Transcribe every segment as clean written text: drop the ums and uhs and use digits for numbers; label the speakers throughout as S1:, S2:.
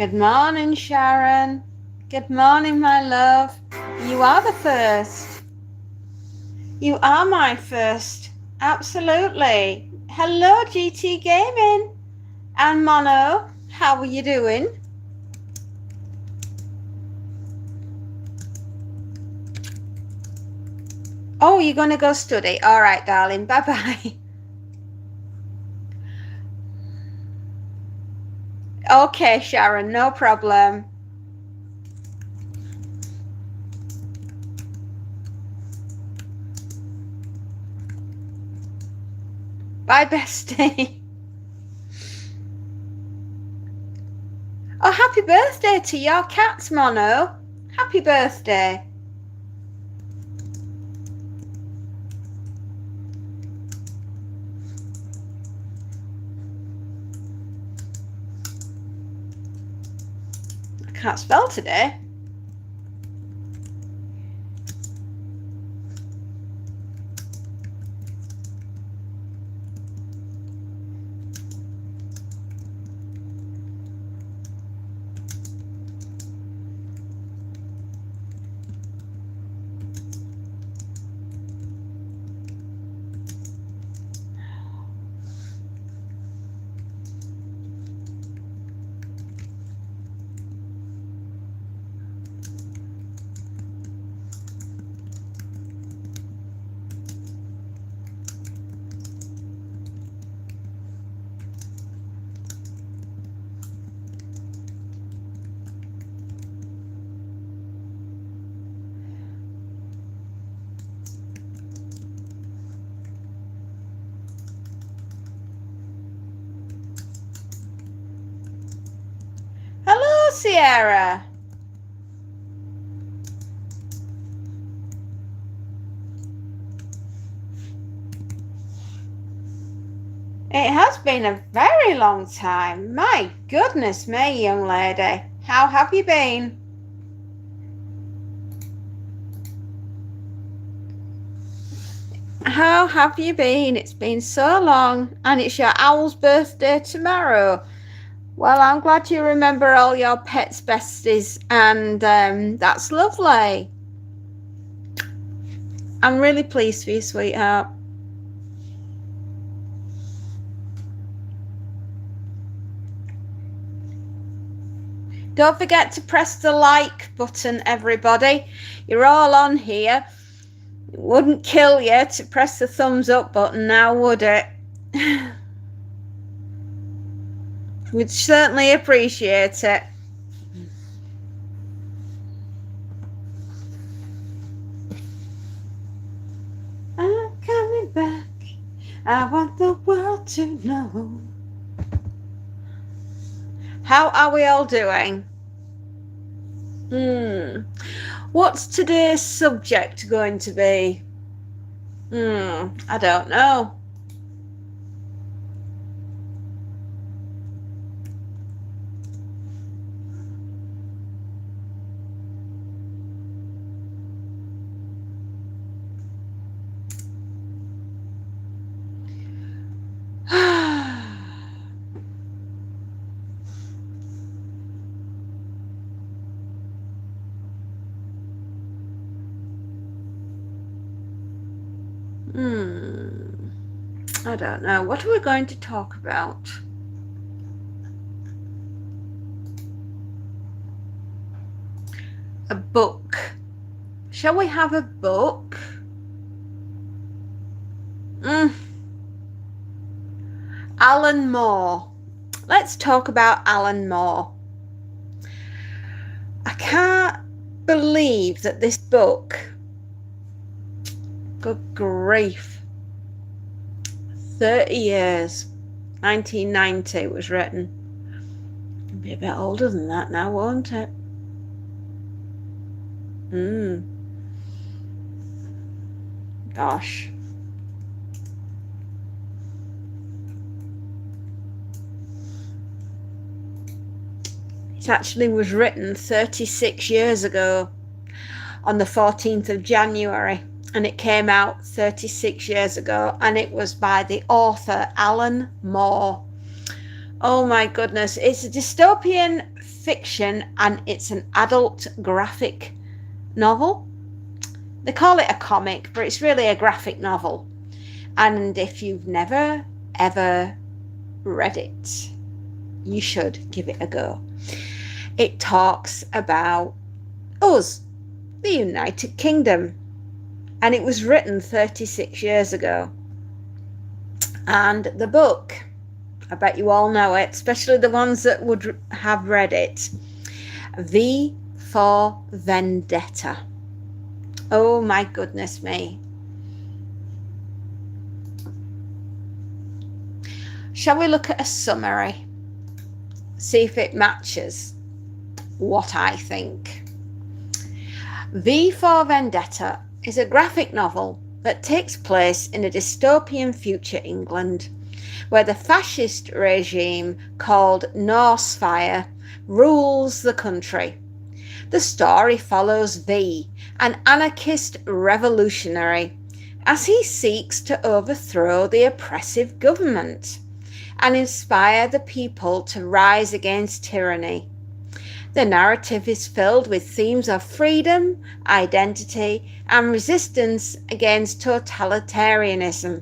S1: Good morning, Sharon. Good morning, my love. You are the first. You are my first. Absolutely. Hello, GT Gaming. And Mono, how are you doing? Oh, you're going to go study? All right, darling. Bye-bye. Okay, Sharon, no problem. Bye, bestie. Oh, happy birthday to your cats, Mono. Happy birthday. I can't spell today. Hello, Sierra. It has been a very long time. My goodness me, young lady. How have you been? How have you been? It's been so long, and it's your owl's birthday tomorrow. Well, I'm glad you remember all your pets' besties, and that's lovely. I'm really pleased for you, sweetheart. Don't forget to press the like button, everybody. You're all on here. It wouldn't kill you to press the thumbs up button now, would it? We'd certainly appreciate it. I'm coming back. I want the world to know. How are we all doing? What's today's subject going to be? I don't know. I don't know. What are we going to talk about? A book. Shall we have a book? Alan Moore. Let's talk about Alan Moore. I can't believe that this book, good grief, 30 years, 1990 was written. It'll be a bit older than that now, won't it? Gosh. It actually was written 36 years ago on the 14th of January, and it came out 36 years ago, and it was by the author Alan Moore. Oh my goodness, it's a dystopian fiction and it's an adult graphic novel. They call it a comic, but it's really a graphic novel. And if you've never, ever read it, you should give it a go. It talks about us, the United Kingdom, and it was written 36 years ago. And the book, I bet you all know it, especially the ones that would have read it, V for Vendetta. Oh my goodness me. Shall we look at a summary? See if it matches what I think. V for Vendetta is a graphic novel that takes place in a dystopian future England, where the fascist regime called Norsefire rules the country. The story follows V, an anarchist revolutionary, as he seeks to overthrow the oppressive government and inspire the people to rise against tyranny. The narrative is filled with themes of freedom, identity, and resistance against totalitarianism,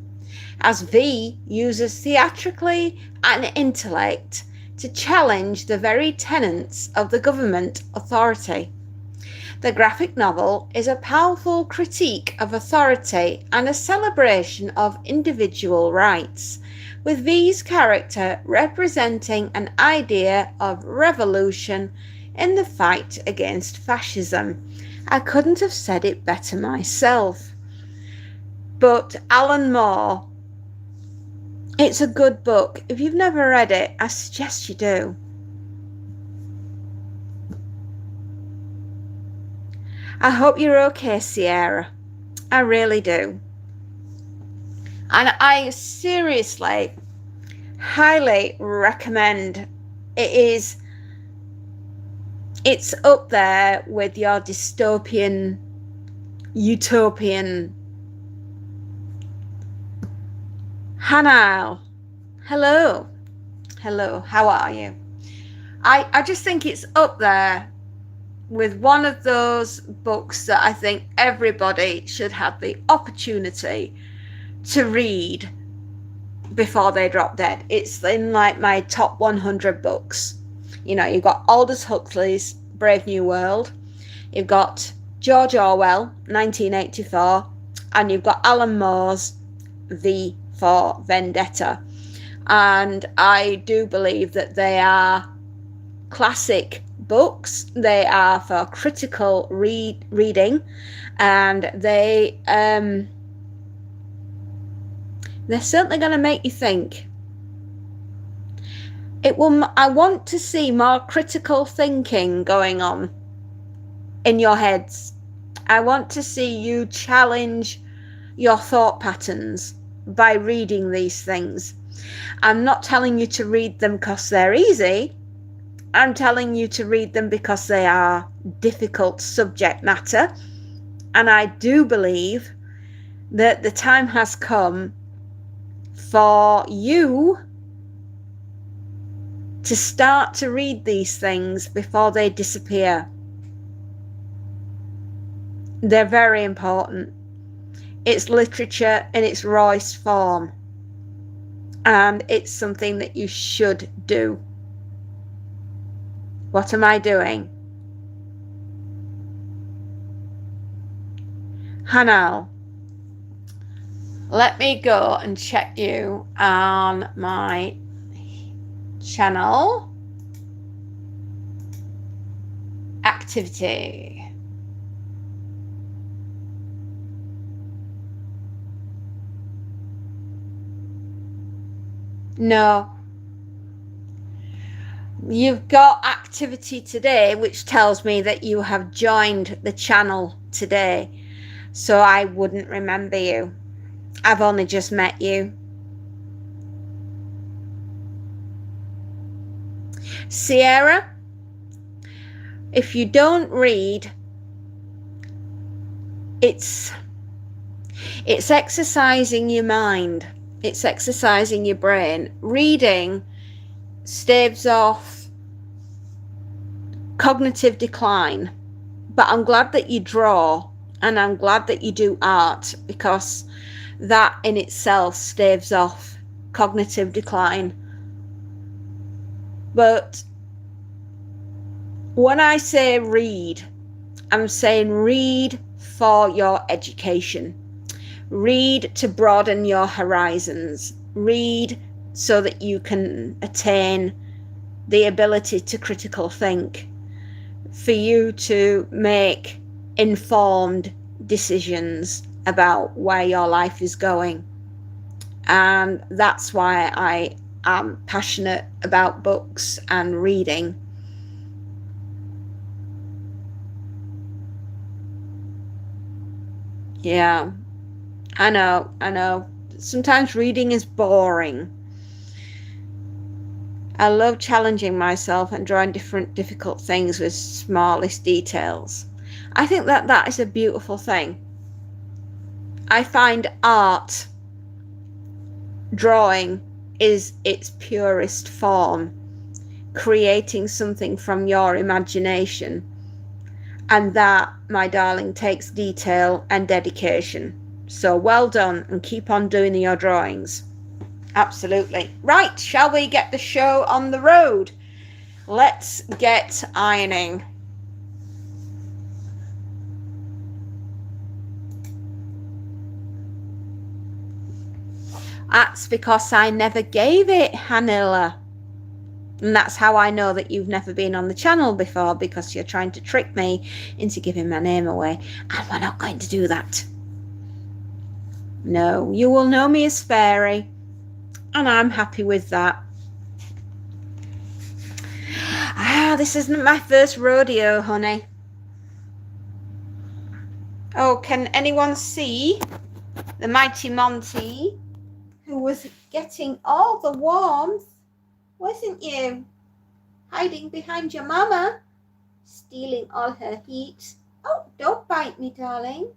S1: as V uses theatrically and intellect to challenge the very tenets of the government authority. The graphic novel is a powerful critique of authority and a celebration of individual rights, with V's character representing an idea of revolution in the fight against fascism. I couldn't have said it better myself. But Alan Moore, it's a good book. If you've never read it, I suggest you do. I hope you're okay, Sierra. I really do. And I seriously, highly recommend it. It's up there with your dystopian, utopian. Hannah, hello, how are you? I just think it's up there with one of those books that I think everybody should have the opportunity to read before they drop dead. It's in like my top 100 books. You know, you've got Aldous Huxley's Brave New World, you've got George Orwell, 1984, and you've got Alan Moore's V for Vendetta. And I do believe that they are classic books. They are for critical reading, and they're certainly going to make you think. I want to see more critical thinking going on in your heads. I want to see you challenge your thought patterns by reading these things. I'm not telling you to read them because they're easy. I'm telling you to read them because they are difficult subject matter. And I do believe that the time has come for you to start to read these things before they disappear. They're very important. It's literature in its rawest form, and it's something that you should do. What am I doing? Hanal, let me go and check you on my channel activity. No. You've got activity today, which tells me that you have joined the channel today. So I wouldn't remember you. I've only just met you. Sierra, if you don't read, it's exercising your mind. It's exercising your brain. Reading staves off cognitive decline. But I'm glad that you draw, and I'm glad that you do art, because that in itself staves off cognitive decline. But when I say read, I'm saying read for your education. Read to broaden your horizons. Read so that you can attain the ability to critical think, for you to make informed decisions about where your life is going. And that's why I am passionate about books and reading. Yeah, I know. Sometimes reading is boring. I love challenging myself and drawing difficult things with smallest details. I think that is a beautiful thing. I find art, drawing, is its purest form, creating something from your imagination. And that, my darling, takes detail and dedication. So well done, and keep on doing your drawings. Absolutely. Right, shall we get the show on the road? Let's get ironing. That's because I never gave it, Hanila. And that's how I know that you've never been on the channel before, because you're trying to trick me into giving my name away. And we're not going to do that. No, you will know me as Fairy. And I'm happy with that. This isn't my first rodeo, honey. Oh, can anyone see the mighty Monty, who was getting all the warmth, wasn't you? Hiding behind your mama, stealing all her heat. Oh, don't bite me, darling.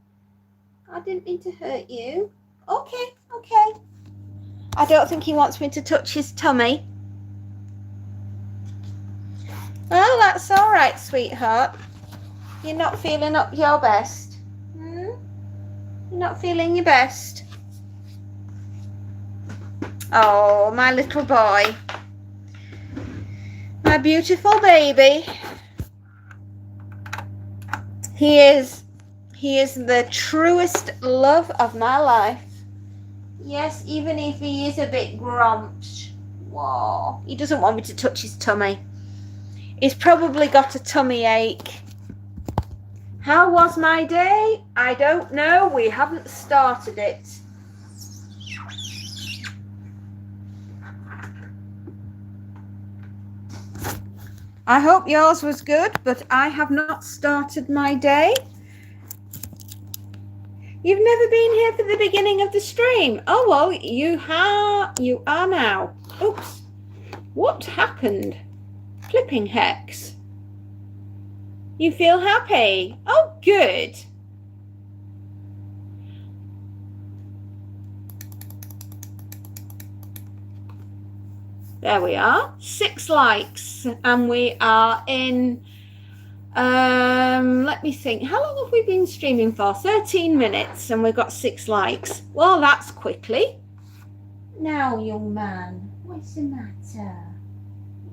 S1: I didn't mean to hurt you. Okay. I don't think he wants me to touch his tummy. Well, that's all right, sweetheart. You're not feeling up your best. You're not feeling your best. Oh, my little boy. My beautiful baby. He is the truest love of my life. Yes, even if he is a bit grumped. Whoa. He doesn't want me to touch his tummy. He's probably got a tummy ache. How was my day? I don't know. We haven't started it. I hope yours was good, but I have not started my day. You've never been here for the beginning of the stream. Oh, well, you are now. Oops. What happened? Flipping hex. You feel happy? Oh, good. There we are. 6 likes. And we are in... let me think. How long have we been streaming for? 13 minutes, and we've got 6 likes. Well, that's quickly. Now, young man, what's the matter?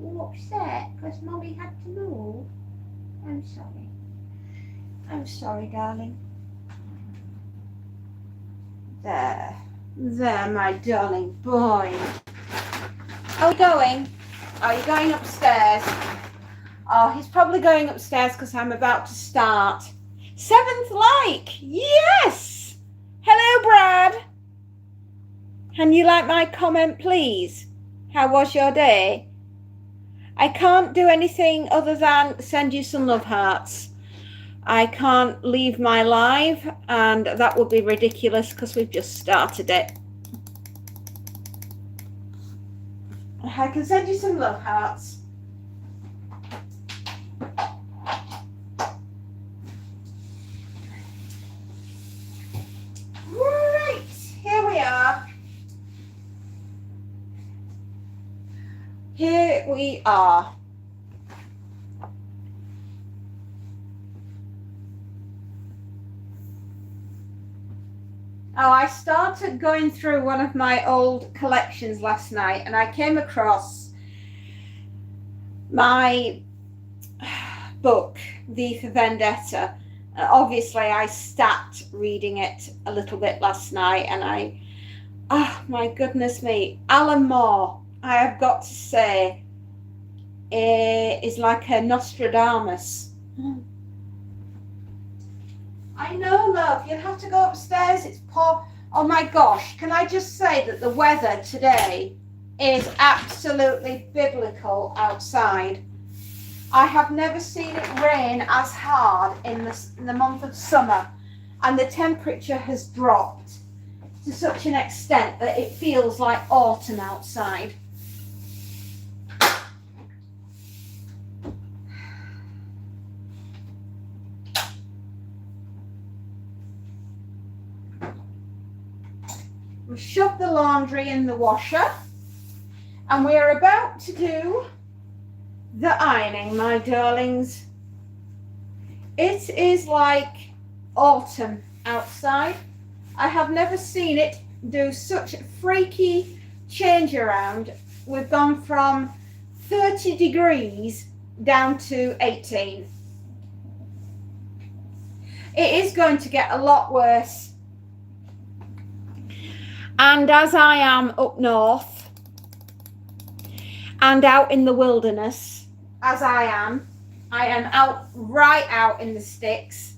S1: You upset because Mommy had to move? I'm sorry. I'm sorry, darling. There, my darling boy. Are we going? Are you going upstairs? Oh, he's probably going upstairs because I'm about to start. 7th like! Yes! Hello, Brad. Can you like my comment, please? How was your day? I can't do anything other than send you some love hearts. I can't leave my live, and that would be ridiculous because we've just started it. I can send you some love hearts. Right, here we are. Here we are. Oh, I started going through one of my old collections last night and I came across my book, V for Vendetta. Obviously, I stopped reading it a little bit last night and oh my goodness me, Alan Moore, I have got to say, is like a Nostradamus. I know, love, you'll have to go upstairs. It's poor. Oh my gosh, can I just say that the weather today is absolutely biblical outside. I have never seen it rain as hard in the month of summer, and the temperature has dropped to such an extent that it feels like autumn outside. We shoved the laundry in the washer and we are about to do the ironing, my darlings. It is like autumn outside. I have never seen it do such a freaky change around. We've gone from 30 degrees down to 18. It is going to get a lot worse. And as I am up north and out in the wilderness, as I am right out in the sticks.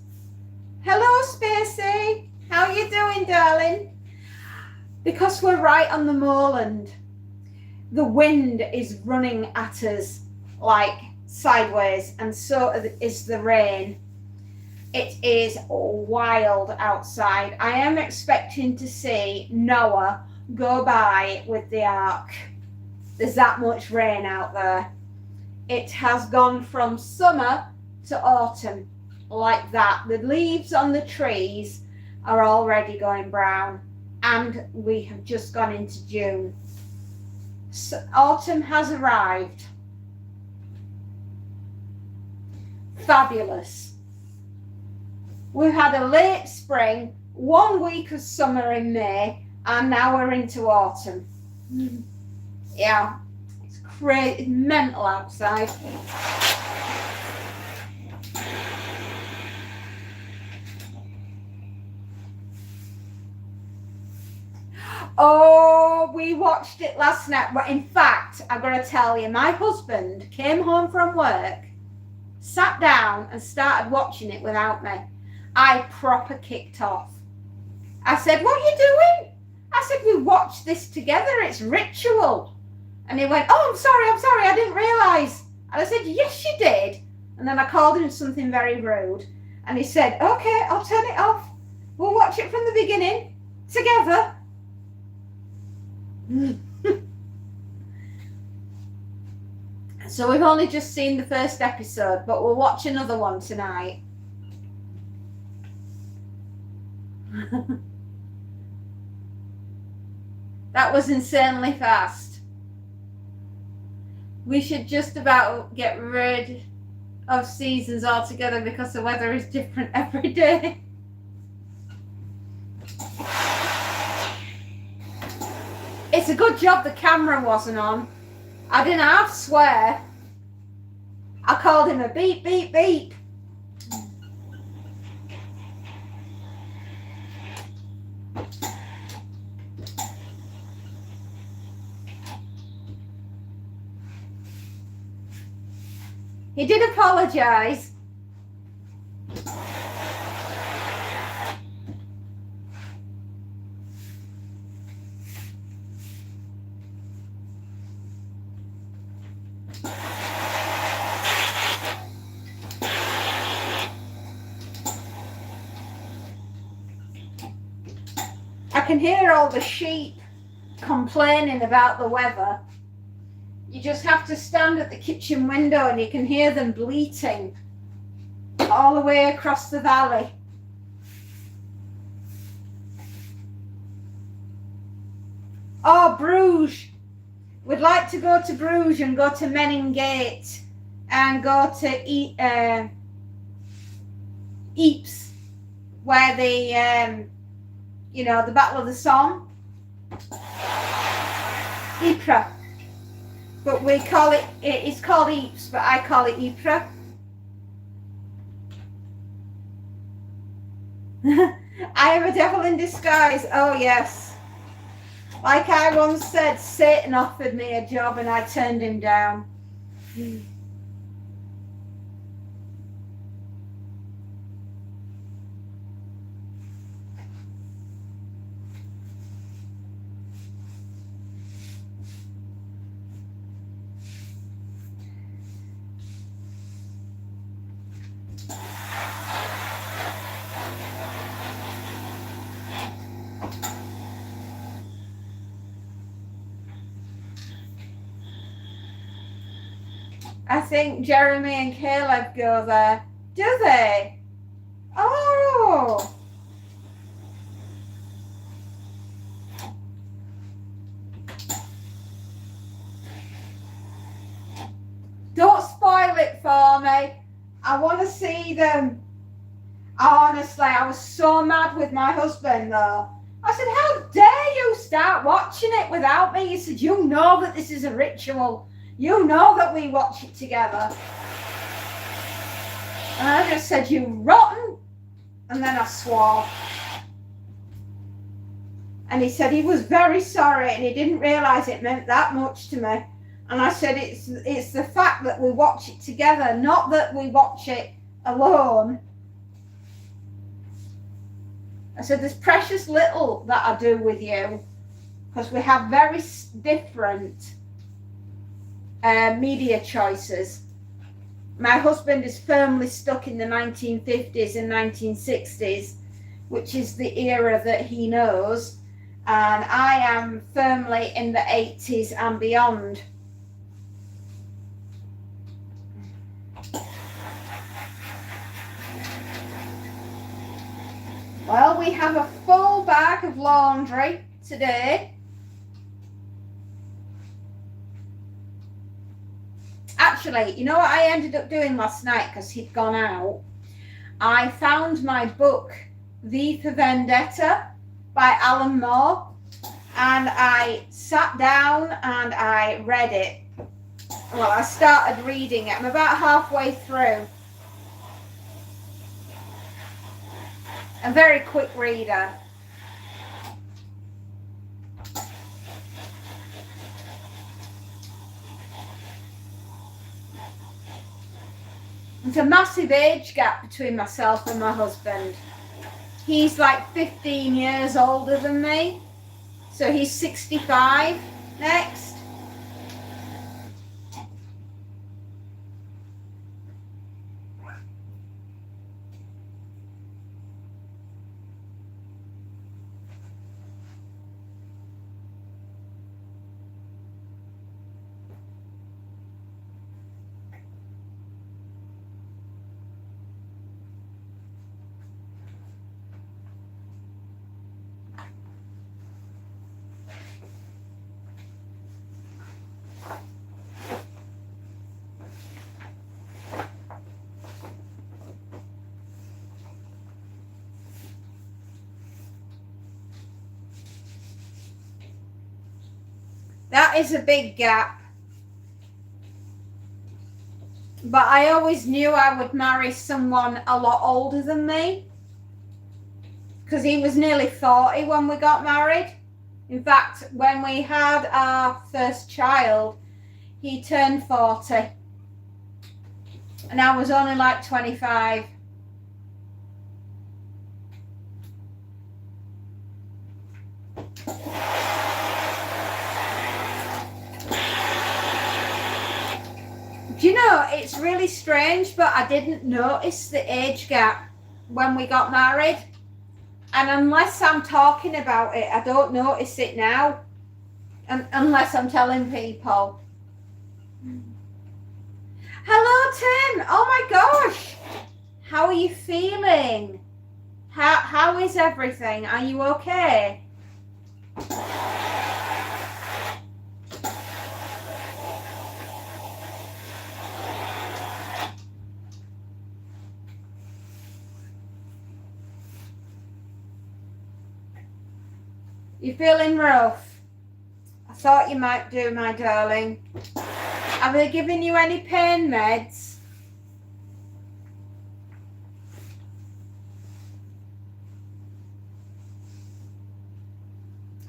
S1: Hello, Spacey. How you doing, darling? Because we're right on the moorland, the wind is running at us like sideways, and so is the rain. It is wild outside. I am expecting to see Noah go by with the ark. There's that much rain out there. It has gone from summer to autumn like that. The leaves on the trees are already going brown, and we have just gone into June. So autumn has arrived. Fabulous. We've had a late spring, 1 week of summer in May, and now we're into autumn. Yeah, it's crazy, mental outside. Oh, we watched it last night. But in fact, I've got to tell you, my husband came home from work, sat down and started watching it without me. I proper kicked off. I said, what are you doing? I said, we watched this together. It's ritual. And he went, oh, I'm sorry. I didn't realise. And I said, yes, you did. And then I called him something very rude. And he said, okay, I'll turn it off. We'll watch it from the beginning together. So we've only just seen the first episode, but we'll watch another one tonight. That was insanely fast. We should just about get rid of seasons altogether because the weather is different every day. It's a good job the camera wasn't on. I didn't half swear. I called him a beep, beep, beep. He did apologise. I can hear all the sheep complaining about the weather. You just have to stand at the kitchen window and you can hear them bleating all the way across the valley. Oh, Bruges. We'd like to go to Bruges and go to Menin Gate and go to Ypres, where the You know, the Battle of the Somme. Ypres. But we call it's called Ypres, but I call it Ypres. I am a devil in disguise. Oh, yes. Like I once said, Satan offered me a job and I turned him down. I think Jeremy and Caleb go there. Do they? Oh. Don't spoil it for me. I want to see them. Honestly, I was so mad with my husband though. I said, how dare you start watching it without me? He said, you know that this is a ritual. You know that we watch it together. And I just said, you rotten. And then I swore. And he said he was very sorry and he didn't realise it meant that much to me. And I said, it's the fact that we watch it together, not that we watch it alone. I said, there's precious little that I do with you because we have very different media choices. My husband is firmly stuck in the 1950s and 1960s, which is the era that he knows, and I am firmly in the 80s and beyond. Well, we have a full bag of laundry today. Actually, you know what I ended up doing last night because he'd gone out? I found my book, V for Vendetta by Alan Moore, and I sat down and I read it. Well, I started reading it. I'm about halfway through. A very quick reader. There's a massive age gap between myself and my husband. He's like 15 years older than me. So he's 65 next. That is a big gap. But I always knew I would marry someone a lot older than me. Because he was nearly 40 when we got married. In fact, when we had our first child, he turned 40. And I was only like 25. Do you know, it's really strange, but I didn't notice the age gap when we got married. And unless I'm talking about it, I don't notice it now. Unless I'm telling people. Hello, Tim. Oh my gosh. How are you feeling? How is everything? Are you okay? You feeling rough? I thought you might do, my darling. Have they given you any pain meds?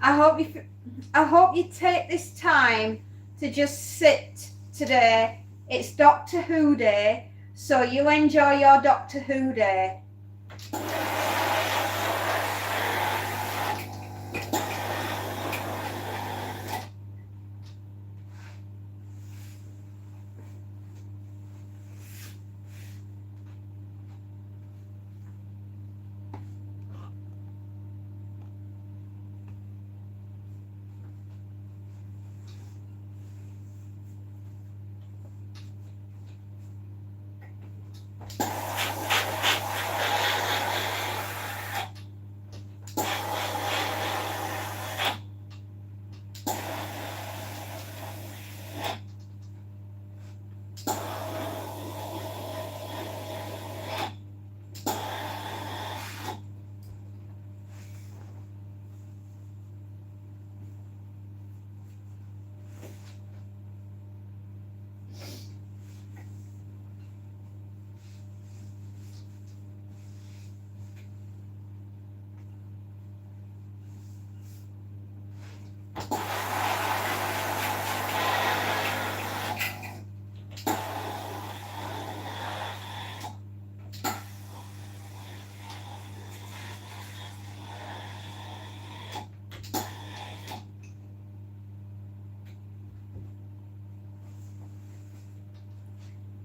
S1: I hope you take this time to just sit today. It's Doctor Who Day, so you enjoy your Doctor Who Day.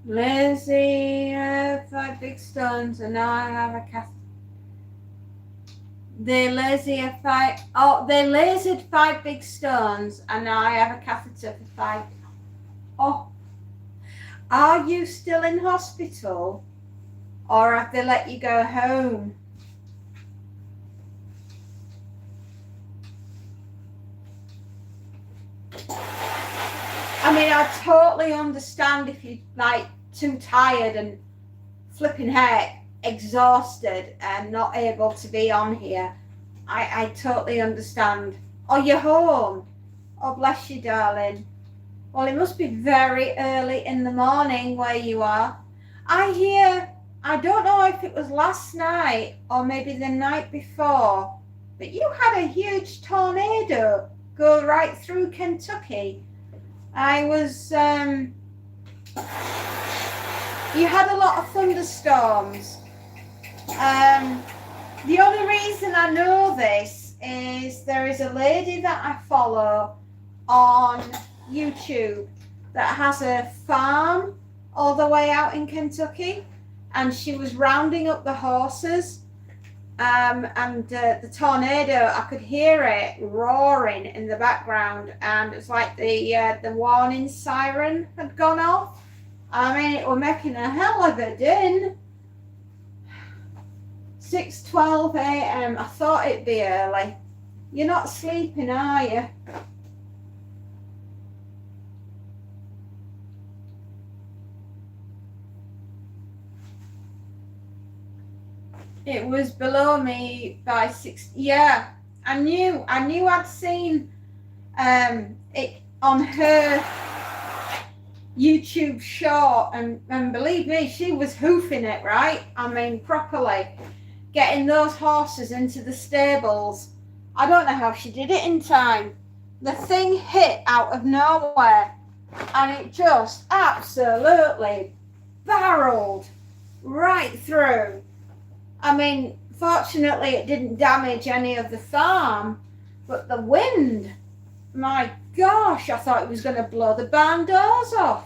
S1: Lizzie, 5 big stones, and now I have a catheter. They lasered 5 big stones, and now I have a catheter for 5. Oh, are you still in hospital, or have they let you go home? I mean, I totally understand if you're like too tired and flipping heck, exhausted and not able to be on here. I totally understand. Oh, you're home. Oh, bless you, darling. Well, it must be very early in the morning where you are. I don't know if it was last night or maybe the night before, but you had a huge tornado go right through Kentucky. You had a lot of thunderstorms. The only reason I know this is there is a lady that I follow on YouTube that has a farm all the way out in Kentucky, and she was rounding up the horses, and the tornado, I could hear it roaring in the background, and it's like the warning siren had gone off. I mean, it was making a hell of a din. 6:12 a.m. I thought it'd be early. You're not sleeping, are you? It was below me by 6. Yeah, I knew I'd seen it on her YouTube short, and believe me, she was hoofing it, right? I mean, properly. Getting those horses into the stables. I don't know how she did it in time. The thing hit out of nowhere, and it just absolutely barreled right through. I mean, fortunately it didn't damage any of the farm, but the wind, my gosh, I thought it was going to blow the barn doors off.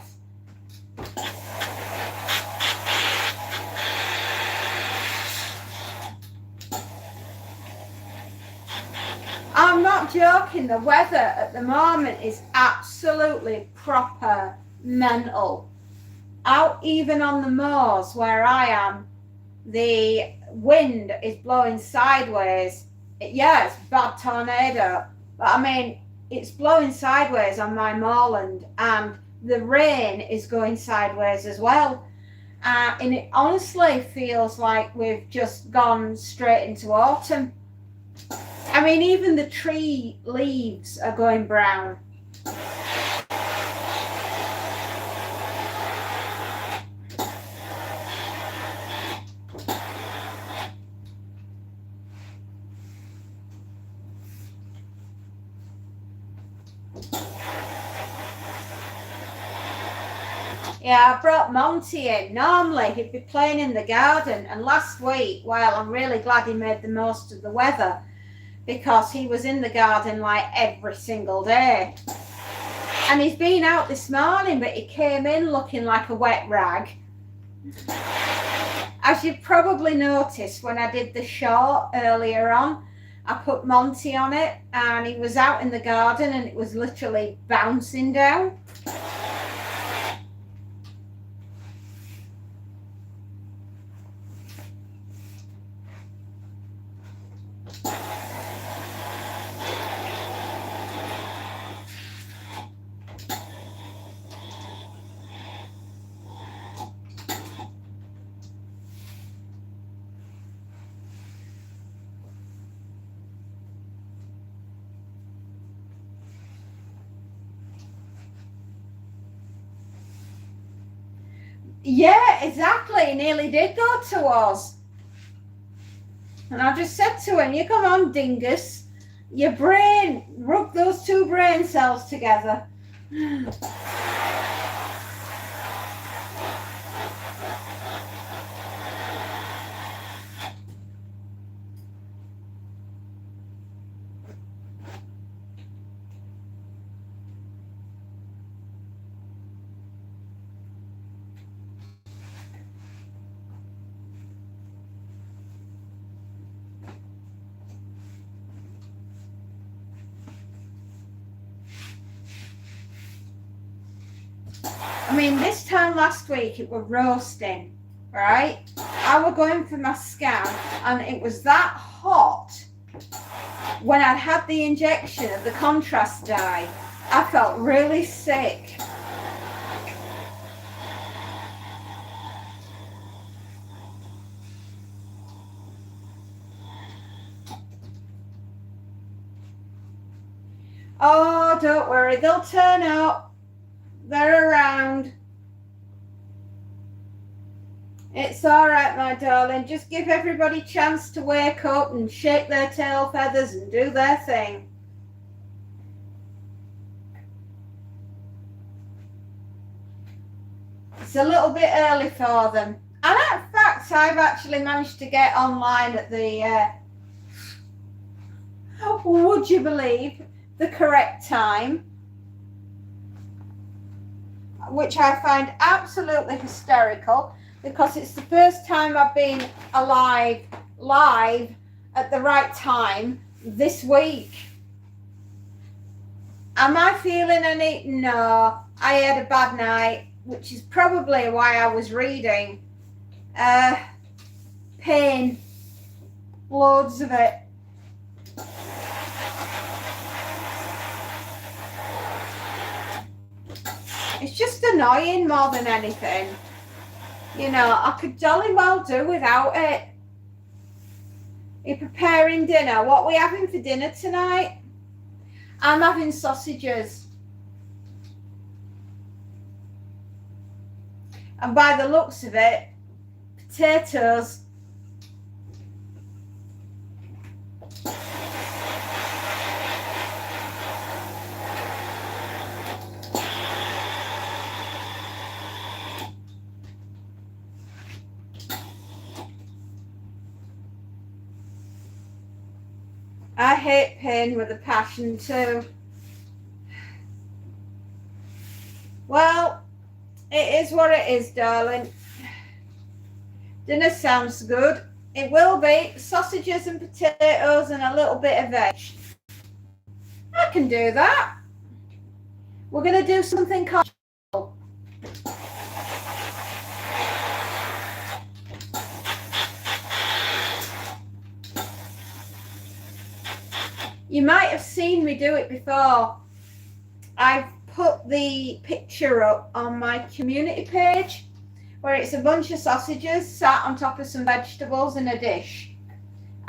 S1: I'm not joking, the weather at the moment is absolutely proper mental. Out even on the moors where I am, the wind is blowing sideways. It's bad tornado, but I mean, it's blowing sideways on my moorland, and the rain is going sideways as well. And it honestly feels like we've just gone straight into autumn. I mean, even the tree leaves are going brown. Yeah, I brought Monty in. Normally he'd be playing in the garden, and last week, well, I'm really glad he made the most of the weather, because he was in the garden like every single day. And he's been out this morning, but he came in looking like a wet rag. As you've probably noticed, when I did the short earlier on, I put Monty on it, and he was out in the garden and it was literally bouncing down. Yeah, exactly. He nearly did go to us. And I just said to him, you come on, dingus. Your brain, rub those two brain cells together. I mean, this time last week it was roasting, right? I was going for my scan and it was that hot when I'd had the injection of the contrast dye. I felt really sick. Oh, don't worry, they'll turn up. They're around. It's all right, my darling. Just give everybody a chance to wake up and shake their tail feathers and do their thing. It's a little bit early for them. And in fact, I've actually managed to get online at the, would you believe, the correct time, which I find absolutely hysterical, because it's the first time I've been live at the right time this week. Am I feeling any? No, I had a bad night, which is probably why I was reading. Pain, loads of it. It's just annoying more than anything. You know, I could jolly well do without it. You're preparing dinner. What are we having for dinner tonight? I'm having sausages. And by the looks of it, potatoes. I hate pain with a passion too. Well, it is what it is, darling. Dinner sounds good. It will be sausages and potatoes and a little bit of veg. I can do that. We're going to do something called... You might have seen me do it before. I've put the picture up on my community page where it's a bunch of sausages sat on top of some vegetables in a dish.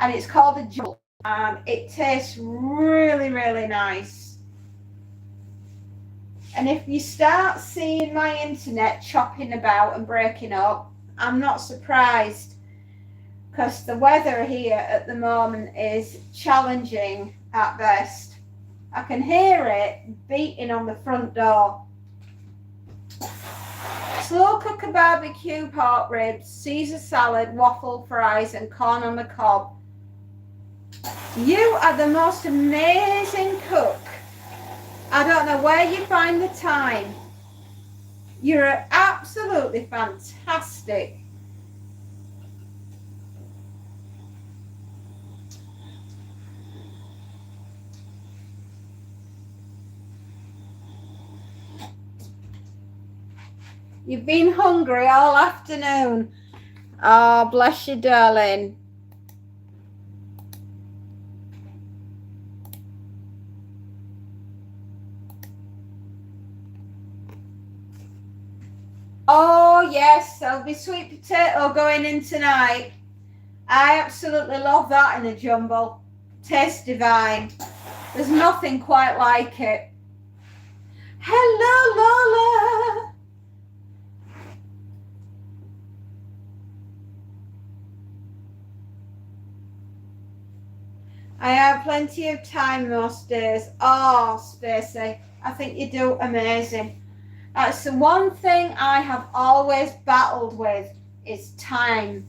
S1: And it's called a jumble. and it tastes really, really nice. And if you start seeing my internet chopping about and breaking up, I'm not surprised, because the weather here at the moment is challenging at best. I can hear it beating on the front door. Slow cooker barbecue pork ribs, Caesar salad, waffle fries, and corn on the cob. You are the most amazing cook. I don't know where you find the time. You're absolutely fantastic. You've been hungry all afternoon. Oh, bless you, darling. Oh, yes, there'll be sweet potato going in tonight. I absolutely love that in a jumble. Tastes divine. There's nothing quite like it. Hello, Lola. I have plenty of time most days. Oh, Stacey, I think you do amazing. That's the one thing I have always battled with, is time.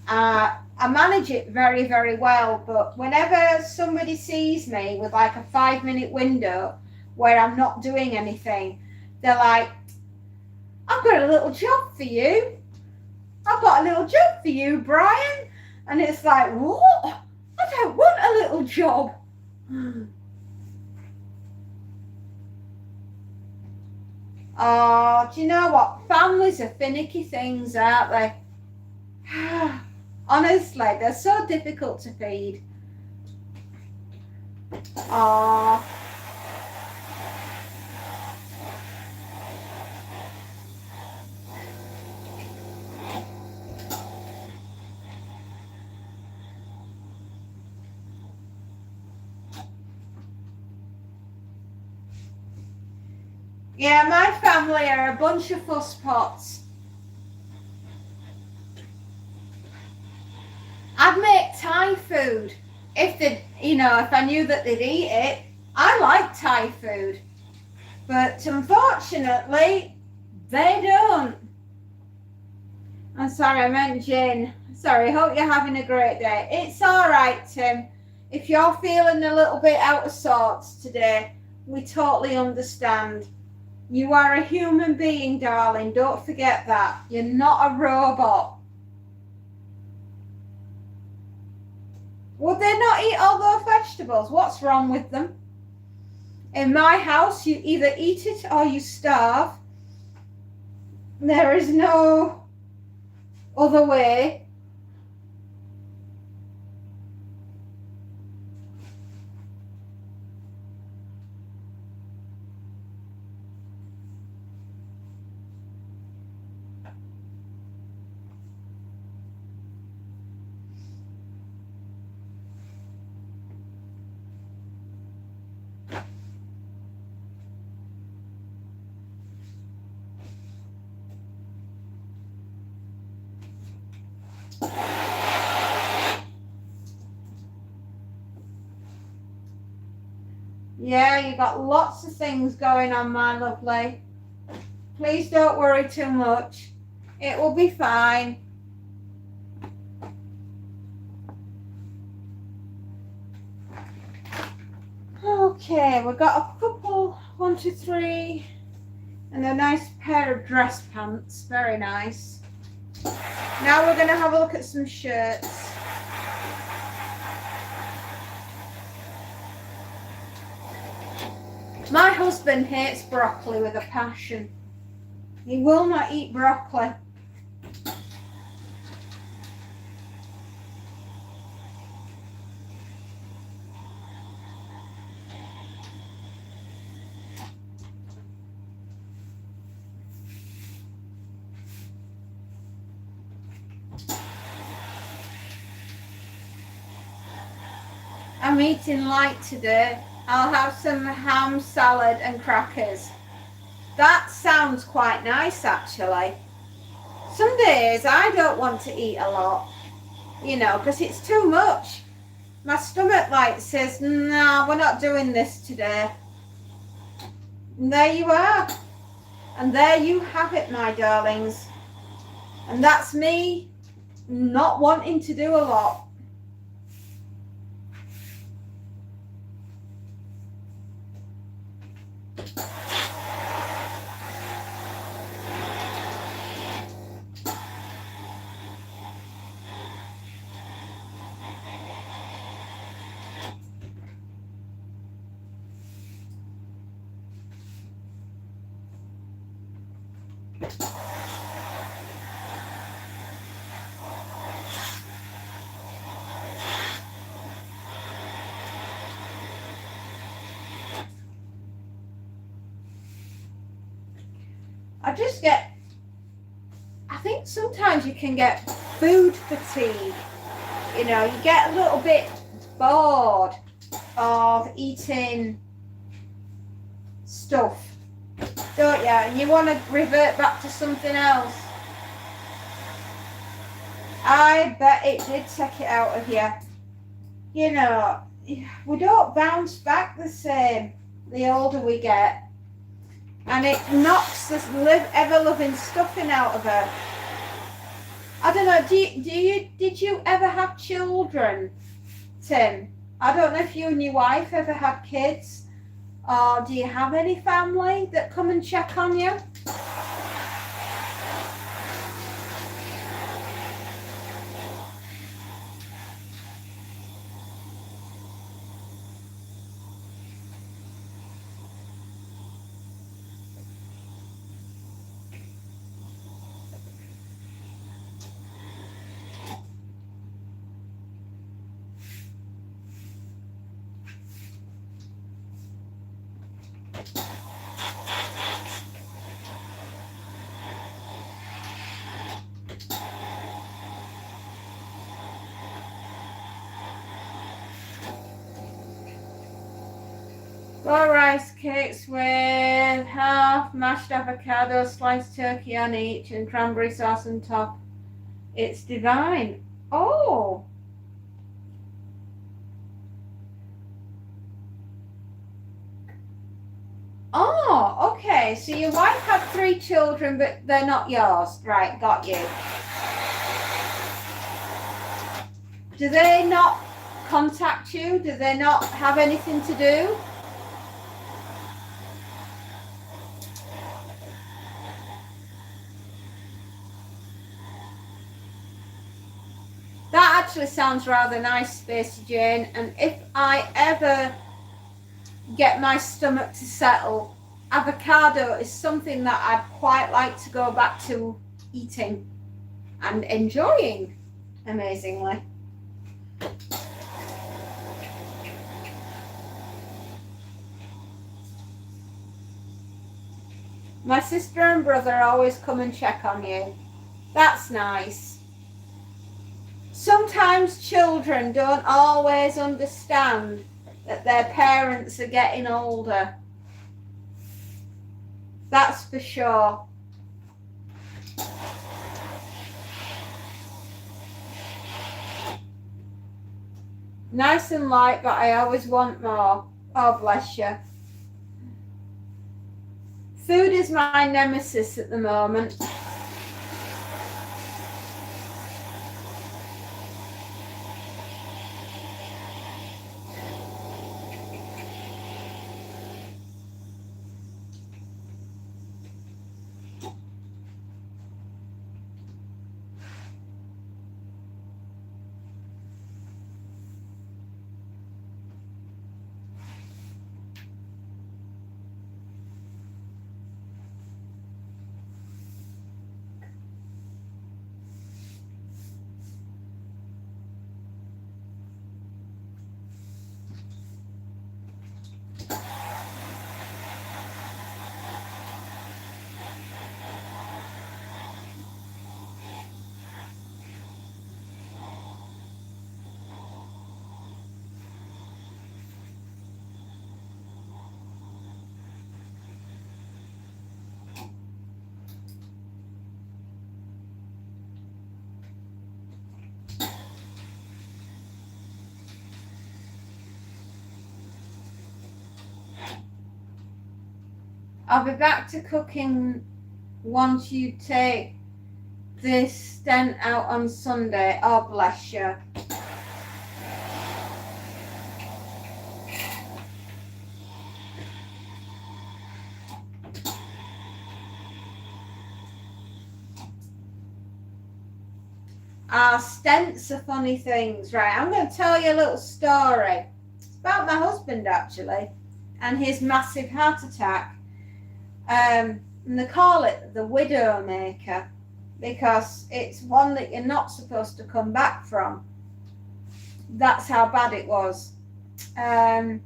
S1: I manage it very, very well, but whenever somebody sees me with like a 5-minute window where I'm not doing anything, they're like, I've got a little job for you. I've got a little job for you, Brian. And it's like, what? I don't want a little job. Oh, do you know what? Families are finicky things, aren't they? Honestly, they're so difficult to feed. Oh. Yeah, my family are a bunch of fusspots. I'd make Thai food if if I knew that they'd eat it. I like Thai food, but unfortunately, they don't. I'm sorry, I meant Jane. Sorry, hope you're having a great day. It's all right, Tim. If you're feeling a little bit out of sorts today, we totally understand. You are a human being, darling. Don't forget that. You're not a robot. Would they not eat all those vegetables? What's wrong with them? In my house, you either eat it or you starve. There is no other way. Yeah, you got lots of things going on, my lovely. Please don't worry too much. It will be fine. Okay, we've got a couple, 1, 2, 3, and a nice pair of dress pants. Very nice. Now we're going to have a look at some shirts. My husband hates broccoli with a passion. He will not eat broccoli. I'm eating light today. I'll have some ham, salad and crackers. That sounds quite nice actually. Some days I don't want to eat a lot, because it's too much. My stomach says, nah, we're not doing this today. And there you are. And there you have it, my darlings. And that's me not wanting to do a lot. I think sometimes you can get food fatigue. You get a little bit bored of eating stuff, don't you? And you want to revert back to something else. I bet it did take it out of you. We don't bounce back the same the older we get. And it knocks this ever-loving stuffing out of her. I don't know, did you ever have children, Tim? I don't know if you and your wife ever had kids, or do you have any family that come and check on you? Four rice cakes with half mashed avocado, sliced turkey on each, and cranberry sauce on top. It's divine. Oh. Oh, okay. So your wife had 3 children, but they're not yours. Right, got you. Do they not contact you? Do they not have anything to do? That actually sounds rather nice, Spacey Jane. And if I ever get my stomach to settle, avocado is something that I'd quite like to go back to eating and enjoying, amazingly. My sister and brother always come and check on you. That's nice. Sometimes children don't always understand that their parents are getting older. That's for sure. Nice and light, but I always want more. Oh, bless you. Food is my nemesis at the moment. I'll be back to cooking once you take this stent out on Sunday. Oh, bless you. Stents are funny things, right? I'm going to tell you a little story. It's about my husband, actually, and his massive heart attack. And they call it the widow maker because it's one that you're not supposed to come back from. That's how bad it was. Spacey,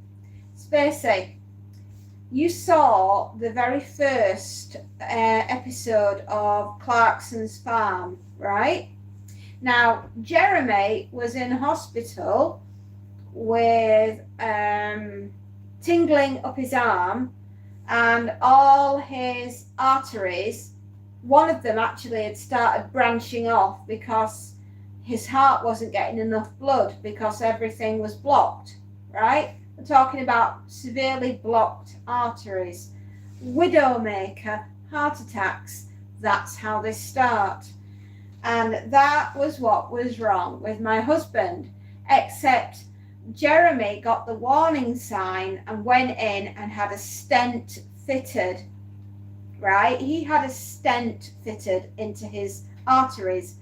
S1: you saw the very first episode of Clarkson's Farm, right? Now, Jeremy was in hospital with tingling up his arm, and all his arteries, one of them actually had started branching off because his heart wasn't getting enough blood because everything was blocked, right? We're talking about severely blocked arteries. Widowmaker, heart attacks, that's how they start. And that was what was wrong with my husband, except Jeremy got the warning sign and went in and had a stent fitted, right? He had a stent fitted into his arteries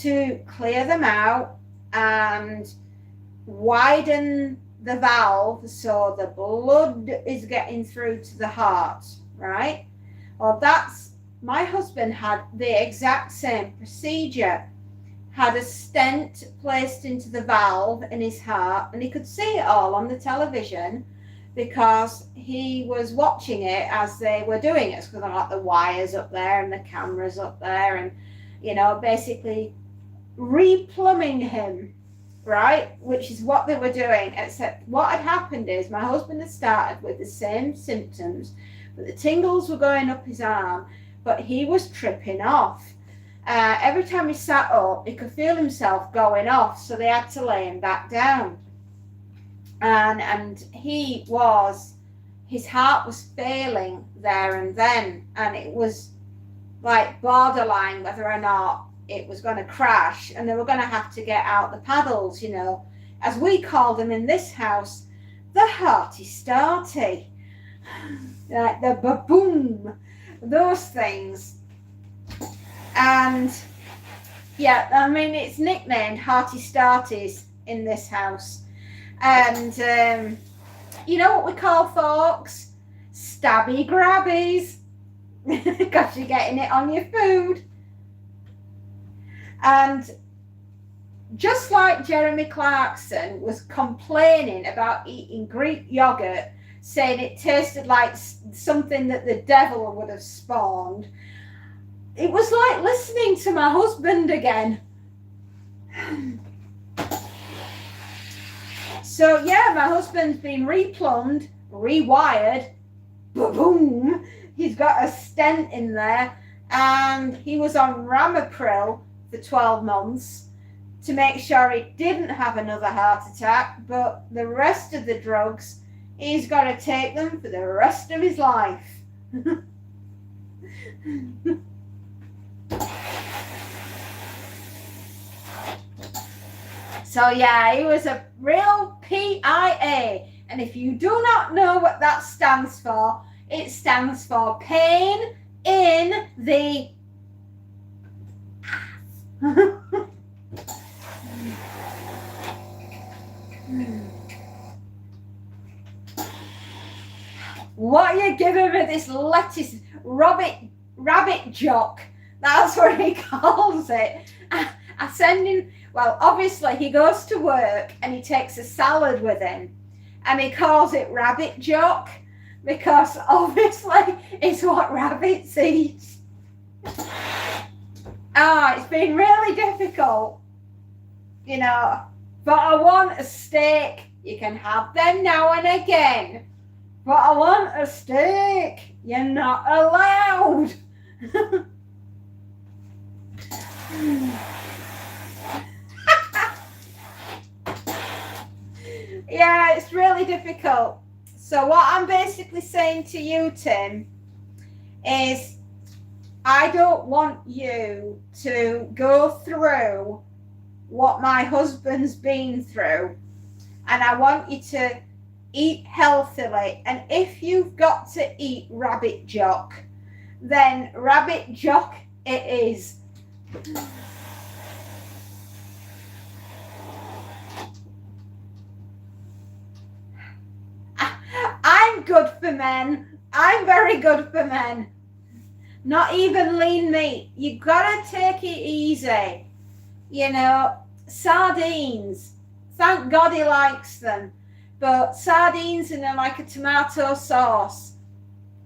S1: to clear them out and widen the valve so the blood is getting through to the heart, right? Well, my husband had the exact same procedure, had a stent placed into the valve in his heart, and he could see it all on the television because he was watching it as they were doing it. Because I got the wires up there and the cameras up there and, basically replumbing him, right? Which is what they were doing, except what had happened is my husband had started with the same symptoms, but the tingles were going up his arm, but he was tripping off. Every time he sat up, he could feel himself going off, so they had to lay him back down. And his heart was failing there and then, and it was like borderline whether or not it was going to crash, and they were going to have to get out the paddles, as we call them in this house, the hearty-starty, like the ba-boom, those things. And yeah, I mean, it's nicknamed Hearty-Starties in this house. And you know what we call forks? Stabby grabbies, because you're getting it on your food. And just like Jeremy Clarkson was complaining about eating Greek yogurt, saying it tasted like something that the devil would have spawned, it was like listening to my husband again. So yeah, my husband's been replumbed, rewired, boom, he's got a stent in there, and he was on Ramipril for 12 months to make sure he didn't have another heart attack, but the rest of the drugs, he's got to take them for the rest of his life. So yeah, he was a real PIA. And if you do not know what that stands for, it stands for pain in the ass. What are you giving me this lettuce rabbit jock? That's what he calls it. I send him, well, obviously he goes to work and he takes a salad with him and he calls it rabbit jock because obviously it's what rabbits eat. It's been really difficult, but I want a steak. You can have them now and again, but I want a steak. You're not allowed. Yeah, it's really difficult. So what I'm basically saying to you, Tim, is I don't want you to go through what my husband's been through, and I want you to eat healthily. And if you've got to eat rabbit jock, then rabbit jock it is. I'm good for men. I'm very good for men. Not even lean meat. You gotta take it easy. You know, sardines. Thank God he likes them. But sardines in like a tomato sauce,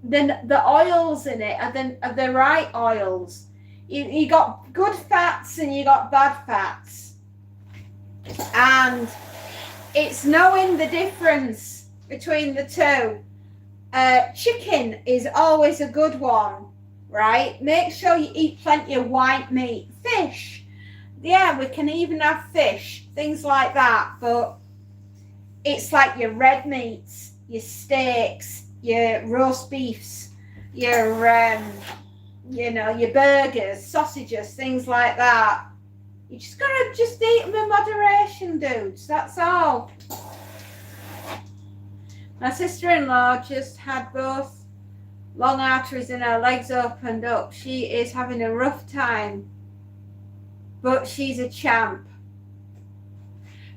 S1: then the oils in it are the right oils. You got good fats and you got bad fats. And it's knowing the difference between the two. Chicken is always a good one, right? Make sure you eat plenty of white meat. Fish, yeah, we can even have fish, things like that, but it's like your red meats, your steaks, your roast beefs, your your burgers, sausages, things like that. You just gotta just eat them in moderation, dudes. That's all. My sister-in-law just had both long arteries in her legs opened up. She is having a rough time, but she's a champ.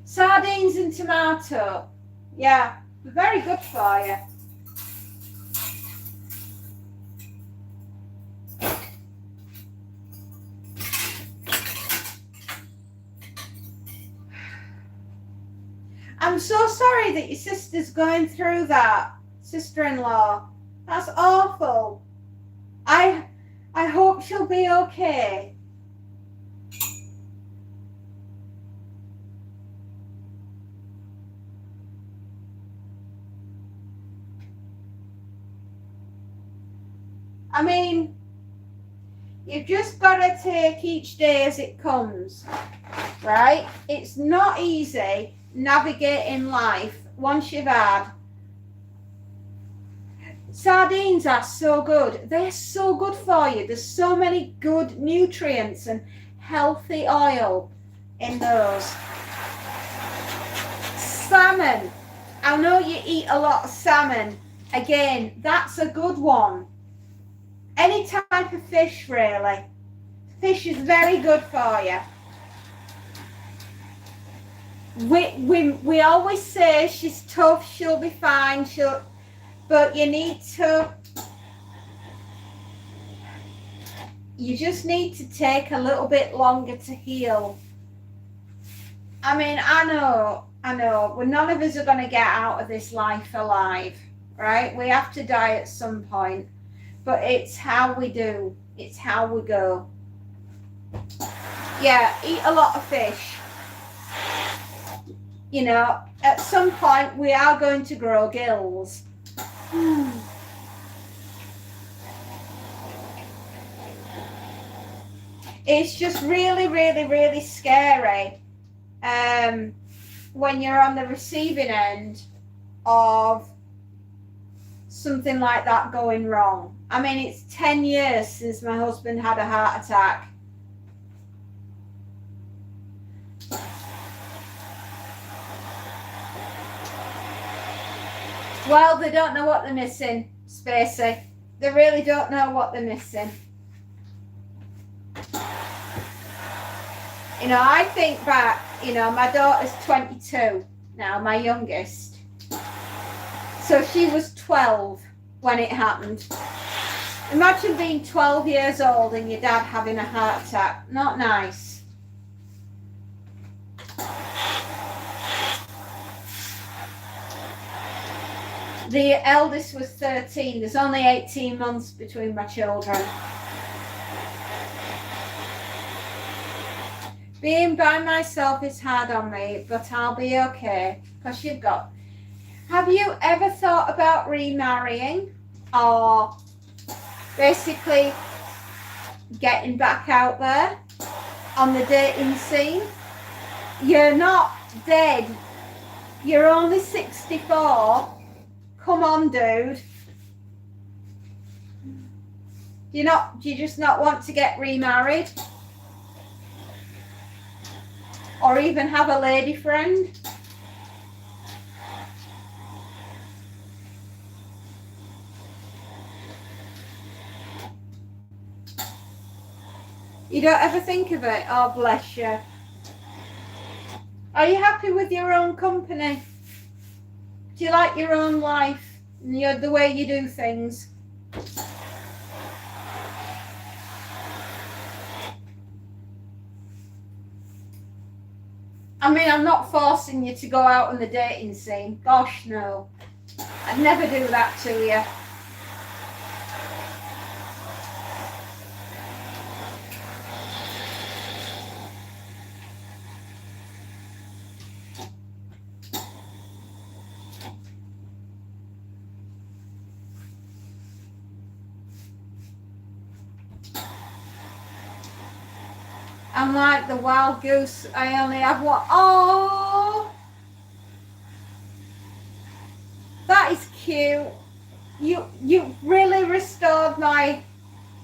S1: Sardines and tomato, yeah, very good for you. I'm so sorry that your sister's going through that, sister-in-law. That's awful. I hope she'll be okay. I mean, you've just got to take each day as it comes, right? It's not easy navigating life once you've had. Sardines are so good. They're so good for you. There's so many good nutrients and healthy oil in those. Salmon. I know you eat a lot of salmon. Again, that's a good one. Any type of fish, really. Fish is very good for you. We always say she's tough, she'll be fine, but you just need to take a little bit longer to heal. I mean, I know, well, none of us are going to get out of this life alive, right? We have to die at some point, but it's how we do, it's how we go. Yeah, eat a lot of fish. You know, at some point we are going to grow gills. It's just really, really, really scary when you're on the receiving end of something like that going wrong. I mean, it's 10 years since my husband had a heart attack. Well, they don't know what they're missing, Spacey. They really don't know what they're missing. You know, I think back, you know, my daughter's 22 now, my youngest. So she was 12 when it happened. Imagine being 12 years old and your dad having a heart attack. Not nice. The eldest was 13. There's only 18 months between my children. Being by myself is hard on me, but I'll be okay. Because you've got... Have you ever thought about remarrying? Or basically getting back out there on the dating scene? You're not dead. You're only 64. Come on, dude. Do you just not want to get remarried? Or even have a lady friend? You don't ever think of it? Oh, bless you. Are you happy with your own company? Do you like your own life and the way you do things? I mean, I'm not forcing you to go out on the dating scene. Gosh, no. I'd never do that to you. I'm like the wild goose. I only have one. Oh, that is cute. You really restored my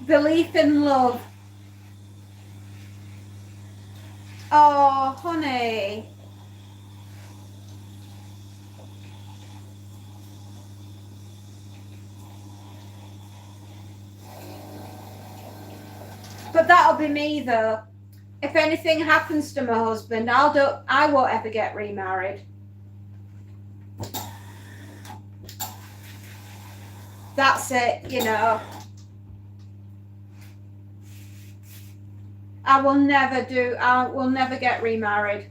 S1: belief in love. Oh, honey. But that'll be me though. If anything happens to my husband, I won't ever get remarried. That's it, you know. I will never get remarried.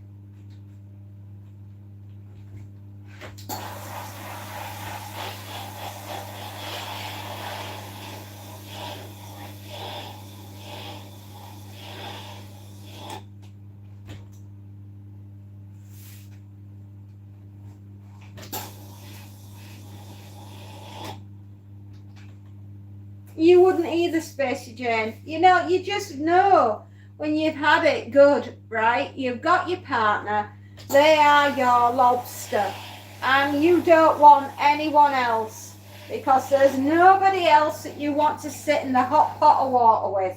S1: You wouldn't either, Spacey Jane. You know, you just know when you've had it good, right? You've got your partner, they are your lobster, and you don't want anyone else because there's nobody else that you want to sit in the hot pot of water with.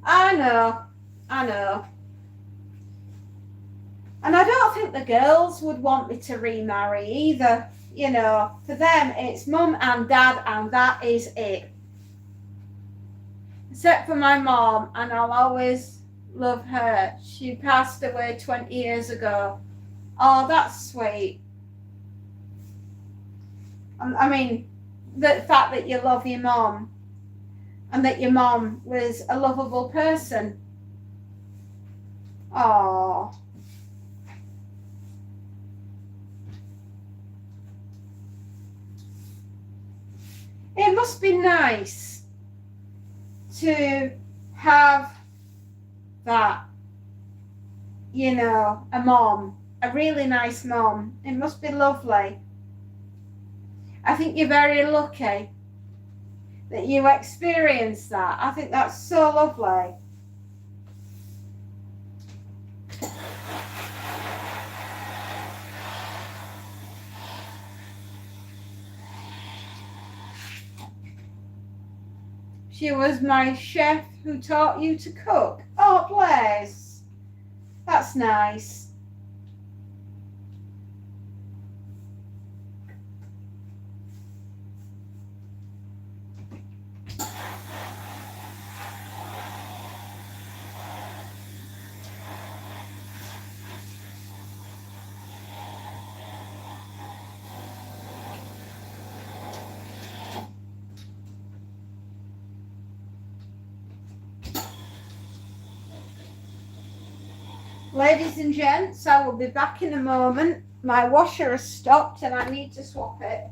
S1: I know. And I don't think the girls would want me to remarry either. You know, for them, it's mum and dad, and that is it. Except for my mom, and I'll always love her. She passed away 20 years ago. Oh, that's sweet. I mean, the fact that you love your mom and that your mom was a lovable person. Oh. It must be nice to have that, you know, a mom, a really nice mom. It must be lovely. I think you're very lucky that you experienced that. I think that's so lovely. She was my chef who taught you to cook. Oh, bless. That's nice. Ladies and gents, I will be back in a moment. My washer has stopped and I need to swap it.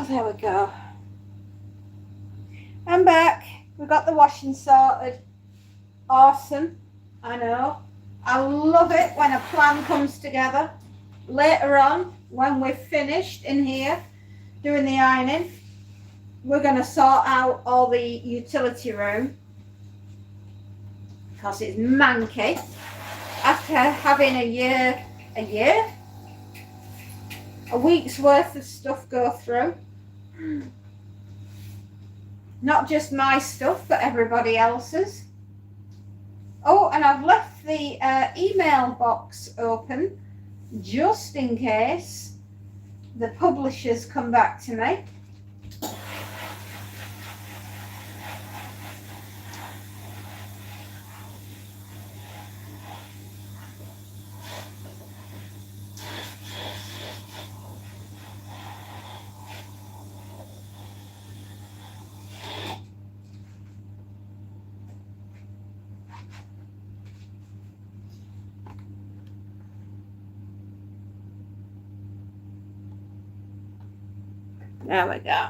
S1: Oh, there we go. I'm back. We got the washing sorted. Awesome. I know. I love it when a plan comes together. Later on, when we're finished in here doing the ironing, we're going to sort out all the utility room because it's manky after having a week's worth of stuff go through. Not just my stuff, but everybody else's. Oh, and I've left the email box open just in case the publishers come back to me. There we go.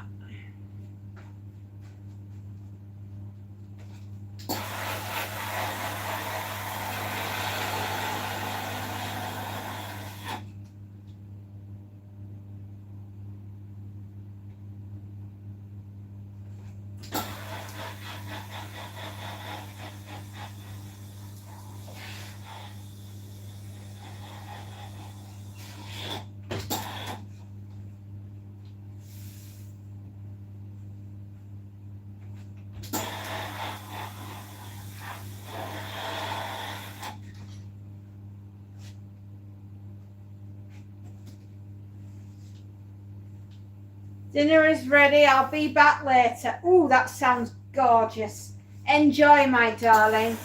S1: Dinner is ready. I'll be back later. Ooh, that sounds gorgeous. Enjoy, my darling.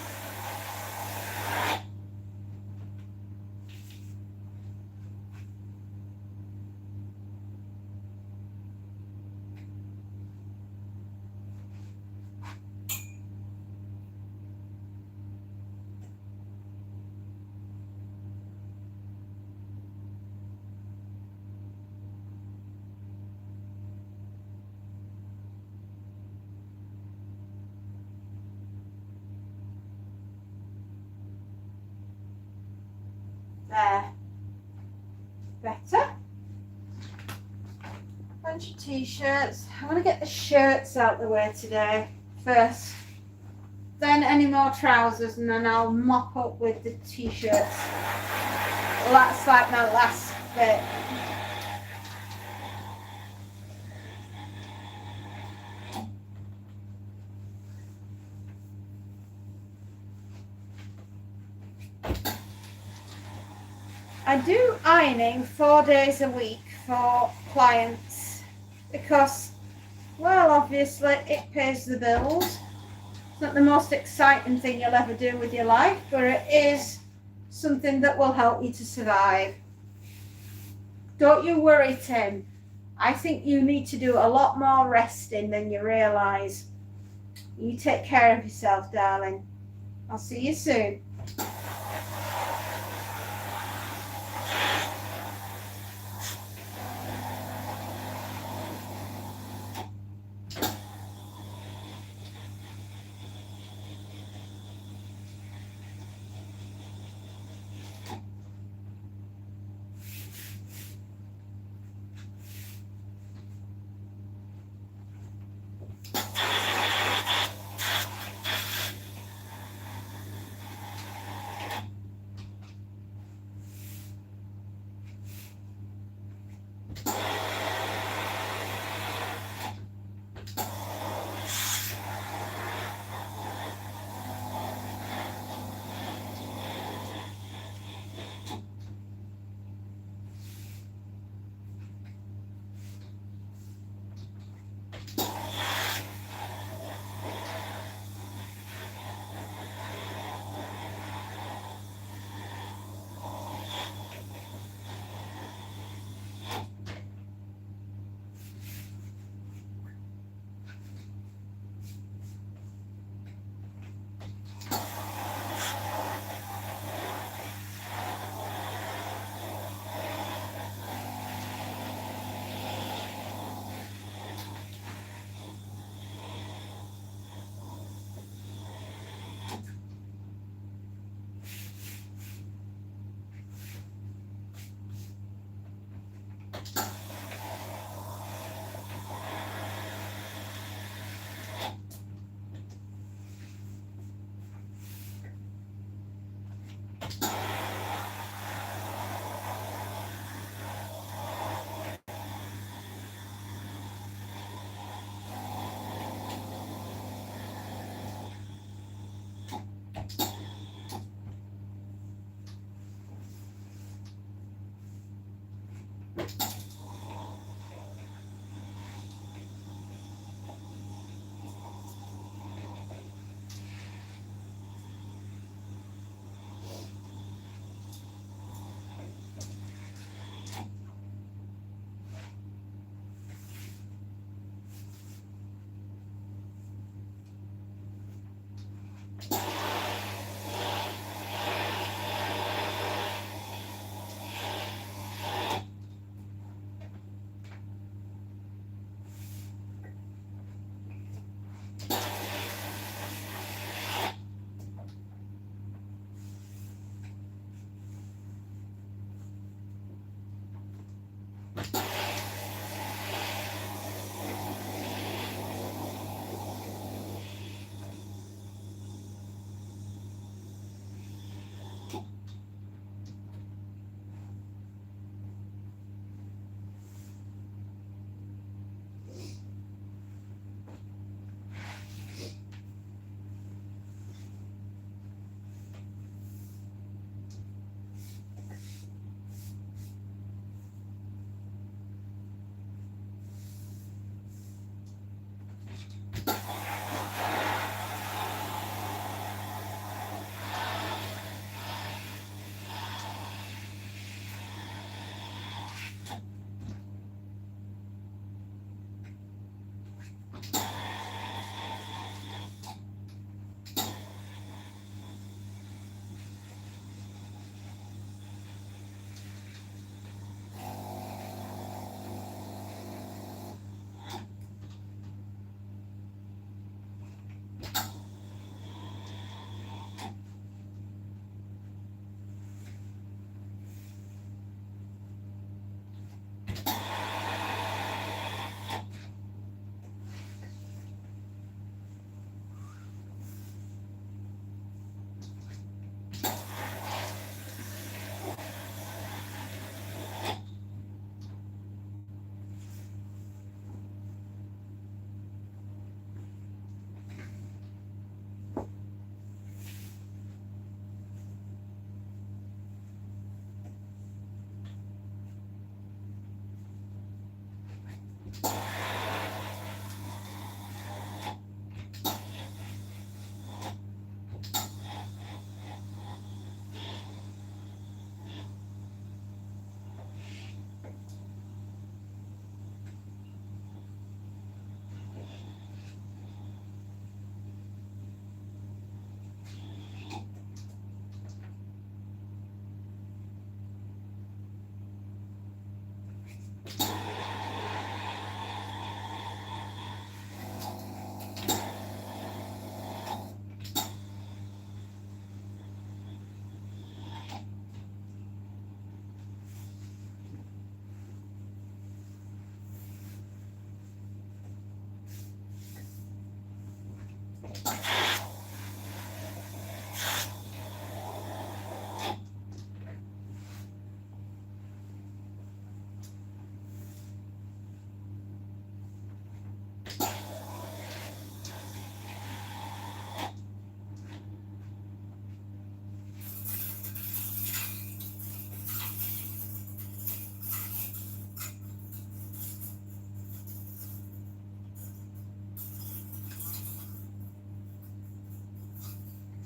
S1: There. Better. Bunch of t-shirts. I'm going to get the shirts out the way today first. Then any more trousers, and then I'll mop up with the t-shirts. Well, that's like my last bit. I do ironing 4 days a week for clients because, well, obviously it pays the bills. It's not the most exciting thing you'll ever do with your life, but it is something that will help you to survive. Don't you worry, Tim. I think you need to do a lot more resting than you realise. You take care of yourself, darling. I'll see you soon.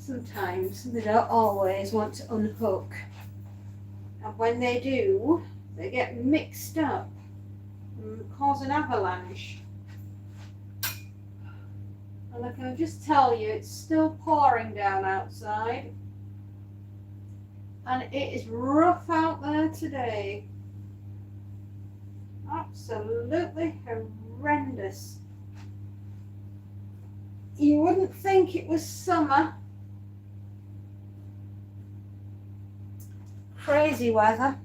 S1: Sometimes they don't always want to unhook, and when they do, they get mixed up and cause an avalanche. And I can just tell you, it's still pouring down outside, and it is rough out there today. Absolutely horrendous. You wouldn't think it was summer. Crazy weather.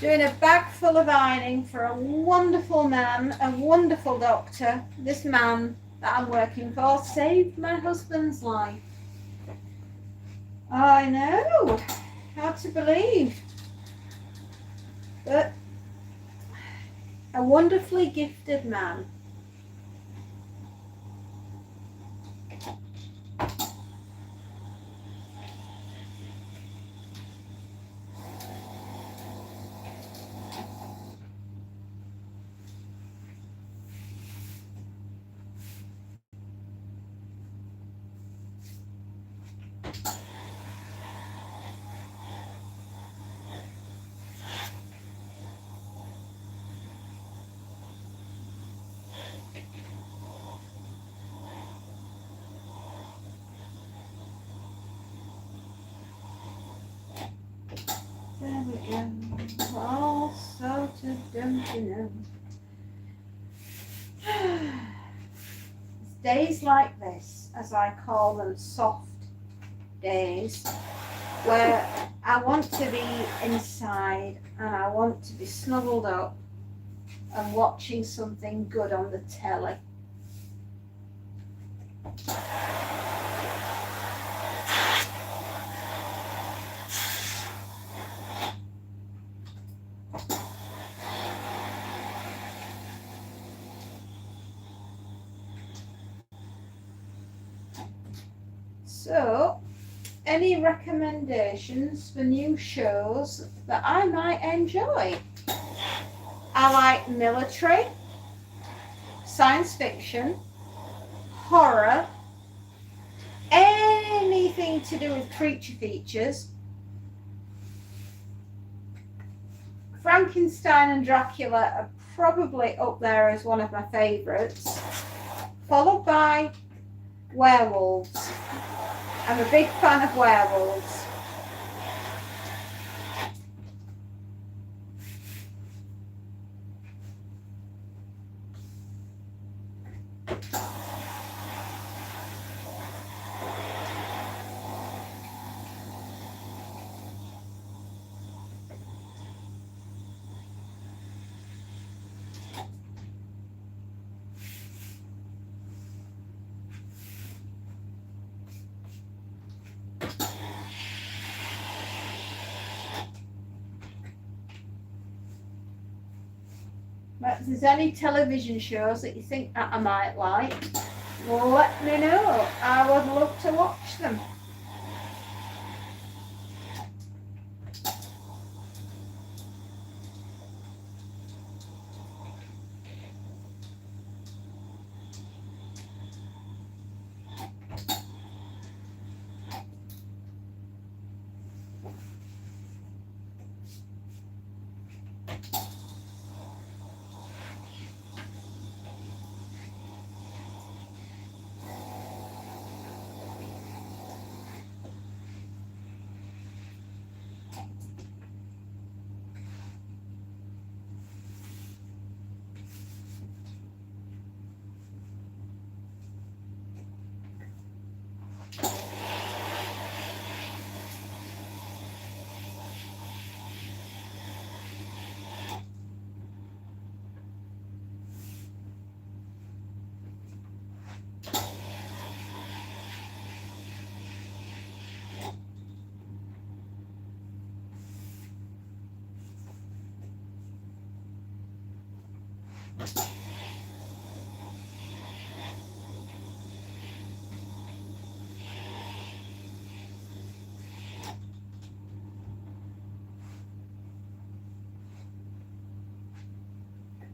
S1: Doing a bag full of ironing for a wonderful man, a wonderful doctor. This man that I'm working for saved my husband's life. I know, hard to believe, but a wonderfully gifted man. There we go. All sorted, don't you know? It's days like this, as I call them, soft days, where I want to be inside and I want to be snuggled up and watching something good on the telly. So, any recommendations for new shows that I might enjoy? I like military, science fiction, horror, anything to do with creature features. Frankenstein and Dracula are probably up there as one of my favourites, followed by werewolves. I'm a big fan of werewolves. But if there's any television shows that you think that I might like, well, let me know. I would love to watch them.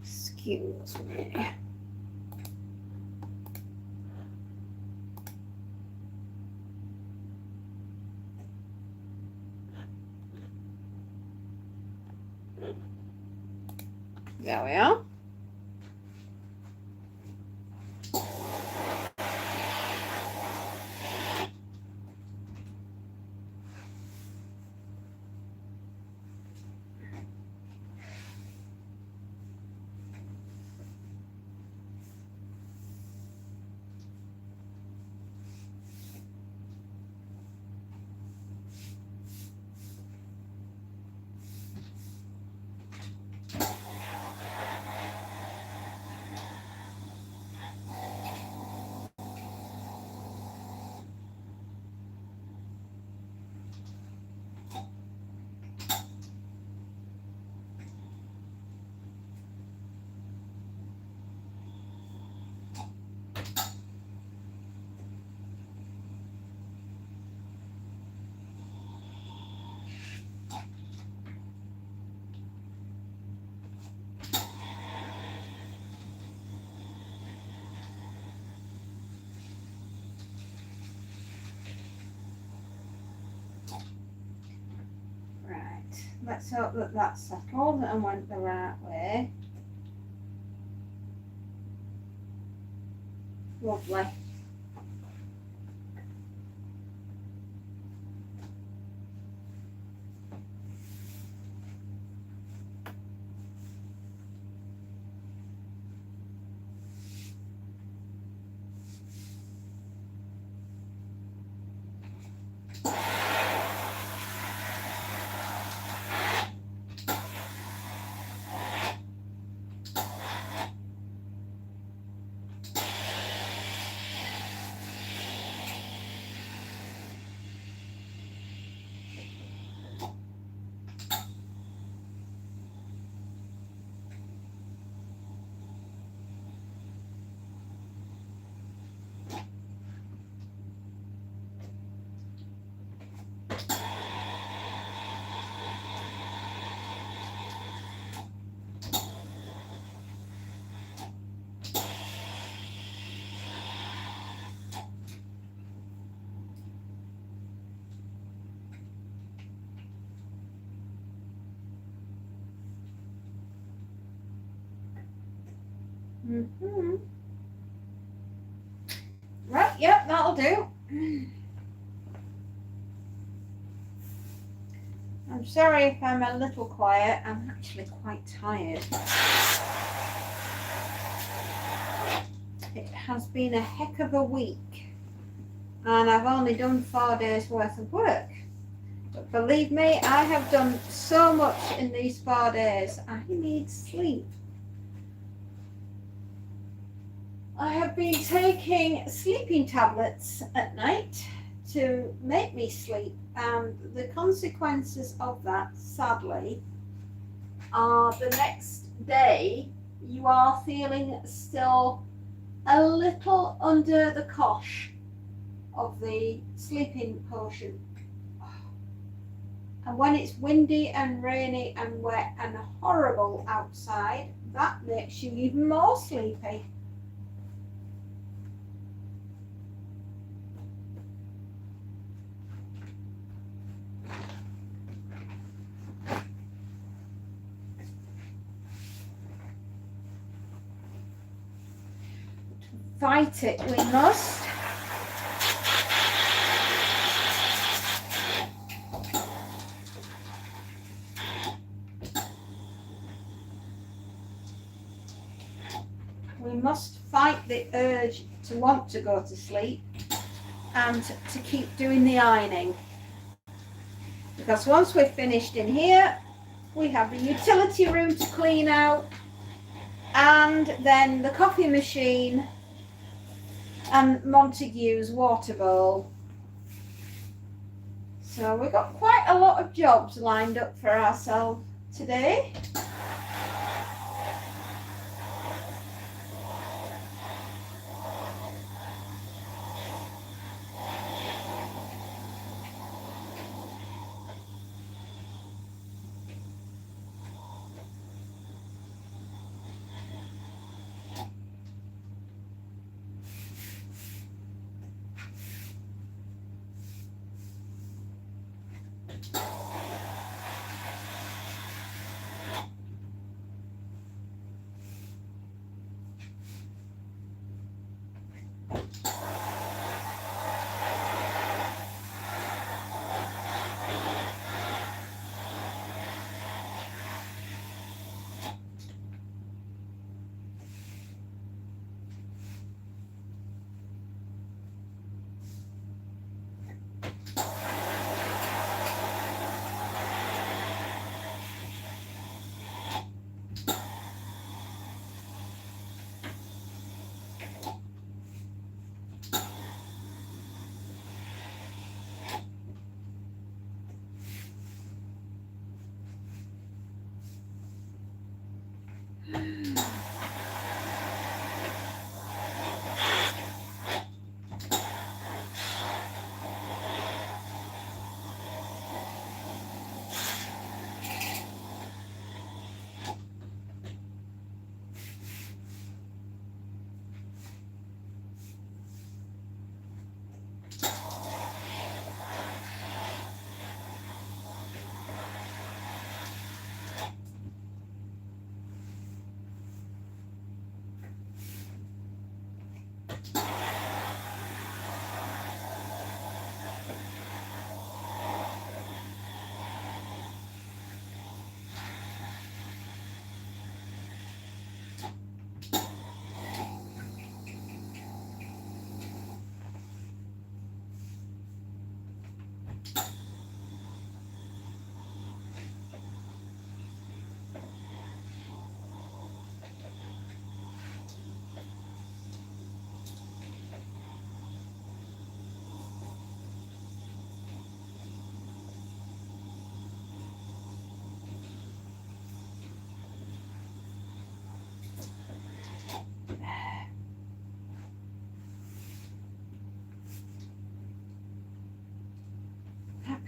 S1: Excuse me. There we are. let's hope that that's settled and went the right way. Lovely. Right, yep, that'll do. I'm sorry if I'm a little quiet. I'm actually quite tired. It has been a heck of a week, and I've only done 4 days worth of work. But believe me, I have done so much in these 4 days. I need sleep. I have been taking sleeping tablets at night to make me sleep, and the consequences of that, sadly, are the next day you are feeling still a little under the cosh of the sleeping potion. And when it's windy and rainy and wet and horrible outside, that makes you even more sleepy. Fight it, we must. We must fight the urge to want to go to sleep and to keep doing the ironing. Because once we're finished in here, we have the utility room to clean out, and then the coffee machine and Montague's water bowl. So we've got quite a lot of jobs lined up for ourselves today.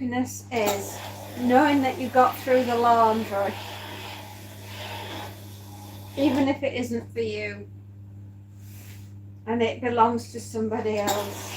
S1: happiness is, knowing that you got through the laundry, even if it isn't for you and it belongs to somebody else.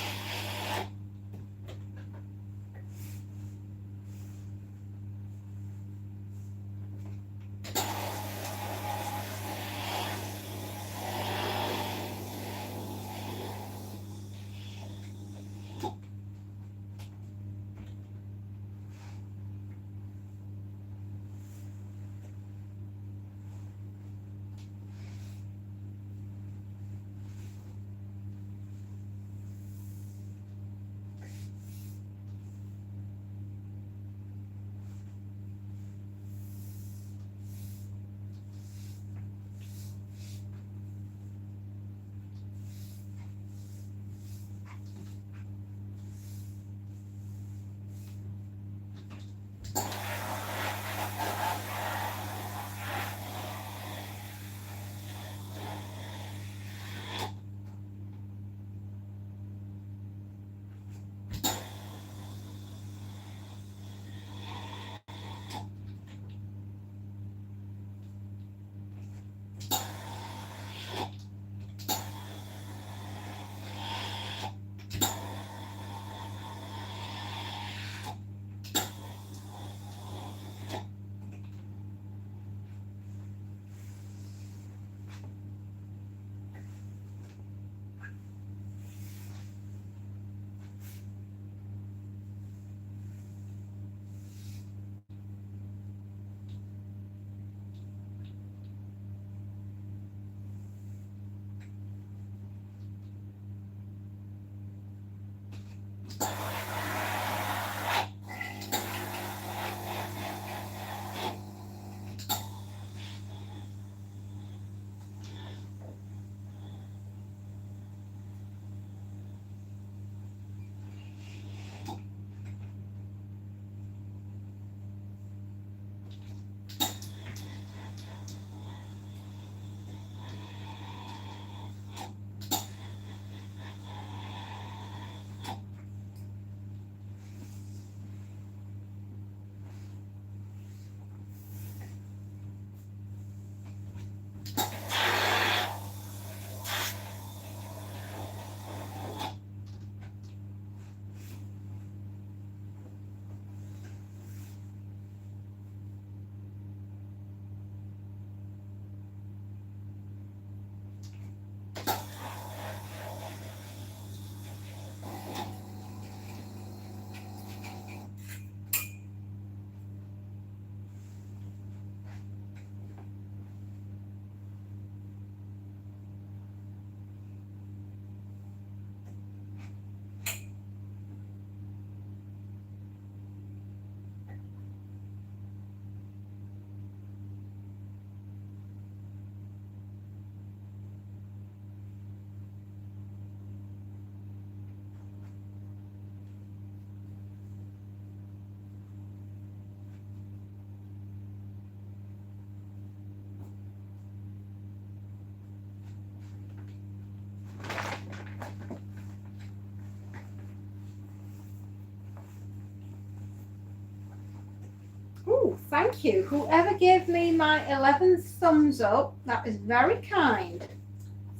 S1: Oh, thank you. Whoever gave me my 11th thumbs up, that is very kind.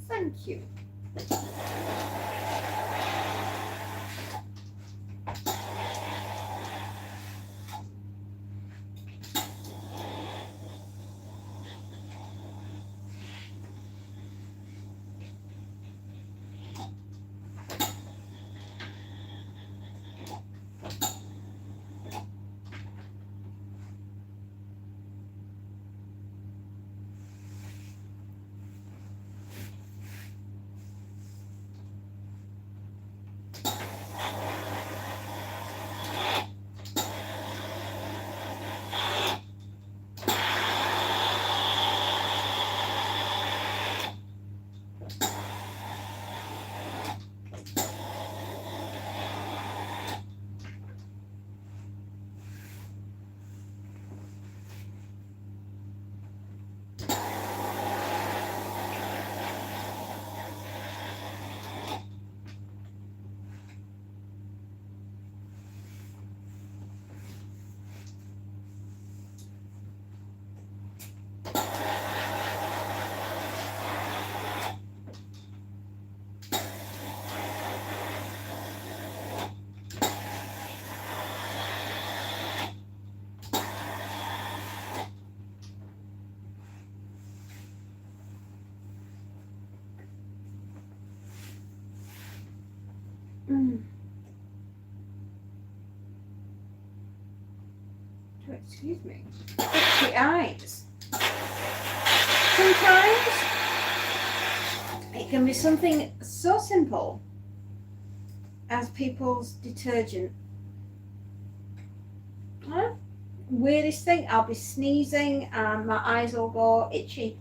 S1: Thank you. excuse me, itchy eyes. Sometimes it can be something so simple as people's detergent. Huh? Weirdest thing, I'll be sneezing and my eyes will go itchy.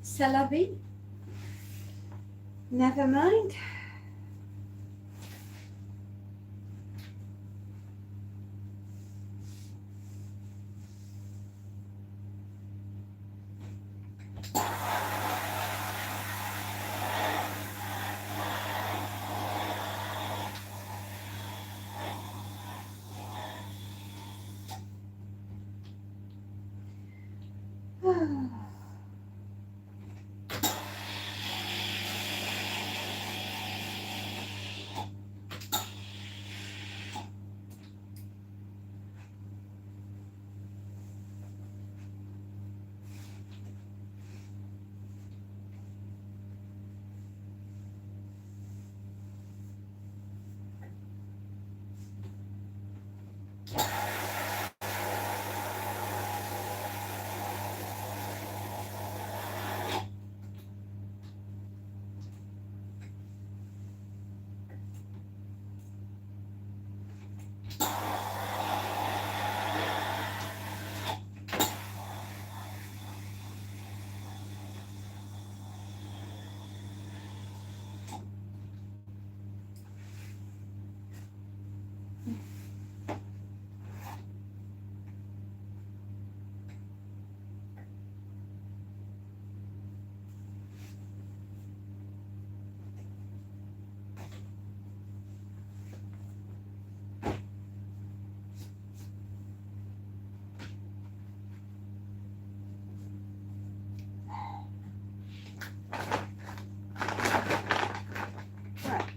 S1: C'est la vie. Never mind.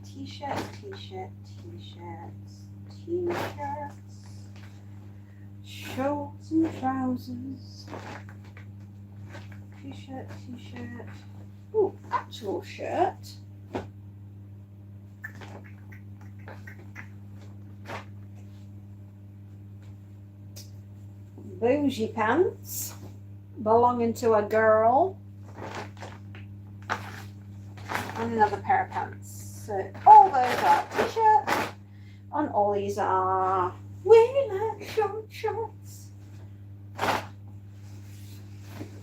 S1: T-shirts, shorts and trousers, t-shirt, ooh, actual shirt, bougie pants belonging to a girl, and another pair of pants. So all those are t-shirts and all these are wear shorts.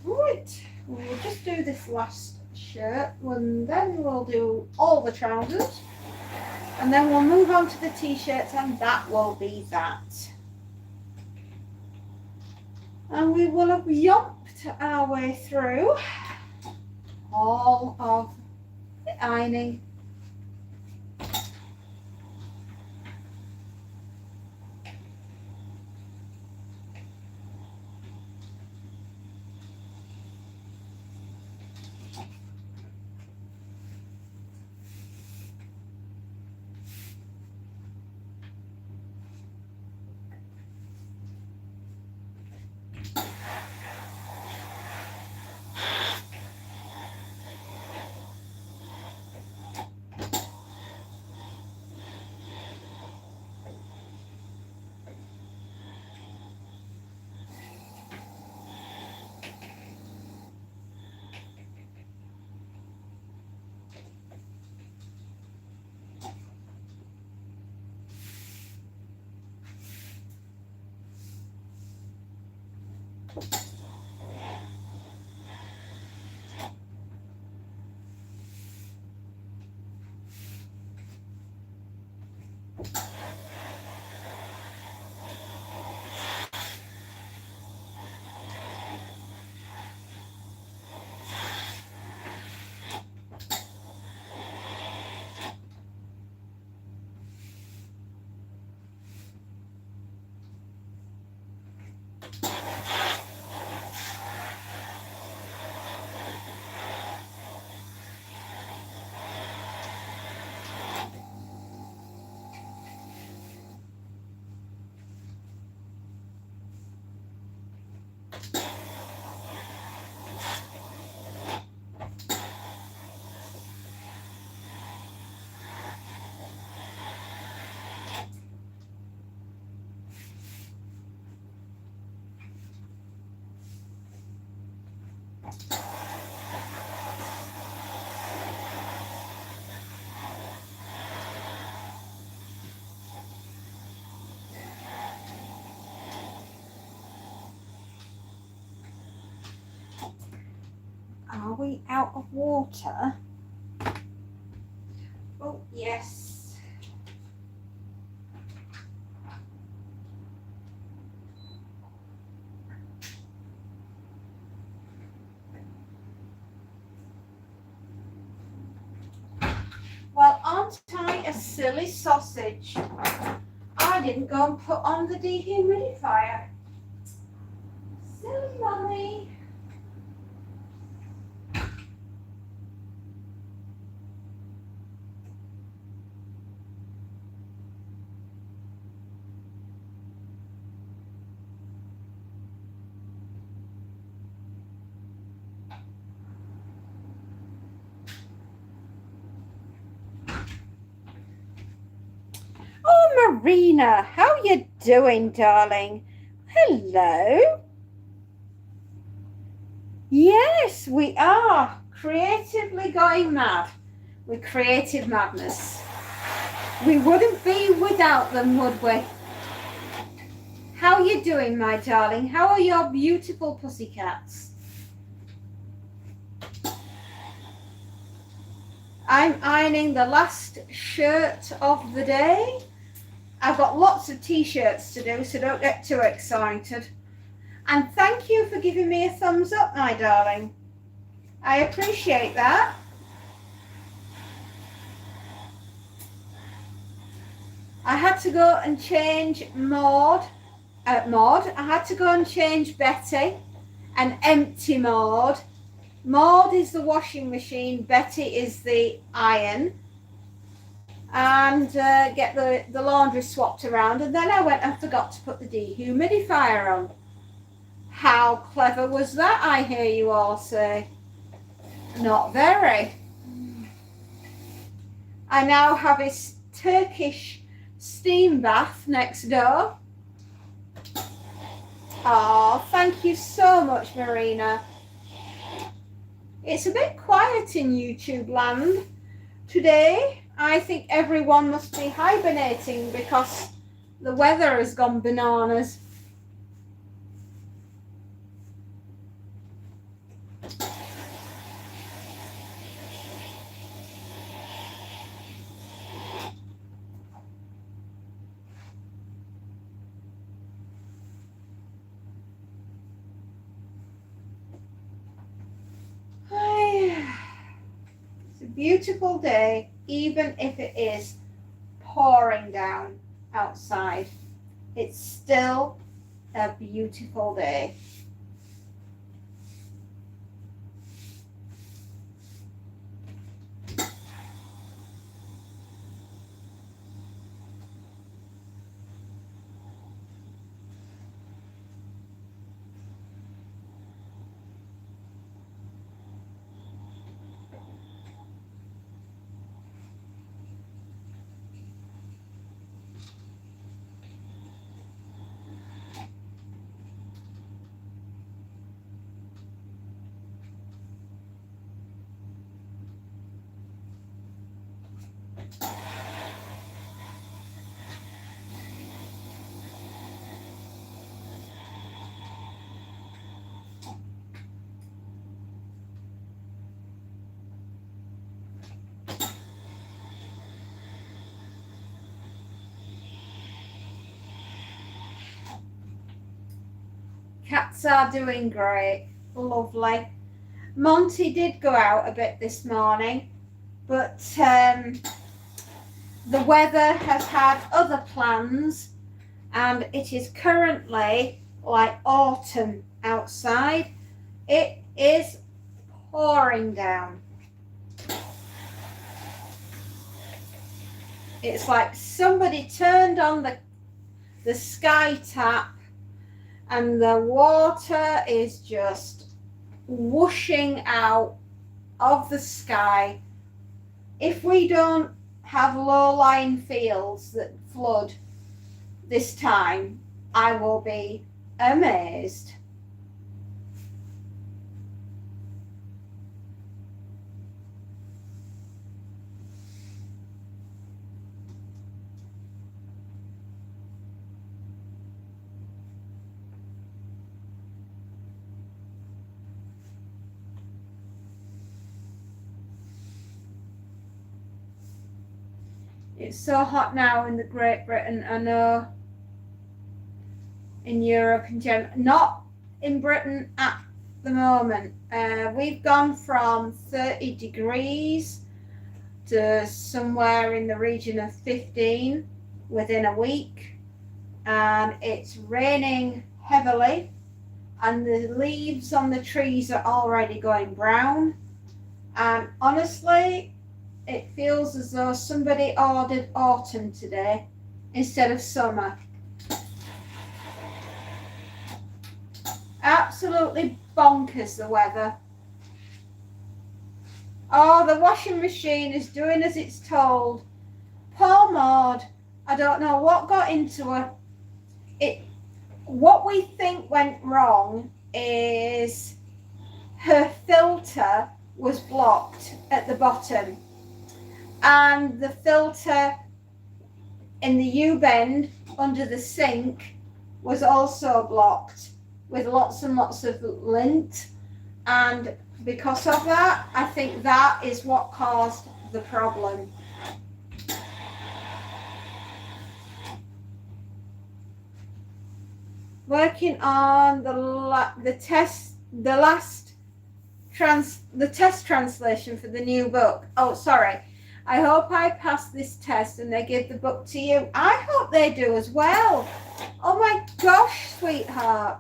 S1: Right, we'll just do this last shirt and then we'll do all the trousers and then we'll move on to the t-shirts and that will be that. And we will have yomped our way through all of the ironing. Are we out of water? Oh, yes. Well, aren't I a silly sausage? I didn't go and put on the dehumidifier. Silly mummy. Oh, Marina, how you doing, darling? Hello. Yes, we are creatively going mad with creative madness. We wouldn't be without them, would we? How are you doing, my darling? How are your beautiful pussycats? I'm ironing the last shirt of the day. I've got lots of t-shirts to do, so don't get too excited. And thank you for giving me a thumbs up, my darling. I appreciate that. I had to go and change Maud. I had to go and change Betty and empty Maud. Maud is the washing machine, Betty is the iron. And get the laundry swapped around. And then I went and forgot to put the dehumidifier on. How clever was that, I hear you all say? Not very. I now have a Turkish steam bath next door. Oh, thank you so much, Marina. It's a bit quiet in YouTube land today. I think everyone must be hibernating because the weather has gone bananas. It's a beautiful day, even if it is pouring down outside. It's still a beautiful day. Cats are doing great. Lovely. Monty did go out a bit this morning, but the weather has had other plans and it is currently like autumn outside. It is pouring down. It's like somebody turned on the sky tap and the water is just whooshing out of the sky. If we don't have low-lying fields that flood this time, I will be amazed. It's so hot now in the Great Britain. I know in Europe in general, not in Britain at the moment. We've gone from 30 degrees to somewhere in the region of 15 within a week, and it's raining heavily, and the leaves on the trees are already going brown, and honestly it feels as though somebody ordered autumn today instead of summer. Absolutely bonkers, the weather. Oh, the washing machine is doing as it's told. Poor Maud. I don't know what got into her. What we think went wrong is her filter was blocked at the bottom, and the filter in the U-bend under the sink was also blocked with lots and lots of lint, and because of that, I think that is what caused the problem. Working on the test translation for the new book. Oh, sorry. I hope I pass this test and they give the book to you. I hope they do as well. Oh my gosh, sweetheart.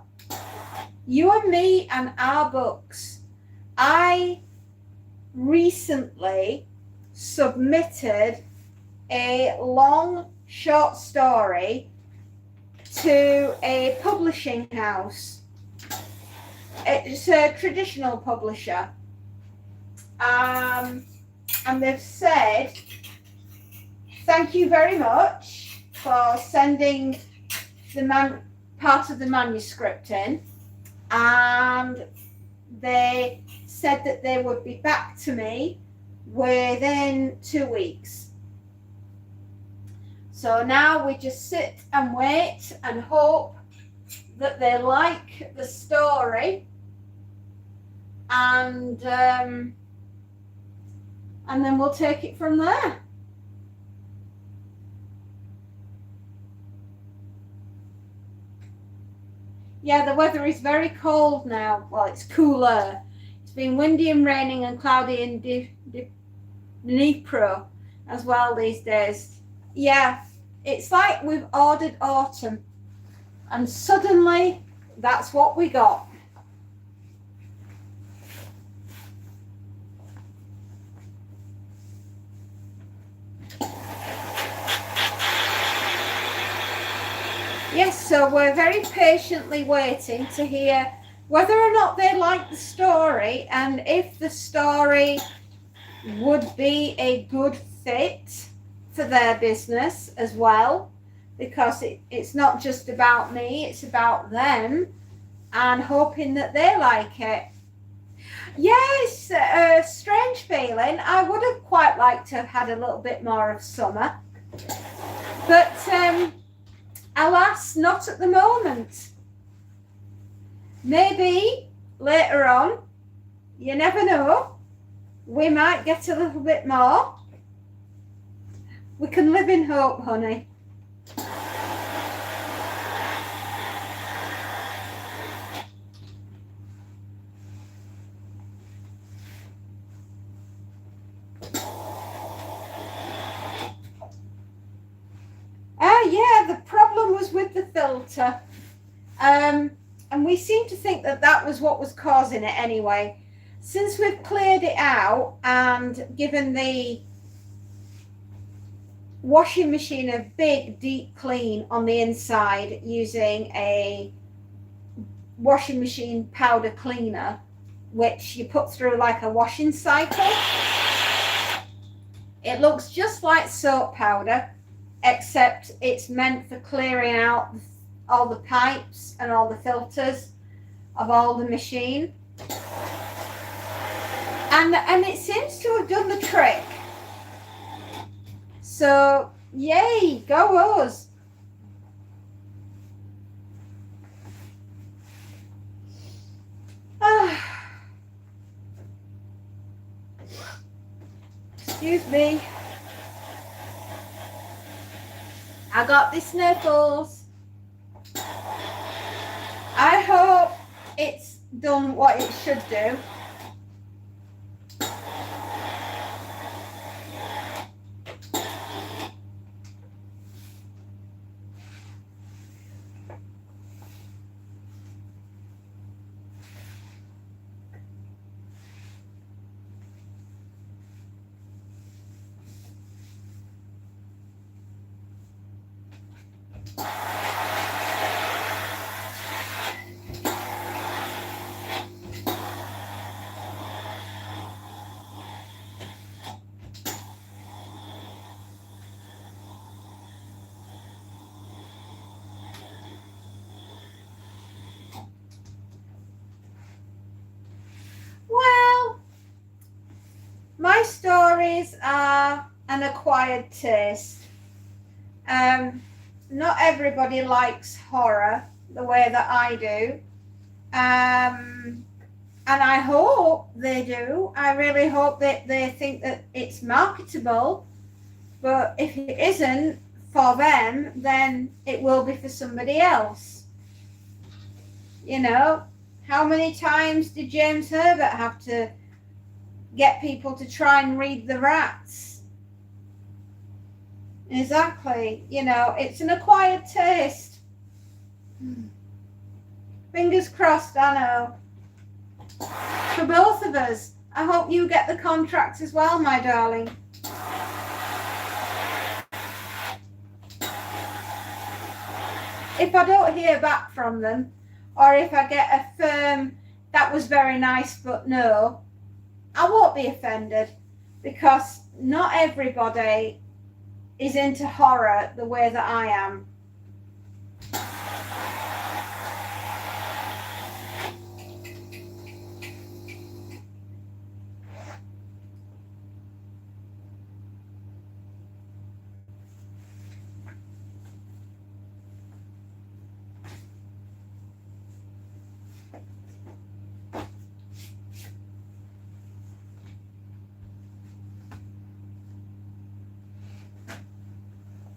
S1: You and me and our books. I recently submitted a long short story to a publishing house. It's a traditional publisher. And they've said, thank you very much for sending the part of the manuscript in. And they said that they would be back to me within 2 weeks. So now we just sit and wait and hope that they like the story, and then we'll take it from there. Yeah, the weather is very cold now. Well, it's cooler. It's been windy and raining and cloudy in Dnipro as well these days. Yeah, it's like we've ordered autumn, and suddenly that's what we got. Yes, so we're very patiently waiting to hear whether or not they like the story, and if the story would be a good fit for their business as well, because it's not just about me, it's about them, and hoping that they like it. Yes, a strange feeling. I would have quite liked to have had a little bit more of summer, but alas, not at the moment. Maybe later on, you never know, we might get a little bit more. We can live in hope, honey. Yeah, the problem was with the filter. And we seem to think that that was what was causing it anyway. Since we've cleared it out and given the washing machine a big deep clean on the inside using a washing machine powder cleaner, which you put through like a washing cycle, it looks just like soap powder, except it's meant for clearing out all the pipes and all the filters of all the machine. And it seems to have done the trick. So, yay, go us. Excuse me. I got the sniffles. I hope it's done what it should do. Well, my stories are an acquired taste. Not everybody likes horror the way that I do. And I hope they do. I really hope that they think that it's marketable. But if it isn't for them, then it will be for somebody else. You know, how many times did James Herbert have to get people to try and read The Rats? Exactly. You know, it's an acquired taste. Fingers crossed, I know. For both of us. I hope you get the contract as well, my darling. If I don't hear back from them, or if I get a firm, that was very nice, but no, I won't be offended, because not everybody is into horror the way that I am.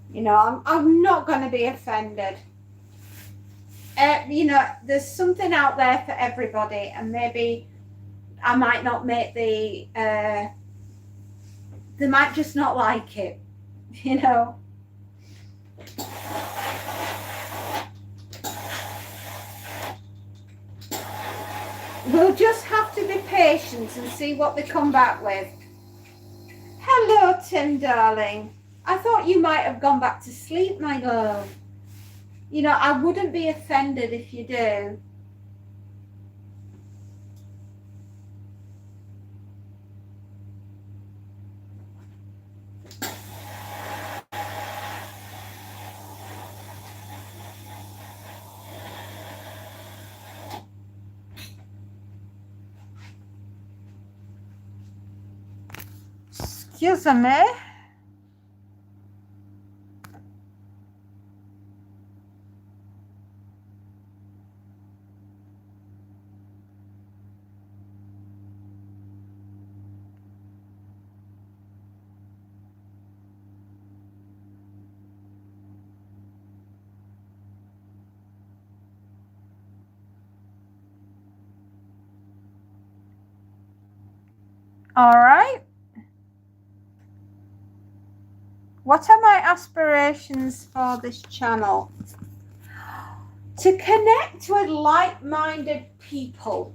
S1: You know, I'm not going to be offended. You know, there's something out there for everybody, and maybe I might not make the, they might just not like it, you know. We'll just have to be patient and see what they come back with. Hello, Tim, darling. I thought you might have gone back to sleep, my love. You know, I wouldn't be offended if you do. Excuse me. All right. What are my aspirations for this channel? To connect with like-minded people.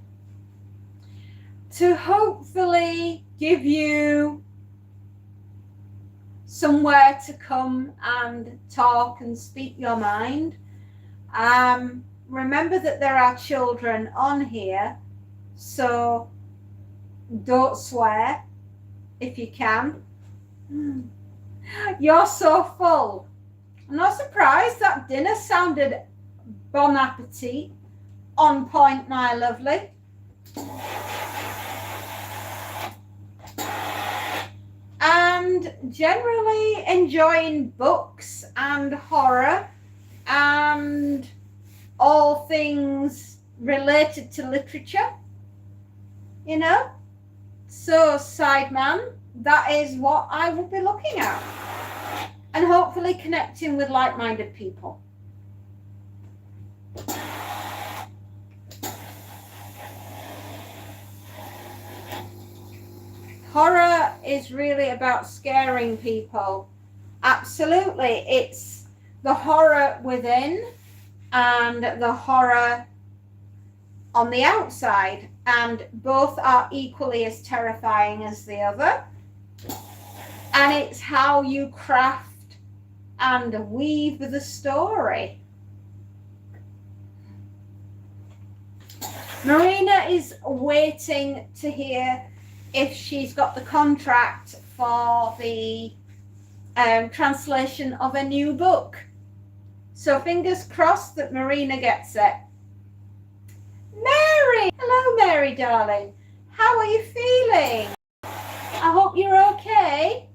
S1: To hopefully give you somewhere to come and talk and speak your mind. Remember that there are children on here, so don't swear if you can. You're so full. I'm not surprised. That dinner sounded bon appetit. On point, my lovely. And generally enjoying books and horror and all things related to literature, you know. So, Sideman, that is what I will be looking at. and hopefully connecting with like-minded people. Horror is really about scaring people. Absolutely. It's the horror within and the horror on the outside, and both are equally as terrifying as the other. And it's how you craft and weave the story. Marina is waiting to hear if she's got the contract for the translation of a new book. So fingers crossed that Marina gets it. Mary! Hello, Mary, darling. How are you feeling? I hope you're okay.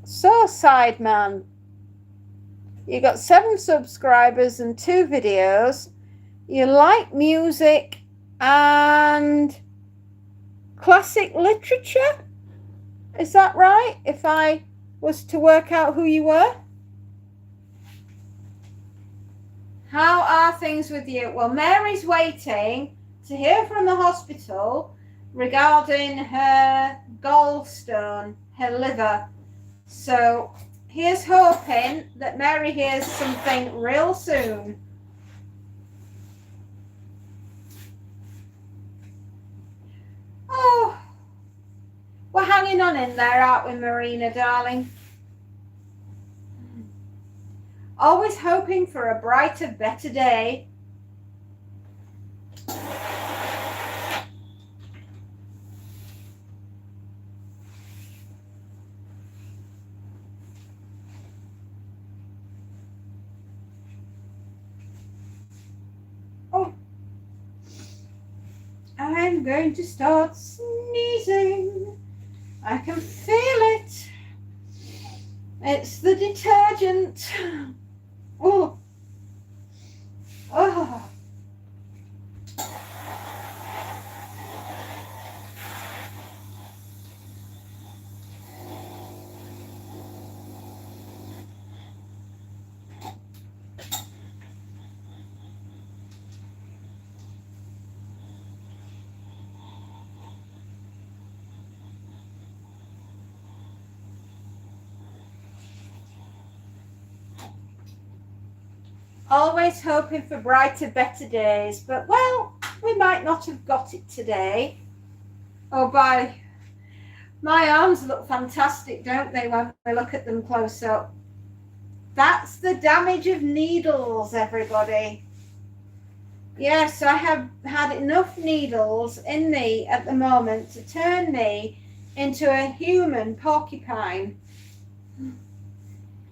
S1: So, Sideman, you got 7 subscribers and 2 videos. You like music and classic literature? Is that right? If I was to work out who you were? How are things with you? Well, Mary's waiting to hear from the hospital regarding her gallstone, her liver. So here's hoping that Mary hears something real soon. Oh, we're hanging on in there, aren't we, Marina, darling? Always hoping for a brighter, better day. Oh, I'm going to start sneezing. I can feel it. It's the detergent. Oh. Oh. Always hoping for brighter, better days, but well, we might not have got it today. Oh, bye. My arms look fantastic, don't they, when we look at them close up? That's the damage of needles, everybody. Yes, I have had enough needles in me at the moment to turn me into a human porcupine.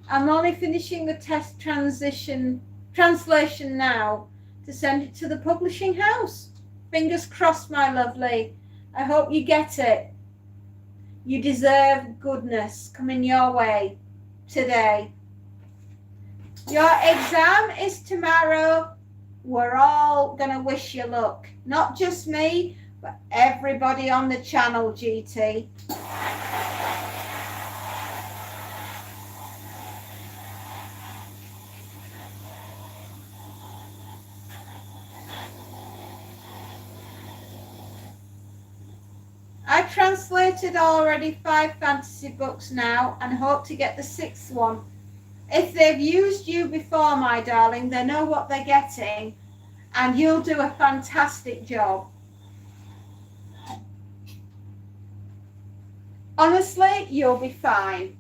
S1: I'm only finishing the translation now to send it to the publishing house. Fingers crossed, my lovely. I hope you get it. You deserve goodness coming your way today. Your exam is tomorrow. We're all going to wish you luck. Not just me, but everybody on the channel, GT. I translated already 5 fantasy books now and hope to get the 6th one. If they've used you before, my darling, they know what they're getting, and you'll do a fantastic job. Honestly, you'll be fine.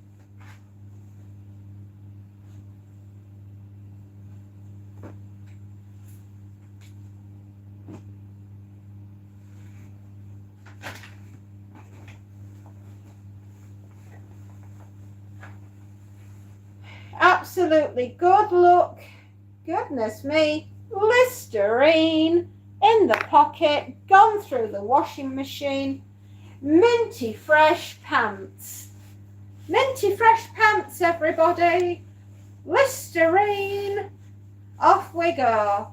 S1: absolutely good luck. Goodness me. Listerine in the pocket, gone through the washing machine. Minty fresh pants. Minty fresh pants, everybody. Listerine. Off we go.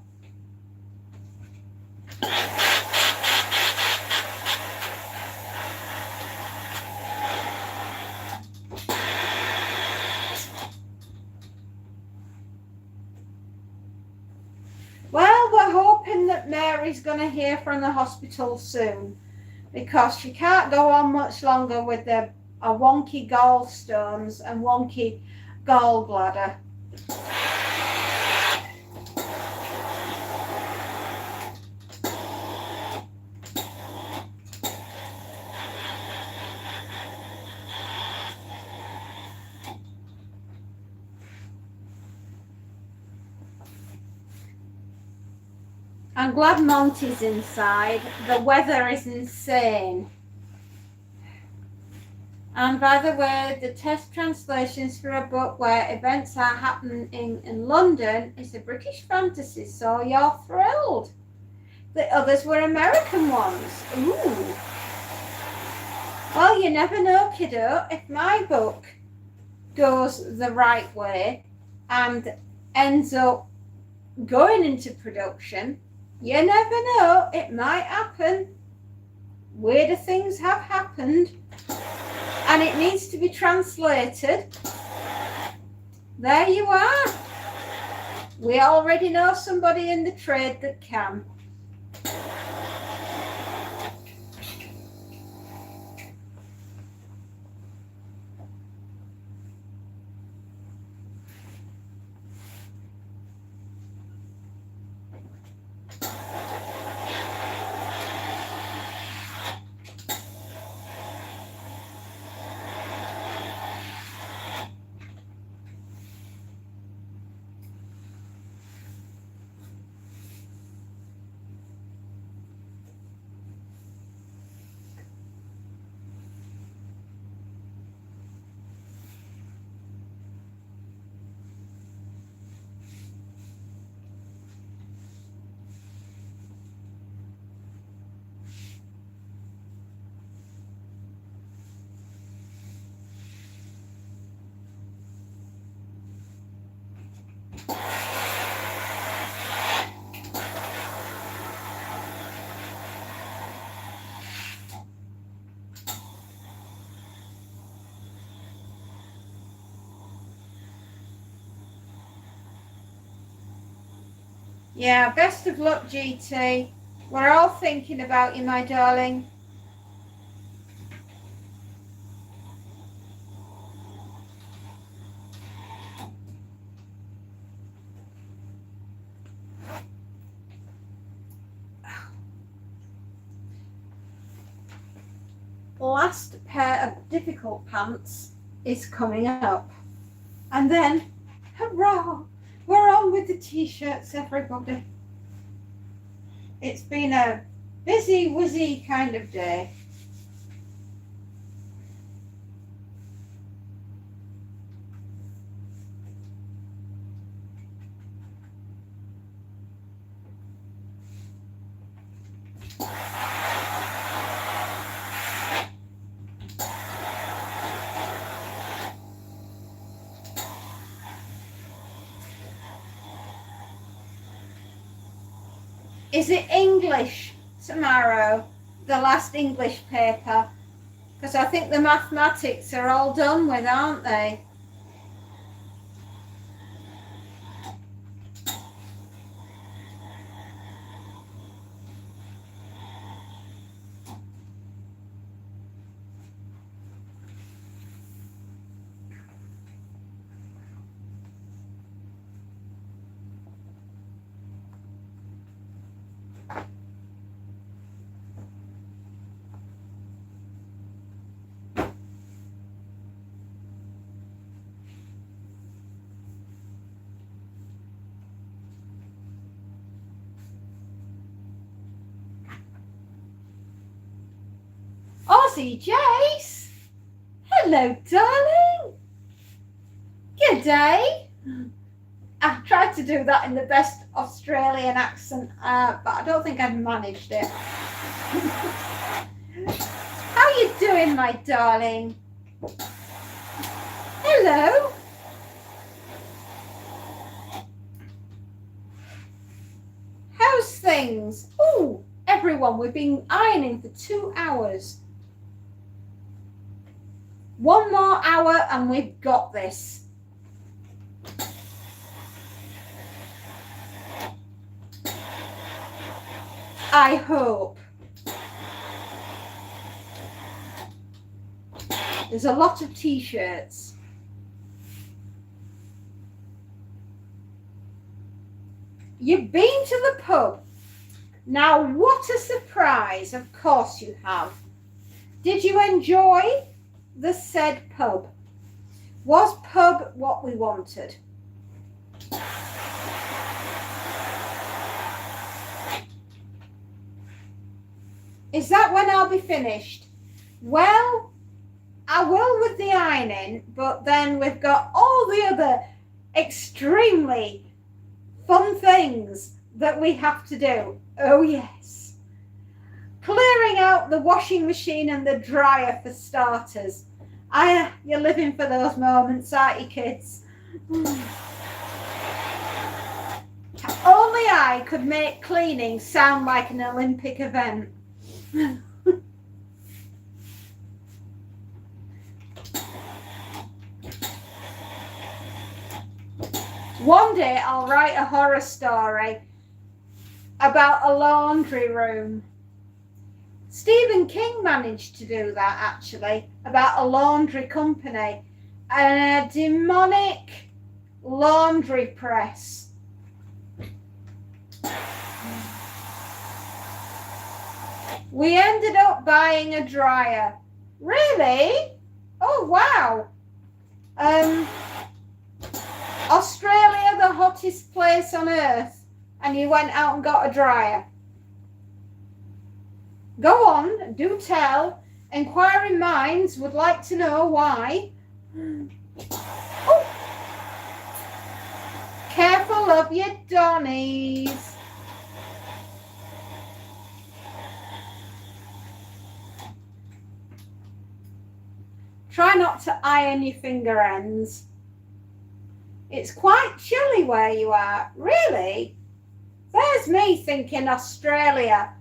S1: Well, we're hoping that Mary's going to hear from the hospital soon, because she can't go on much longer with a wonky gallstones and wonky gallbladder. I'm glad Monty's inside. The weather is insane. And by the way, the test translations for a book where events are happening in London is a British fantasy, so you're thrilled. The others were American ones. Ooh. Well, you never know, kiddo. If my book goes the right way and ends up going into production, you never know, it might happen. Weirder things have happened. And it needs to be translated. There you are. We already know somebody in the trade that can. Yeah, best of luck, GT. We're all thinking about you, my darling. Last pair of difficult pants is coming up. And then, hurrah! We're on with the t-shirts, everybody. It's been a busy, wizzy kind of day. Is it English tomorrow, the last English paper? Because I think the mathematics are all done with, aren't they? Aussie Jace! Hello, darling! Good day! I've tried to do that in the best Australian accent, but I don't think I've managed it. How you doing, my darling? Hello. How's things? Oh, everyone, we've been ironing for 2 hours. 1 more hour and we've got this. I hope. There's a lot of t-shirts. You've been to the pub. Now, what a surprise. Of course you have. Did you enjoy the said pub? Was pub what we wanted? Is that when I'll be finished? Well, I will with the ironing, but then we've got all the other extremely fun things that we have to do. Oh yes. Clearing out the washing machine and the dryer for starters. You're living for those moments, aren't you, kids? Only I could make cleaning sound like an Olympic event. One day I'll write a horror story about a laundry room. Stephen King managed to do that, actually, about a laundry company and a demonic laundry press. We ended up buying a dryer. Really? Oh, wow. Australia, the hottest place on earth, and you went out and got a dryer. Go on, do tell. Inquiring minds would like to know why. Oh. Careful of your Donnies. Try not to iron your finger ends. It's quite chilly where you are. Really? There's me thinking Australia.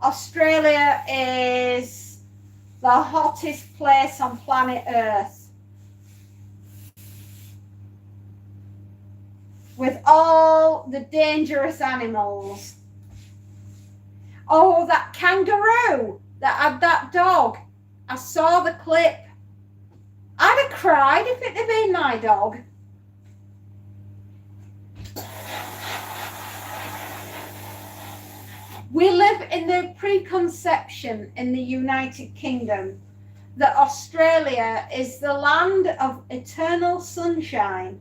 S1: Australia is the hottest place on planet Earth. With all the dangerous animals. Oh, that kangaroo that had that dog. I saw the clip. I'd have cried if it had been my dog. We live in the preconception in the United Kingdom that Australia is the land of eternal sunshine.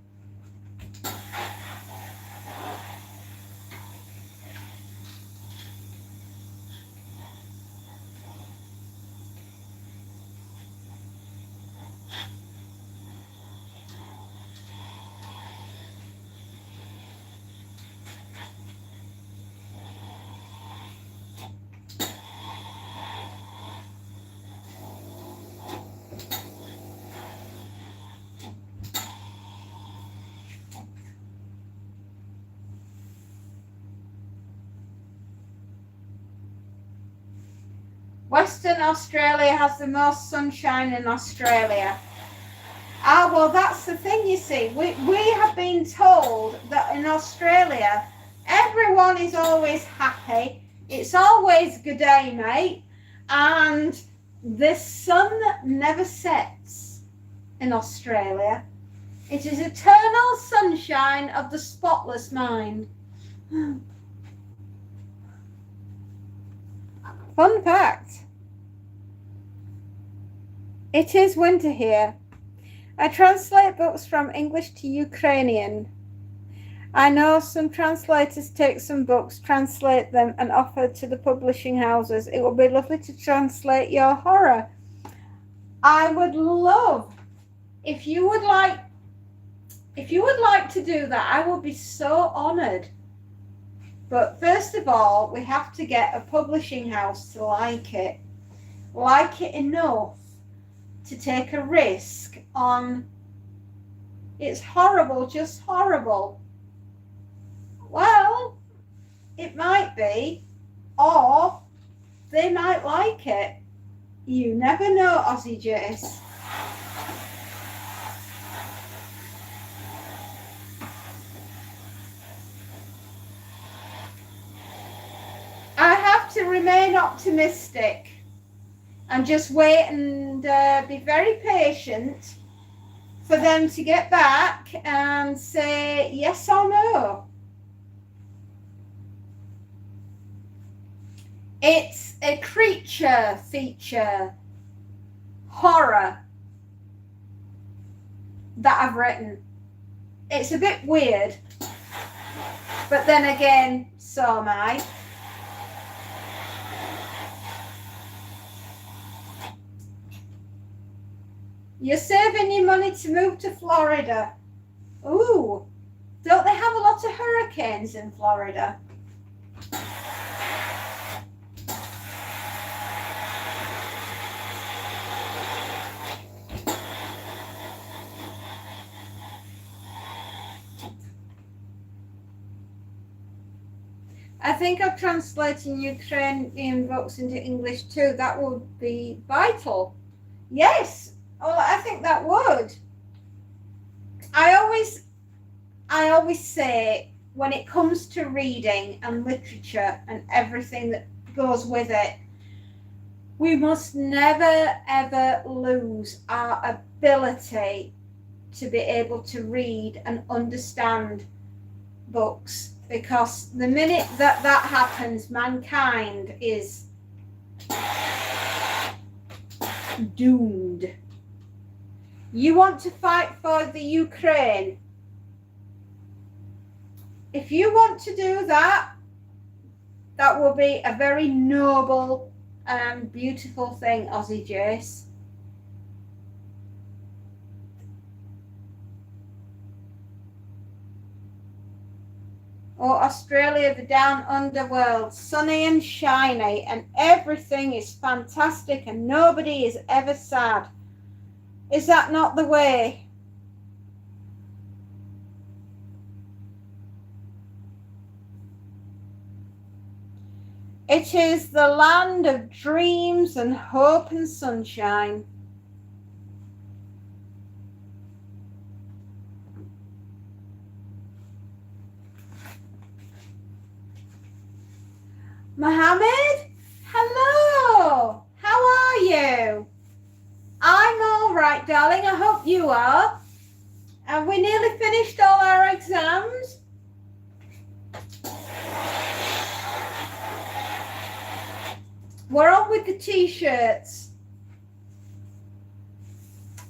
S1: Western Australia has the most sunshine in Australia. Ah, well, that's the thing, you see. We have been told that in Australia, everyone is always happy. It's always good day, mate. And the sun never sets in Australia. It is eternal sunshine of the spotless mind. Fun fact. It is winter here. I translate books from English to Ukrainian. I know some translators take some books, translate them and offer to the publishing houses. It would be lovely to translate your horror. I would love if you would like If you would like to do that, I would be so honored. But first of all, we have to get a publishing house to like it enough to take a risk on. It's horrible, just horrible. Well, it might be, or they might like it. You never know, Aussie Jace. I have to remain optimistic and just wait and be very patient for them to get back and say yes or no. It's a creature feature horror that I've written. It's a bit weird, but then again, so am I. You're saving your money to move to Florida. Ooh, don't they have a lot of hurricanes in Florida? I think of translating Ukrainian books into English too. That would be vital. Yes. Well, I think that would. I always say when it comes to reading and literature and everything that goes with it, we must never ever lose our ability to be able to read and understand books, because the minute that happens, mankind is doomed. You want to fight for the Ukraine. If you want to do that, that will be a very noble and beautiful thing, Aussie Jace. Or Australia, the down underworld, sunny and shiny, and everything is fantastic and nobody is ever sad. Is that not the way? It is the land of dreams and hope and sunshine. Mohammed, hello. How are you? I'm all right, darling. I hope you are. Have we nearly finished all our exams? We're on with the t-shirts.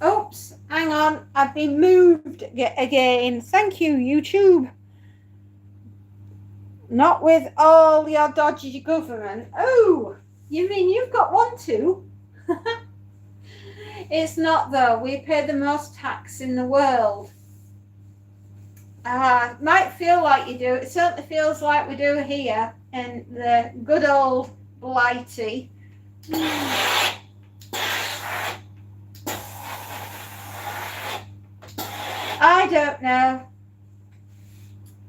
S1: Oops, hang on. I've been moved again. Thank you, YouTube. Not with all your dodgy government. Oh, you mean you've got one too? It's not though. We pay the most tax in the world. Might feel like you do. It certainly feels like we do here in the good old Blighty. I don't know.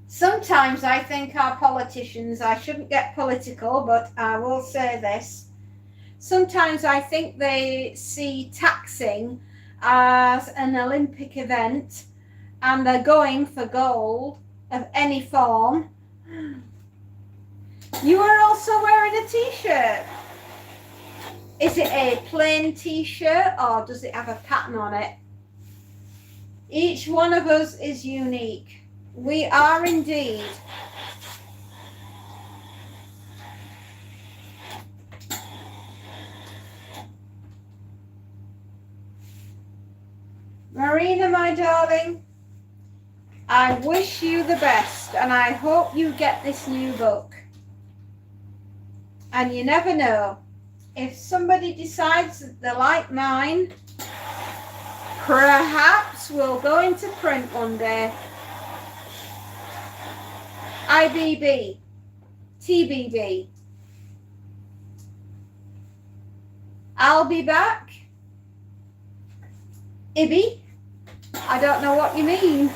S1: Sometimes I think our politicians, I shouldn't get political, but I will say this. Sometimes I think they see taxing as an Olympic event and they're going for gold of any form. You are also wearing a t-shirt. Is it a plain t-shirt or does it have a pattern on it? Each one of us is unique. We are indeed. Marina, my darling, I wish you the best and I hope you get this new book. And you never know, if somebody decides that they like mine, Perhaps we'll go into print one day. IBB, TBB. I'll be back. Ibby, I don't know what you mean.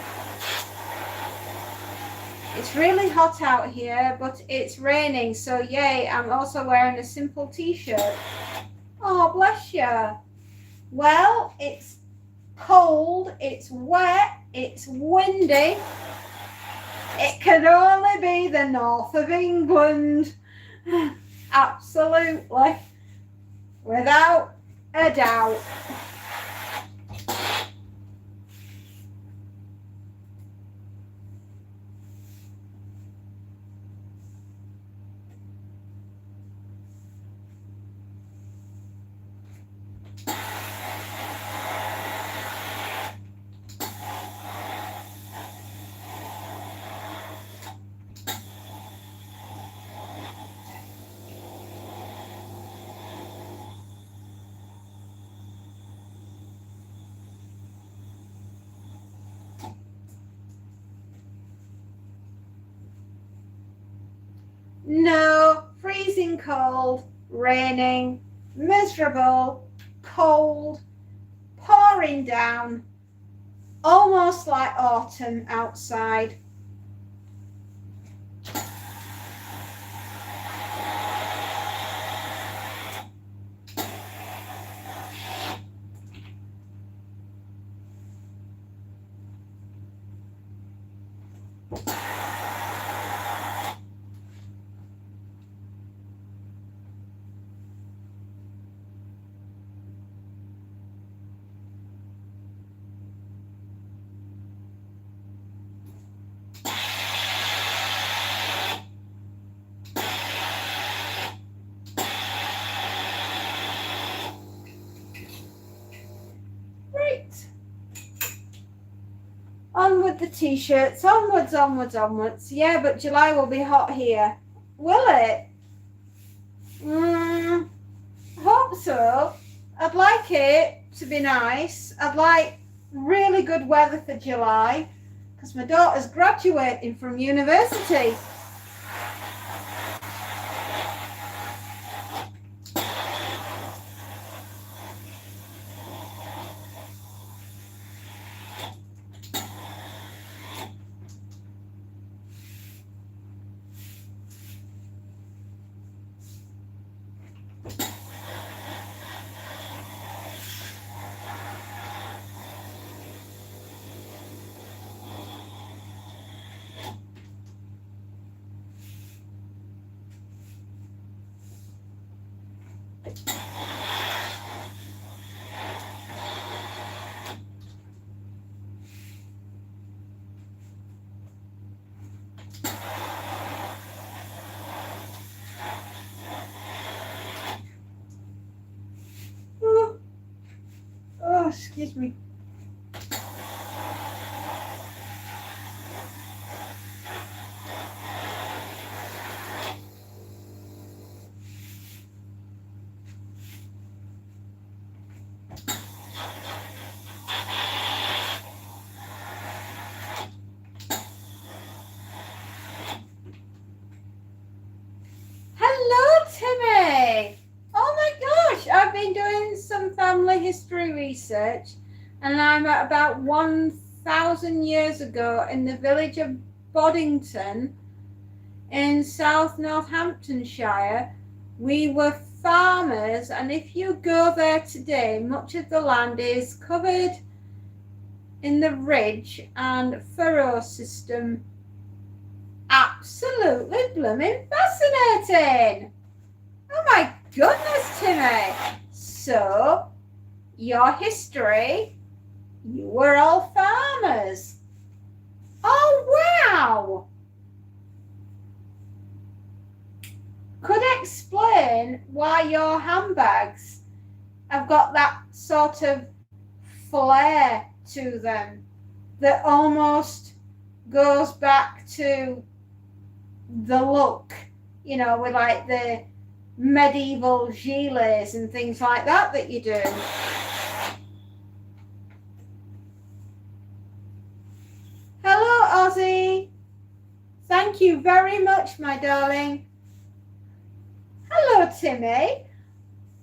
S1: It's really hot out here, but it's raining, so yay, I'm also wearing a simple t-shirt. Oh, bless you. Well, it's cold, it's wet, it's windy. It can only be the north of England. Absolutely. Without a doubt. No, freezing cold, raining, miserable, cold, pouring down, almost like autumn outside. On with the t-shirts, onwards, onwards, onwards. Yeah, but July will be hot here. Will it? Hope so. I'd like it to be nice. I'd like really good weather for July because my daughter's graduating from university. Oh, excuse me. Hello, Timmy. Oh my gosh, I've been doing some family history research and I'm at about 1,000 years ago in the village of Boddington in South Northamptonshire. We were farmers, and if you go there today, much of the land is covered in the ridge and furrow system. Absolutely blooming fascinating. Oh my goodness, Timmy. So, your history, you were all farmers. Oh, wow. Could explain why your handbags have got that sort of flair to them that almost goes back to the look, you know, with like the medieval gilets and things like that you do. Thank you very much, my darling. Hello, Timmy.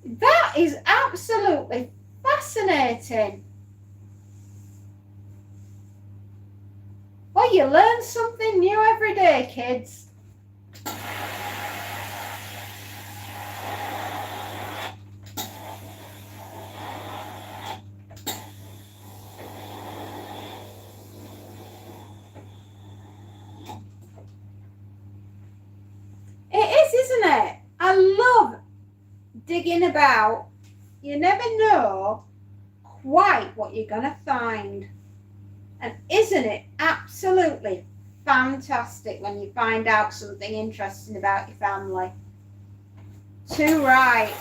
S1: That is absolutely fascinating. Well, you learn something new every day, kids. It is, isn't it? I love digging about. You never know quite what you're going to find. And isn't it absolutely fantastic when you find out something interesting about your family? Too right.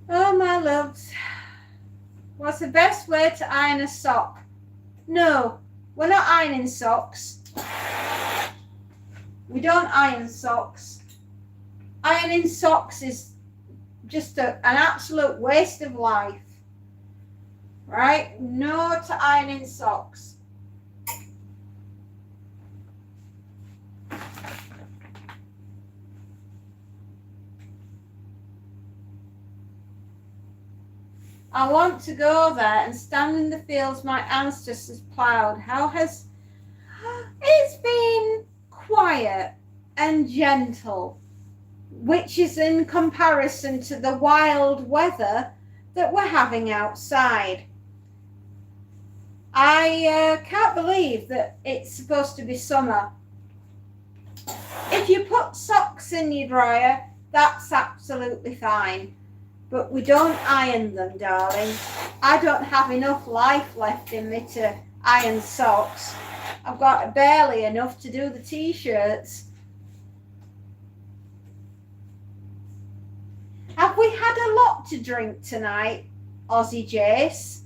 S1: Oh, my loves. What's the best way to iron a sock? No, we're not ironing socks. We don't iron socks. Ironing socks is just an absolute waste of life. Right? No to ironing socks. I want to go there and stand in the fields my ancestors ploughed. How has... It's been quiet and gentle, which is in comparison to the wild weather that we're having outside. I can't believe that it's supposed to be summer. If you put socks in your dryer, that's absolutely fine. But we don't iron them, darling. I don't have enough life left in me to iron socks. I've got barely enough to do the t-shirts. Have we had a lot to drink tonight, Aussie Jace?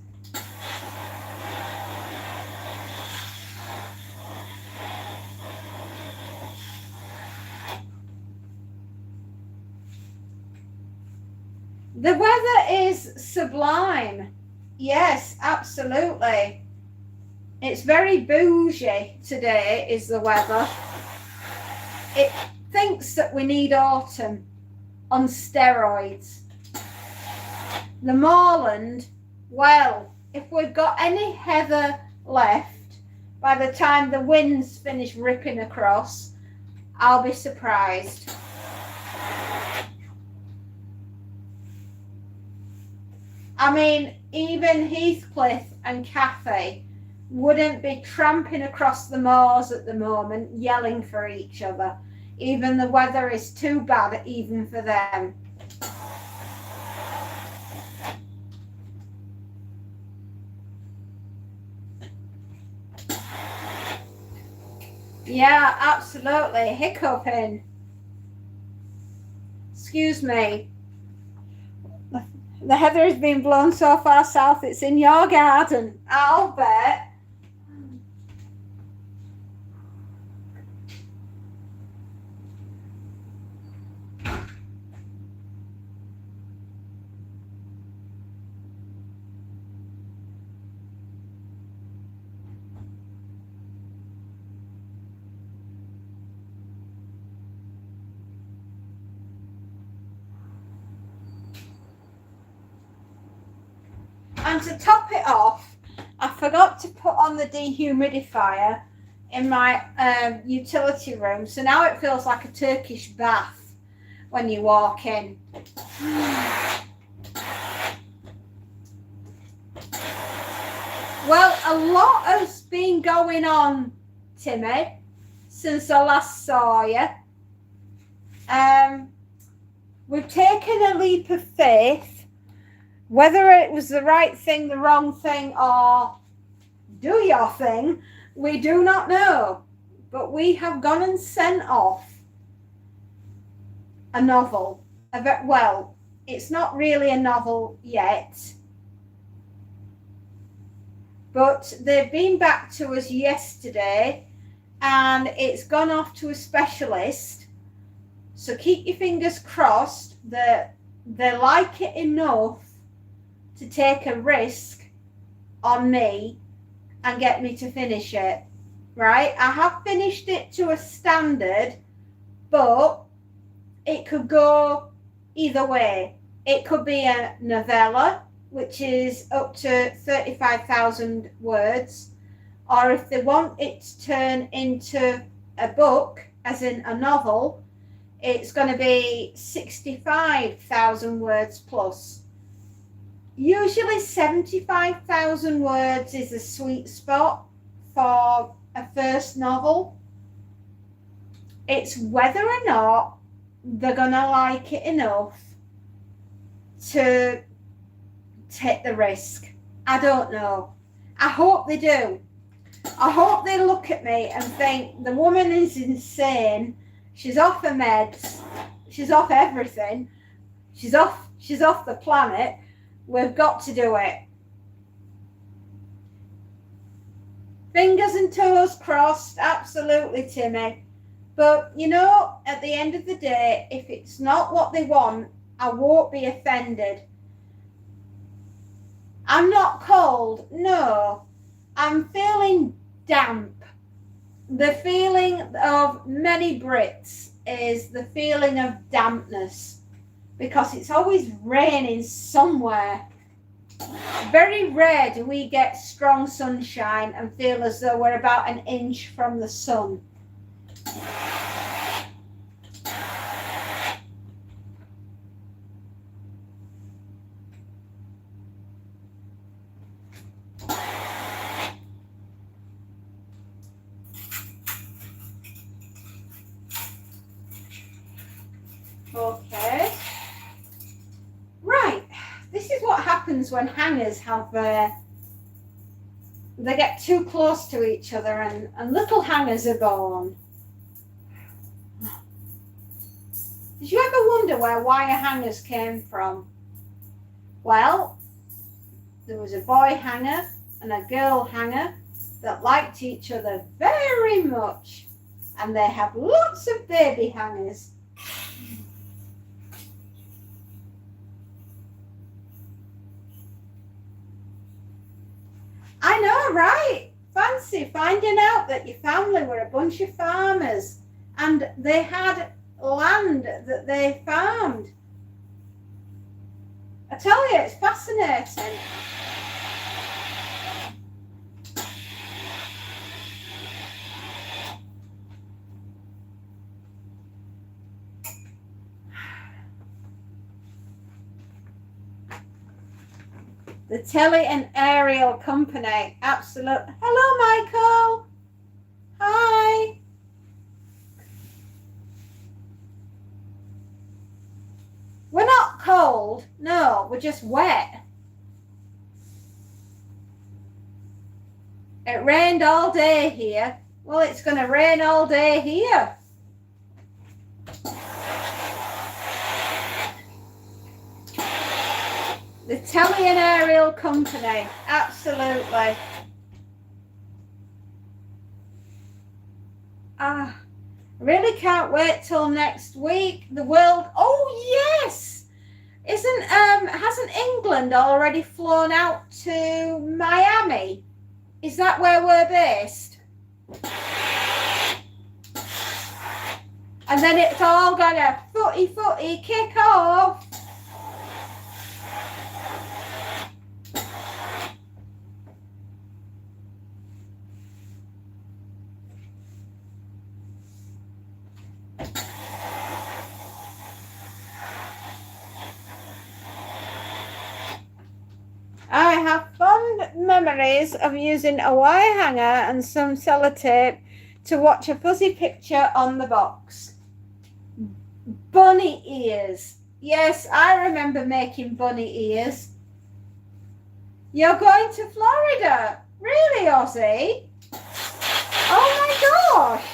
S1: The weather is sublime. Yes, absolutely. It's very bougie today, is the weather. It thinks that we need autumn on steroids. The moorland, well, if we've got any heather left by the time the winds finish ripping across, I'll be surprised. I mean, even Heathcliff and Kathy wouldn't be tramping across the moors at the moment, yelling for each other. Even the weather is too bad, even for them. Yeah, absolutely. Hiccuping. Excuse me. The heather has been blown so far south, it's in your garden. I'll bet. And to top it off, I forgot to put on the dehumidifier in my utility room. So now it feels like a Turkish bath when you walk in. Well, a lot has been going on, Timmy, since I last saw you. We've taken a leap of faith. Whether it was the right thing, the wrong thing, or do your thing, we do not know. But we have gone and sent off a novel. Well, It's not really a novel yet. But they've been back to us yesterday and it's gone off to a specialist. So keep your fingers crossed that they like it enough to take a risk on me and get me to finish it. Right? I have finished it to a standard, but it could go either way. It could be a novella, which is up to 35,000 words, or if they want it to turn into a book, as in a novel, it's going to be 65,000 words plus. Usually 75,000 words is a sweet spot for a first novel. It's whether or not they're going to like it enough to take the risk. I don't know. I hope they do. I hope they look at me and think the woman is insane. She's off her meds. She's off everything. She's off the planet. We've got to do it. Fingers and toes crossed. Absolutely, Timmy. But, you know, at the end of the day, if it's not what they want, I won't be offended. I'm not cold. No. I'm feeling damp. The feeling of many Brits is the feeling of dampness because it's always raining somewhere. Very rare do we get strong sunshine and feel as though we're about an inch from the sun. Okay. Right. This is what happens when hangers have they get too close to each other and little hangers are born. Did you ever wonder where wire hangers came from? Well, there was a boy hanger and a girl hanger that liked each other very much, and they have lots of baby hangers. I know, right? Fancy finding out that your family were a bunch of farmers and they had land that they farmed. I tell you, it's fascinating. The Telly and Ariel Company, absolutely. Hello, Michael. Hi. We're not cold. No, we're just wet. It rained all day here. Well, it's going to rain all day here. The Telly and Ariel Company, absolutely. I really can't wait till next week. The world, oh yes! Hasn't England already flown out to Miami? Is that where we're based? And then it's all gonna footy kick off. I have fond memories of using a wire hanger and some sellotape to watch a fuzzy picture on the box. Bunny ears. Yes, I remember making bunny ears. You're going to Florida? Really, Ozzy? Oh my gosh.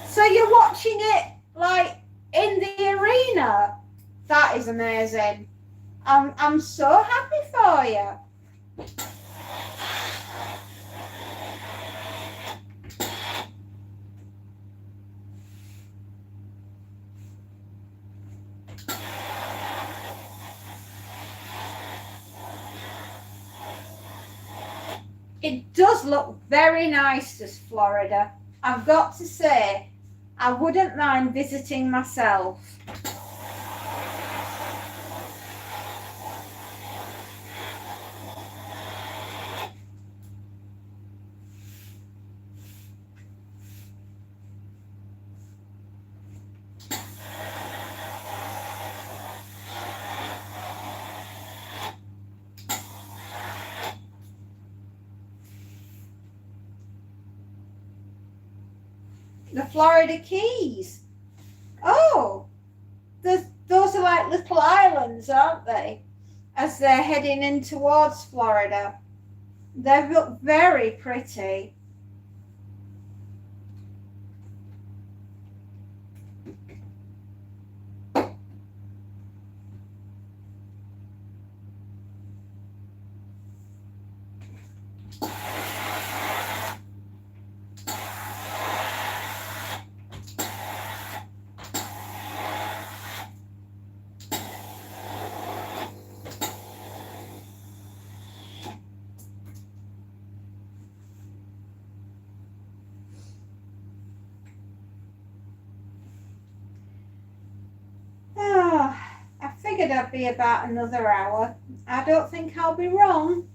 S1: So you're watching it like in the arena? That is amazing. I'm so happy for you. It does look very nice, this Florida. I've got to say, I wouldn't mind visiting myself. The Florida Keys. Oh, those are like little islands, aren't they? As they're heading in towards Florida. They look very pretty. I figured I'd be about another hour. I don't think I'll be wrong.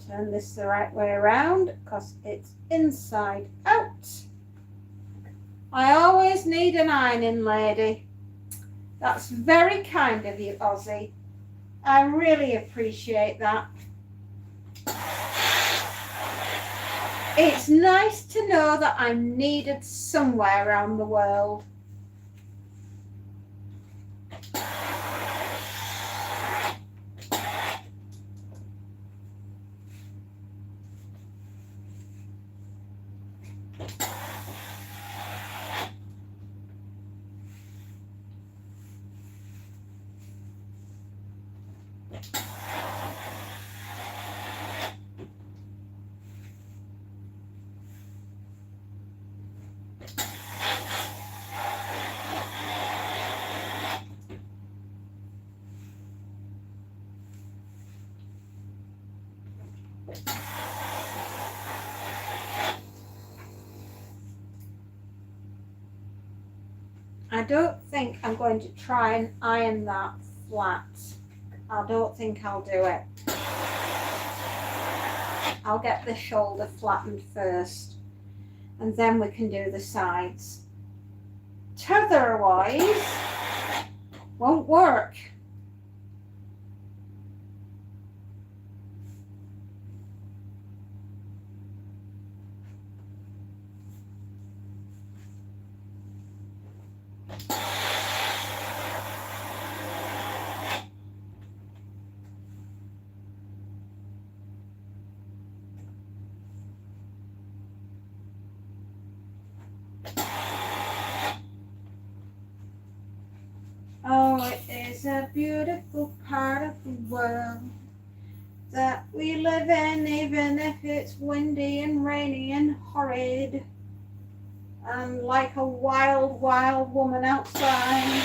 S1: Turn this the right way around because it's inside out. I always need an ironing lady. That's very kind of you, Ozzy. I really appreciate that. It's nice to know that I'm needed somewhere around the world. I don't think I'm going to try and iron that flat. I don't think I'll do it. I'll get the shoulder flattened first and then we can do the sides. Otherwise, won't work. Oh, it is a beautiful part of the world that we live in, even if it's windy and rainy and horrid. And like a wild, wild woman outside.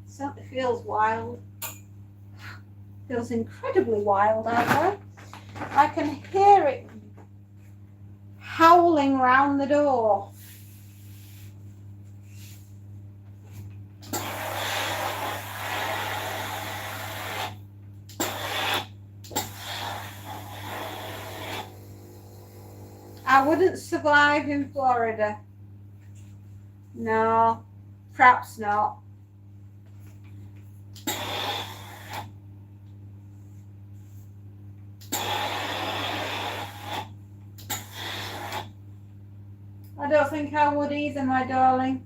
S1: Certainly feels wild. Feels incredibly wild out there. I can hear it howling round the door. I wouldn't survive in Florida. No, perhaps not. I don't think I would either, my darling.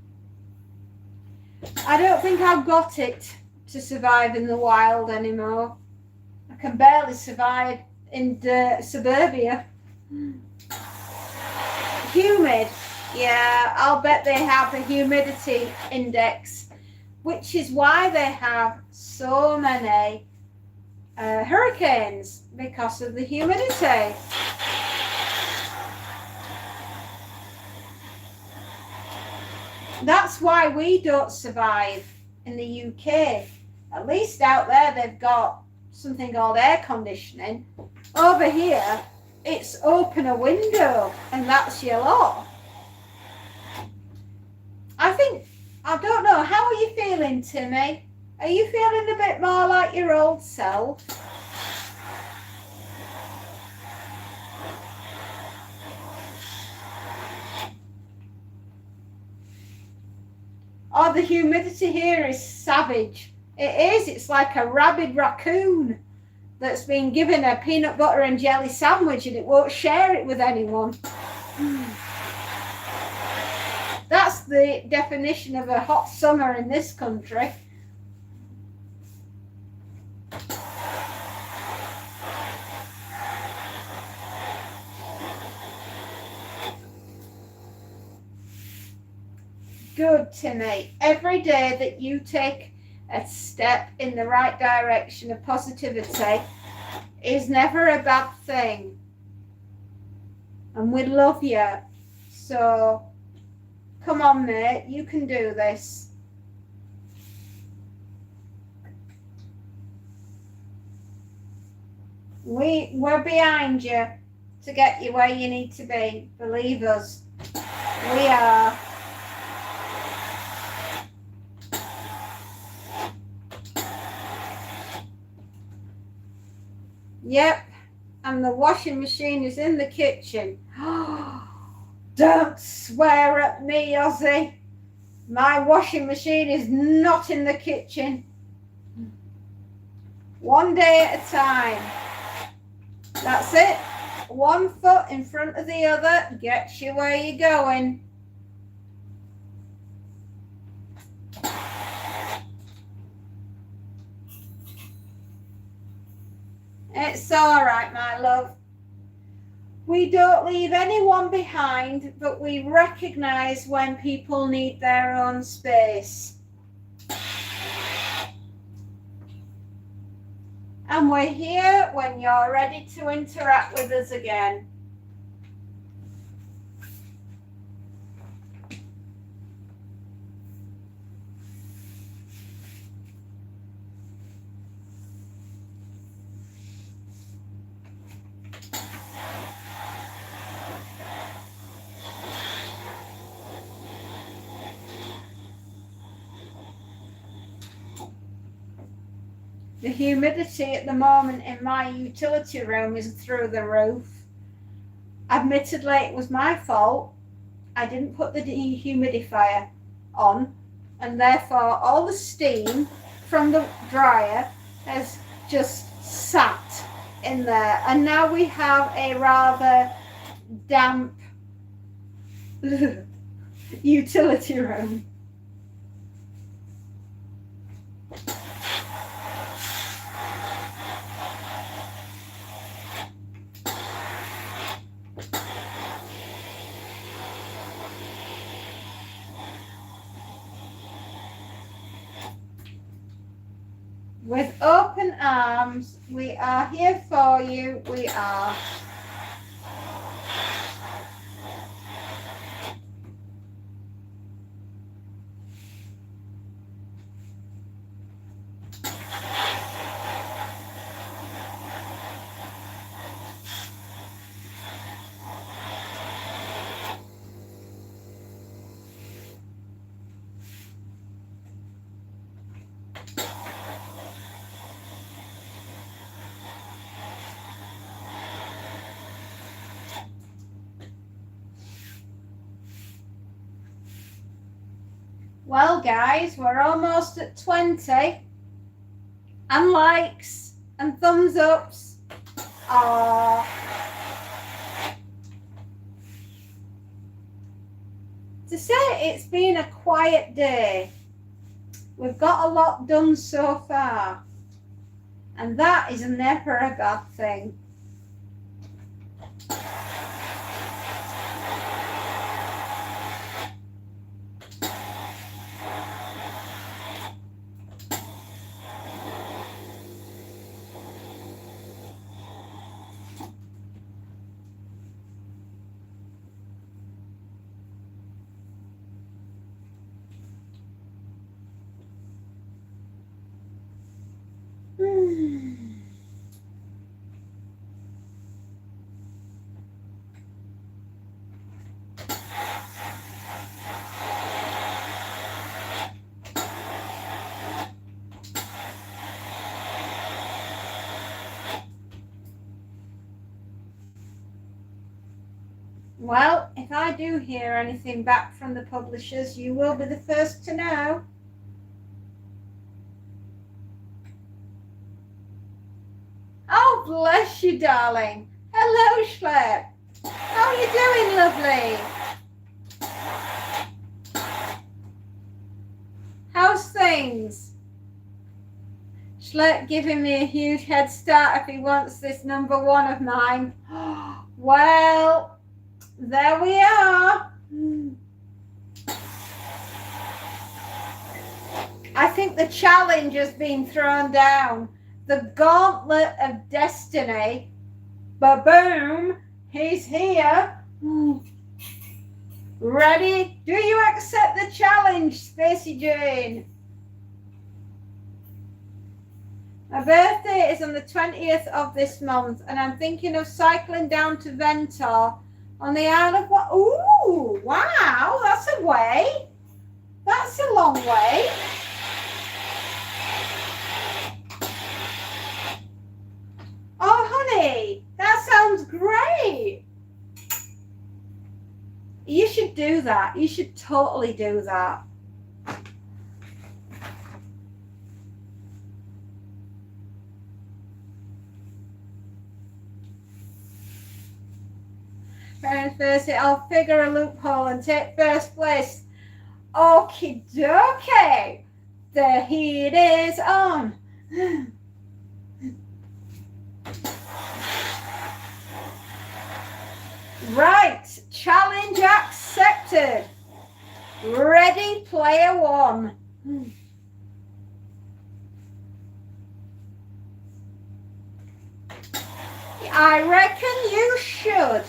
S1: I don't think I've got it to survive in the wild anymore. I can barely survive in suburbia. Humid. Yeah, I'll bet they have a humidity index, which is why they have so many hurricanes, because of the humidity. That's why we don't survive in the UK. At least out there they've got something called air conditioning. Over here, it's open a window and that's your lot. I don't know, how are you feeling, Timmy? Are you feeling a bit more like your old self? Oh, the humidity here is savage. It is. It's like a rabid raccoon that's been given a peanut butter and jelly sandwich and it won't share it with anyone. That's the definition of a hot summer in this country. Good, Timmy. Every day that you take a step in the right direction of positivity is never a bad thing. And we love you. So, come on, mate. You can do this. We're behind you to get you where you need to be. Believe us. We are. Yep, and the washing machine is in the kitchen. Don't swear at me, Ozzy. My washing machine is not in the kitchen. One day at a time. That's it. One foot in front of the other gets you where you're going. It's all right, my love. We don't leave anyone behind, but we recognize when people need their own space. And we're here when you're ready to interact with us again. The humidity at the moment in my utility room is through the roof. Admittedly, it was my fault. I didn't put the dehumidifier on, and therefore all the steam from the dryer has just sat in there. And now we have a rather damp utility room. With open arms, we are here for you. We are. Well, guys, we're almost at 20. And likes and thumbs ups. Aww. To say it's been a quiet day. We've got a lot done so far. And that is never a bad thing. Well, if I do hear anything back from the publishers, you will be the first to know. Oh, bless you, darling. Hello, Schlep. How are you doing, lovely? How's things? Schlep giving me a huge head start if he wants this #1 of mine. Well, there we are. I think the challenge has been thrown down. The gauntlet of destiny. Ba-boom, he's here. Ready? Do you accept the challenge, Spacey Jane? My birthday is on the 20th of this month, and I'm thinking of cycling down to Ventnor on the Isle of Wight. Ooh, wow, that's a way. That's a long way. Oh, honey, that sounds great. You should do that. You should totally do that. Thursday, I'll figure a loophole and take first place. Okie dokie. The heat is on. Right, challenge accepted. Ready, player one. I reckon you should.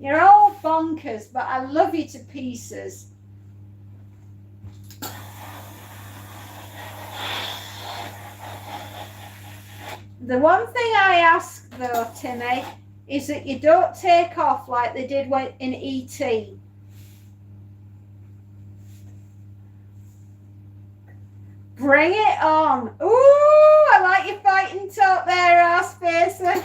S1: You're all bonkers, but I love you to pieces. The one thing I ask though, Timmy, is that you don't take off like they did in E.T. Bring it on. Ooh, I like your fighting talk there, ass facer.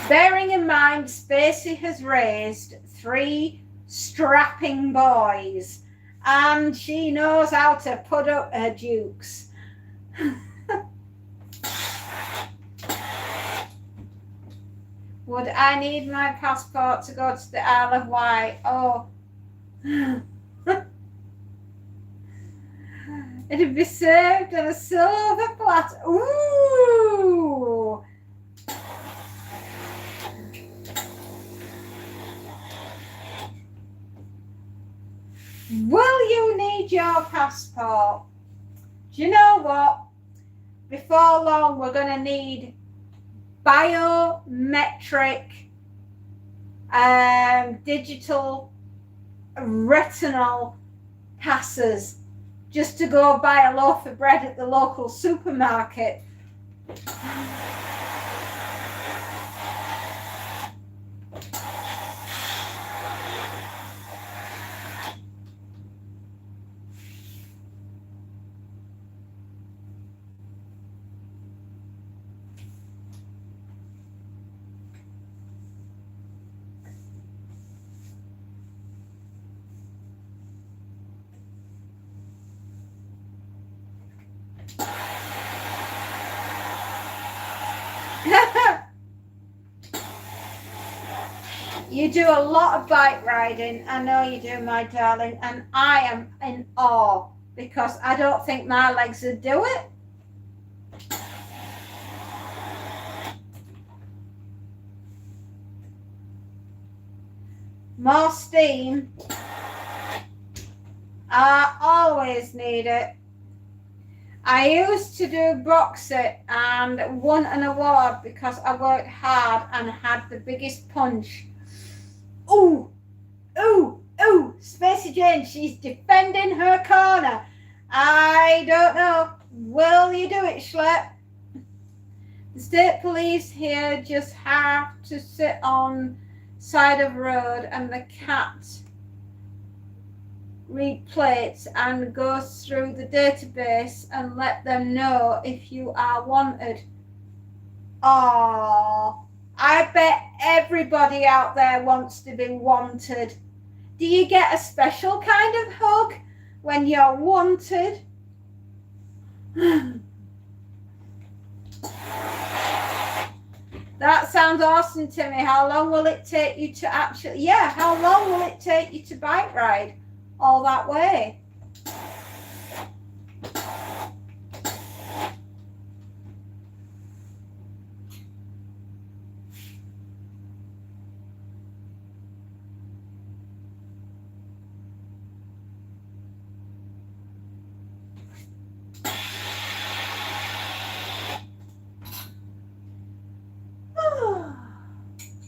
S1: Bearing in mind, Spacey has raised 3 strapping boys, and she knows how to put up her dukes. Would I need my passport to go to the Isle of Wight? Oh. It'd be served on a silver platter. Ooh! Will you need your passport? Do you know what? Before long, we're going to need biometric digital retinal passes just to go buy a loaf of bread at the local supermarket. You do a lot of bike riding. I know you do, my darling, and I am in awe because I don't think my legs would do it. More steam. I always need it. I used to do boxing and won an award because I worked hard and had the biggest punch. Ooh, ooh, ooh, Spacey Jane, she's defending her corner. I don't know. Will you do it, Schlep? The state police here just have to sit on side of road and the cat read plates and go through the database and let them know if you are wanted. Oh, I bet everybody out there wants to be wanted. Do you get a special kind of hug when you're wanted? That sounds awesome to me. How long will it take you to actually, how long will it take you to bike ride all that way?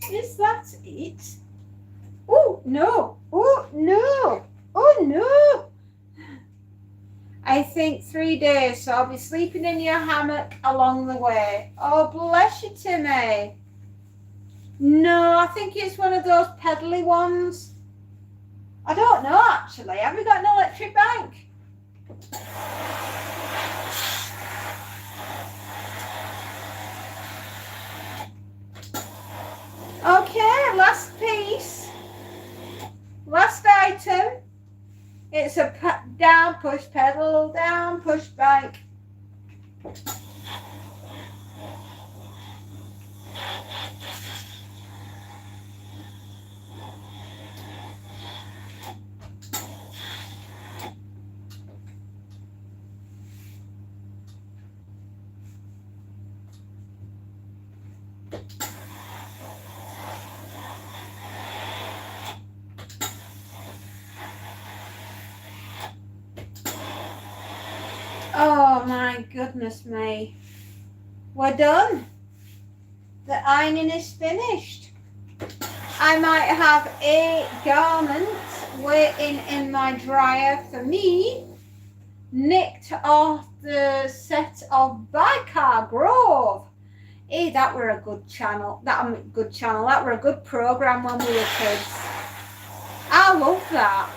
S1: Is that it? Oh, no. Oh, no. Oh, no. I think 3 days, so I'll be sleeping in your hammock along the way. Oh, bless you, Timmy. No, I think it's one of those pedally ones. I don't know, actually. Have you got an electric bike? Okay, last piece. Last item. It's a down push pedal, down push bike. Oh my goodness me. We're done. The ironing is finished. I might have a garment waiting in my dryer for me, nicked off the set of Bicar Grove. Hey, that were a good channel. That were a good program when we were kids. I love that.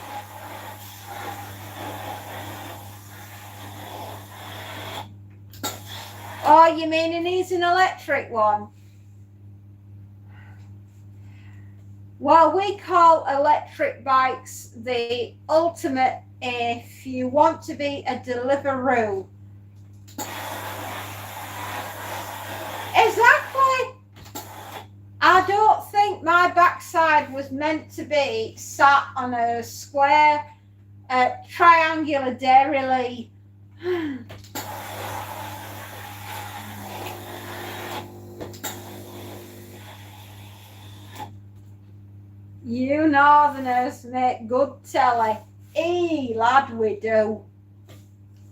S1: Oh, you mean it needs an electric one? Well, we call electric bikes the ultimate if you want to be a Deliveroo. Exactly. I don't think my backside was meant to be sat on a square, triangular dairy. You northerners make good telly. Lad, we do.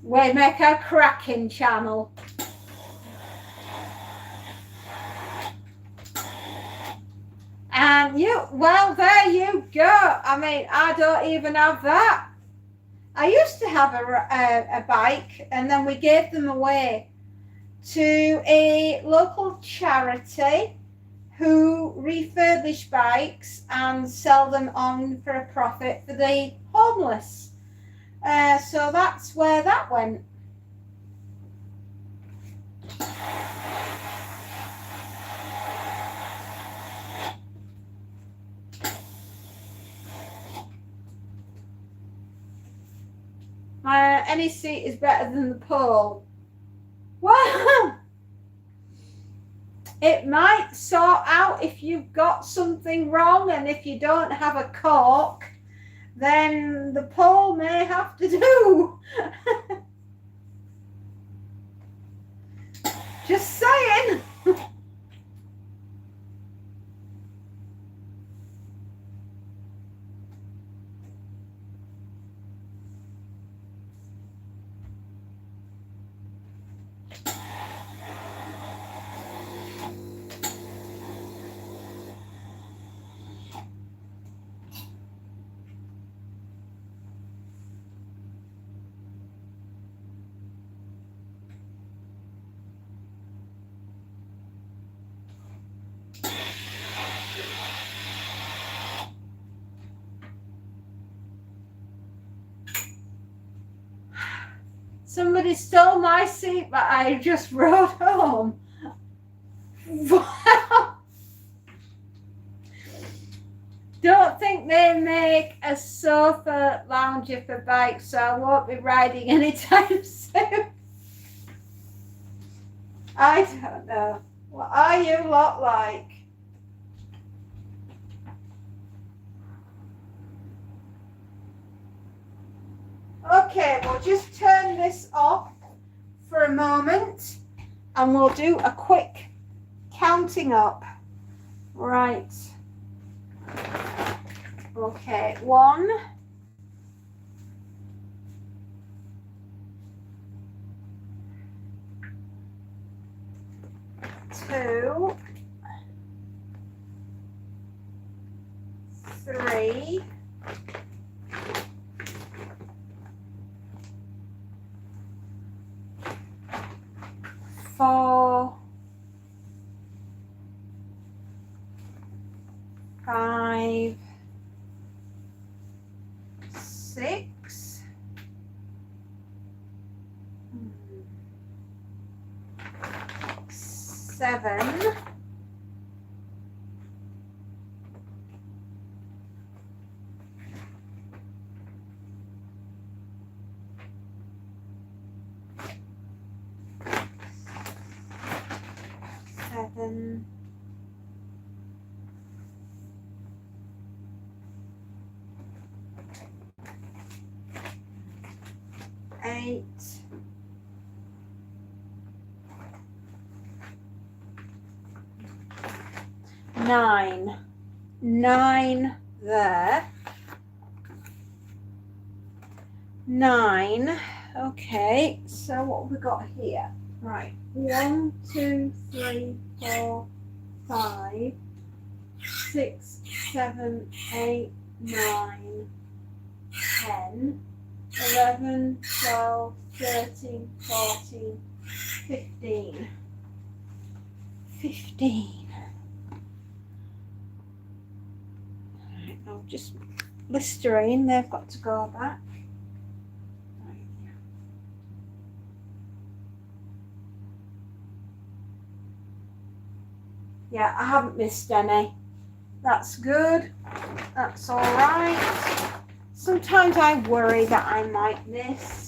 S1: We make a cracking channel. And well, there you go. I mean, I don't even have that. I used to have a bike, and then we gave them away to a local charity who refurbish bikes and sell them on for a profit for the homeless. So that's where that went. Any seat is better than the pole. Well, it might sort out if you've got something wrong, and if you don't have a cork, then the pole may have to do. Just saying. Somebody stole my seat, but I just rode home. Wow. Don't think they make a sofa lounger for bikes, so I won't be riding anytime soon. I don't know. What are you lot like? Okay, we'll just turn this off for a moment and we'll do a quick counting up. Right. Okay, 1, 2, 3, 4, 5, 6, 7, 8, 9. 9 there. 9. Okay, so what have we got here? Right, 1, 2, 3, 4, 5, 6, 7, 8, 9, 10, 11, 12, 13, 14, 15. 15. Right, I'll just Listerine, they've got to go back. Yeah, I haven't missed any. That's good. That's all right. Sometimes I worry that I might miss.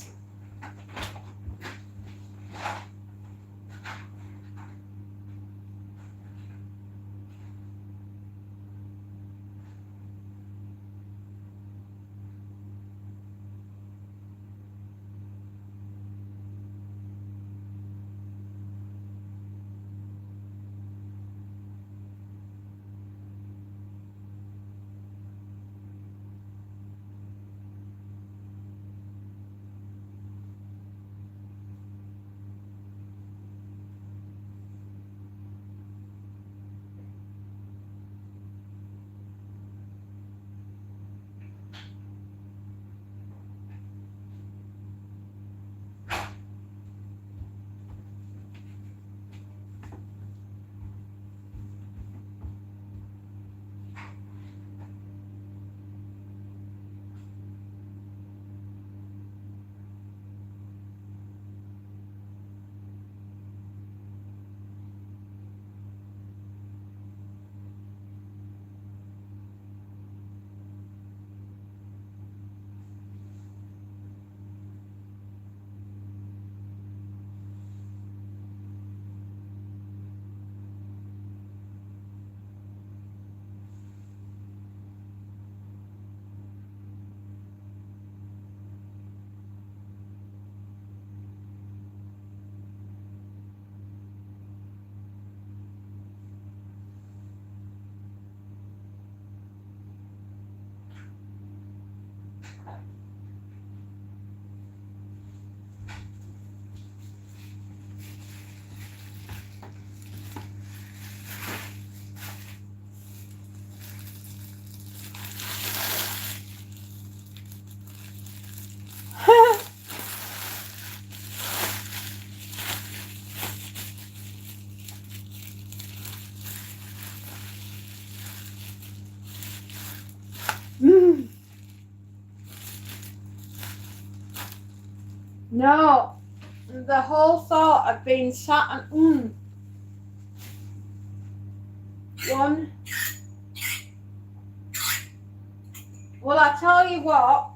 S1: No, the whole thought of being sat and one. Well, I tell you what,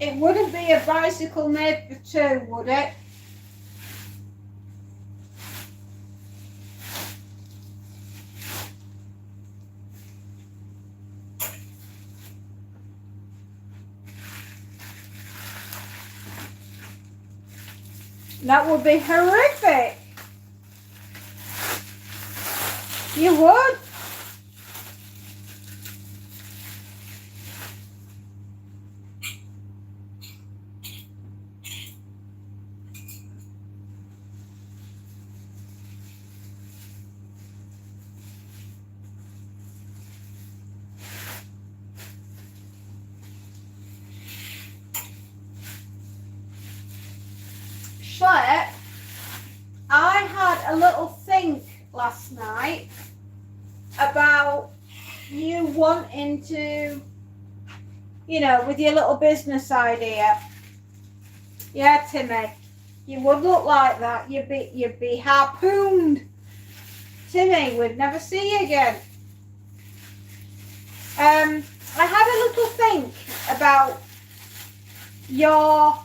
S1: it wouldn't be a bicycle made for two, would it? That would be horrific. You would. But I had a little think last night about you wanting to, with your little business idea. Yeah, Timmy, you would look like that. You'd be harpooned. Timmy, we'd never see you again. I had a little think about your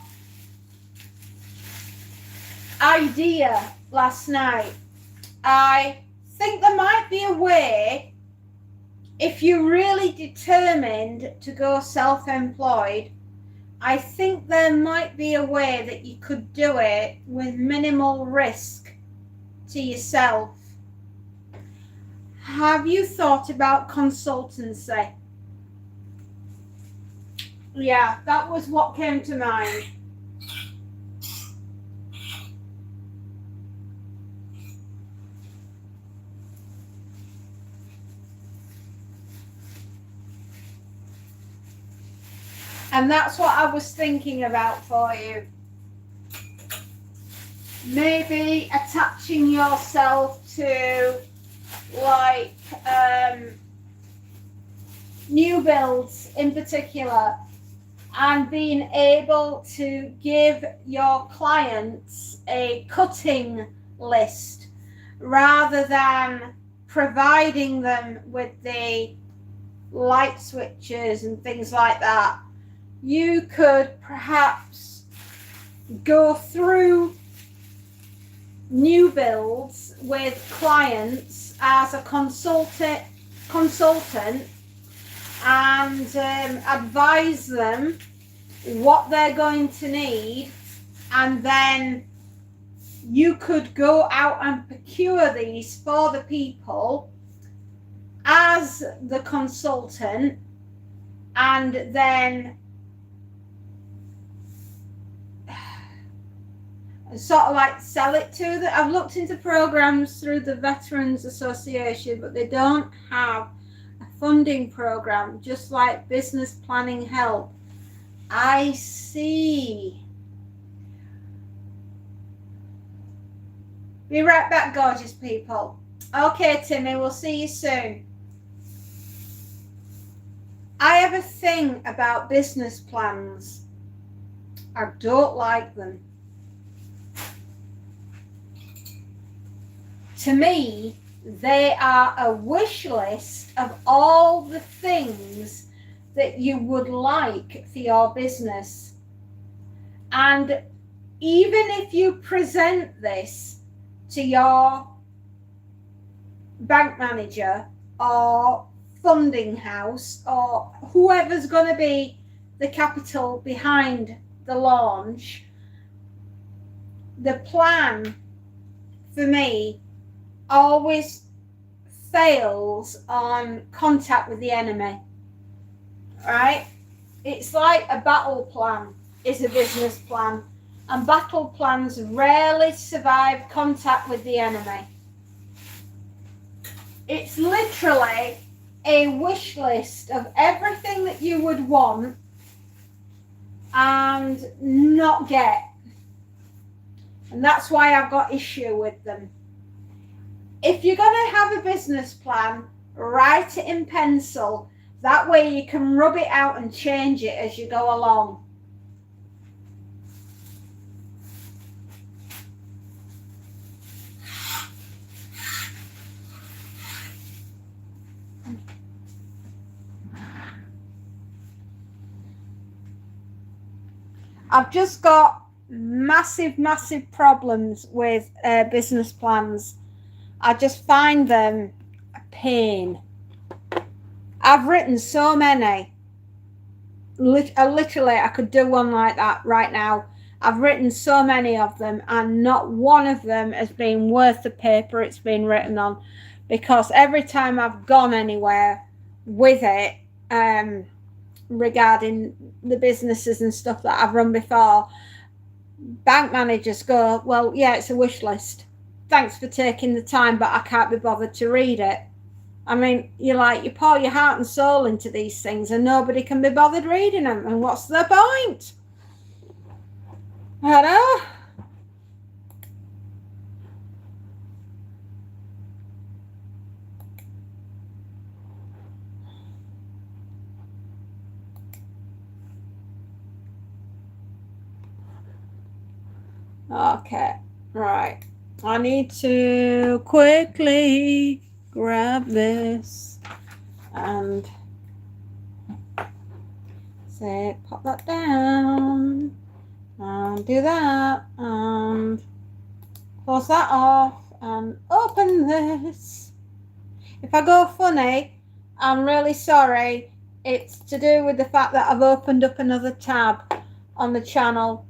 S1: idea last night. I think there might be a way, if you're really determined to go self-employed, I think there might be a way that you could do it with minimal risk to yourself. Have you thought about consultancy? Yeah, that was what came to mind. And that's what I was thinking about for you. Maybe attaching yourself to like new builds in particular, and being able to give your clients a cutting list rather than providing them with the light switches and things like that. You could perhaps go through new builds with clients as a consultant and advise them what they're going to need, and then you could go out and procure these for the people as the consultant, and then sort of like sell it to them. I've looked into programs through the Veterans Association, but they don't have a funding program, just like business planning help. I see. Be right back, gorgeous people. Okay, Timmy, we'll see you soon. I have a thing about business plans. I don't like them. To me, they are a wish list of all the things that you would like for your business. And even if you present this to your bank manager or funding house or whoever's going to be the capital behind the launch, the plan for me always fails on contact with the enemy. Right? It's like a battle plan is a business plan, and battle plans rarely survive contact with the enemy. It's literally a wish list of everything that you would want and not get. And that's why I've got issue with them. If you're going to have a business plan, write it in pencil. That way you can rub it out and change it as you go along. I've just got massive problems with business plans. I just find them a pain. I've written so many. Literally, I could do one like that right now. I've written so many of them, and not one of them has been worth the paper it's been written on, because every time I've gone anywhere with it, regarding the businesses and stuff that I've run before, bank managers go, well, yeah, it's a wish list. Thanks for taking the time, but I can't be bothered to read it. I mean, you pour your heart and soul into these things and nobody can be bothered reading them. And what's the point? I know. Okay, right. I need to quickly grab this and say, pop that down and do that and close that off and open this. If I go funny, I'm really sorry. It's to do with the fact that I've opened up another tab on the channel.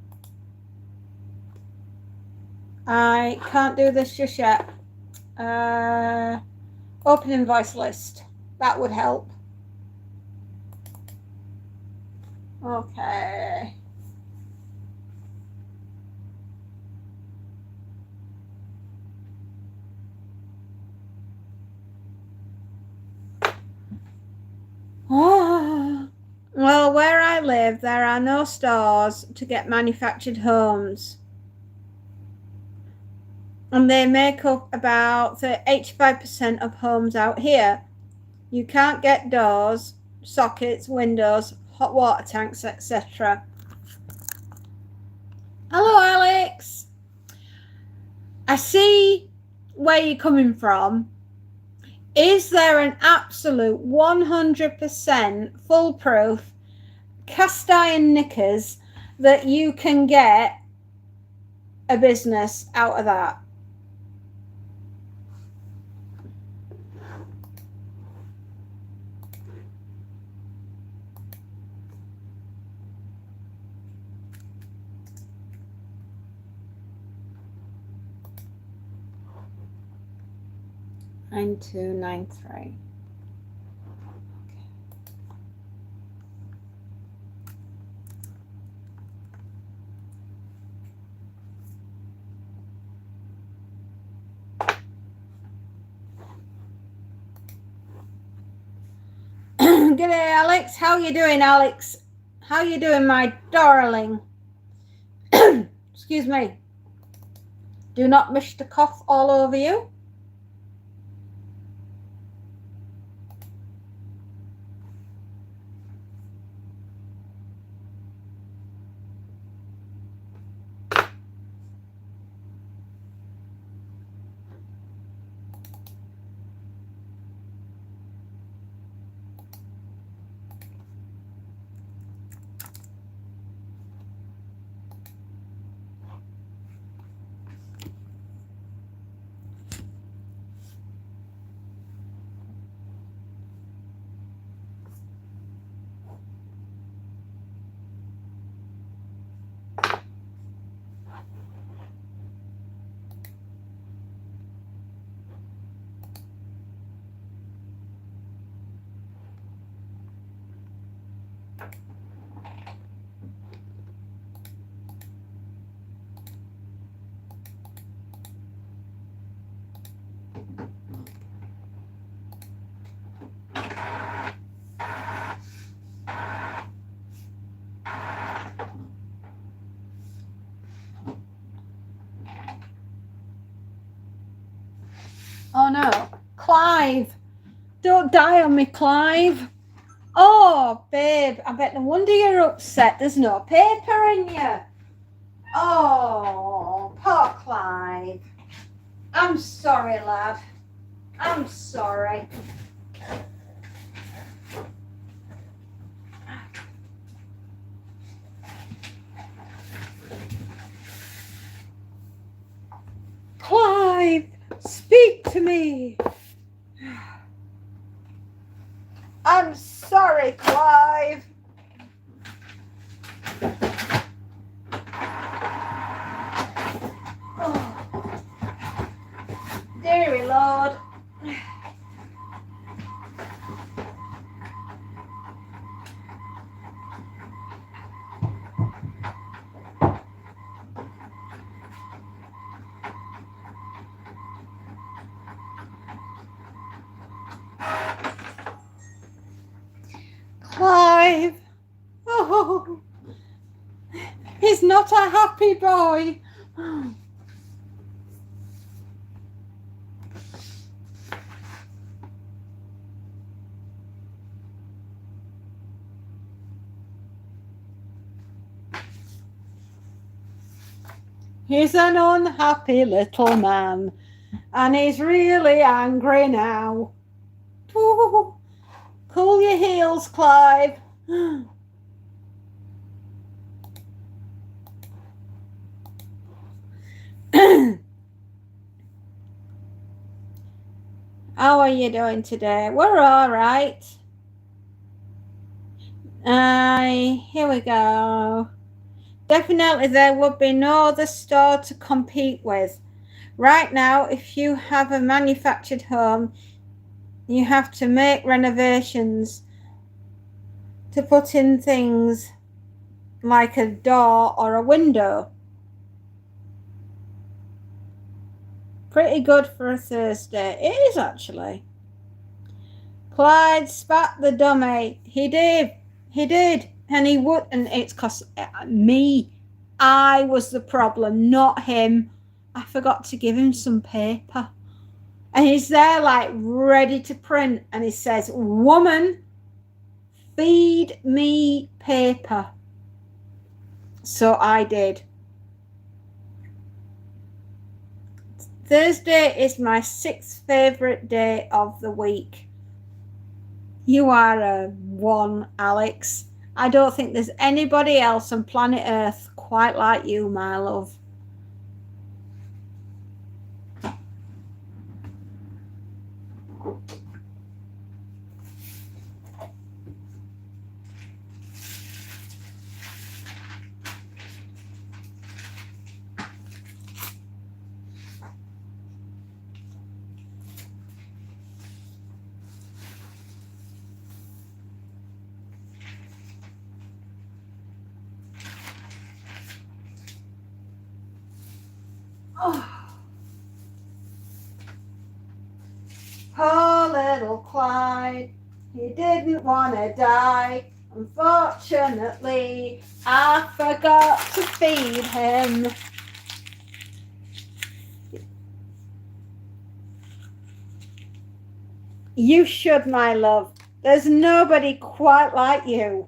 S1: I can't do this just yet. Open invoice list. That would help. Okay. Oh. Well, where I live, there are no stores to get manufactured homes. And they make up about 85% of homes out here. You can't get doors, sockets, windows, hot water tanks, etc. Hello, Alex. I see where you're coming from. Is there an absolute 100% foolproof cast iron knickers that you can get a business out of that? Nine two nine three. G'day, Alex. How you doing, Alex? How you doing, my darling? Excuse me. Do not wish to cough all over you. Oh no, Clive, don't die on me, Clive. Oh, babe, I bet no wonder you're upset. There's no paper in you. Oh, poor Clive. I'm sorry, lad. I'm sorry. Clive. I'm sorry, Clive. Oh, dearie Lord. Clive. Oh, he's not a happy boy. He's an unhappy little man, and he's really angry now. Ooh, cool your heels, Clive. How are you doing today? We're all right. Here we go. Definitely there would be no other store to compete with. Right now, if you have a manufactured home, you have to make renovations to put in things like a door or a window. Pretty good for a Thursday. It is actually. Clyde spat the dummy. He did. And he would, and it's because I was the problem, not him. I forgot to give him some paper. And he's there like ready to print. And he says, woman, feed me paper. So I did. Thursday is my 6th favourite day of the week. You are a one, Alex. I don't think there's anybody else on planet Earth quite like you, my love. Poor little Clyde, he didn't want to die. Unfortunately, I forgot to feed him. You should, my love. There's nobody quite like you.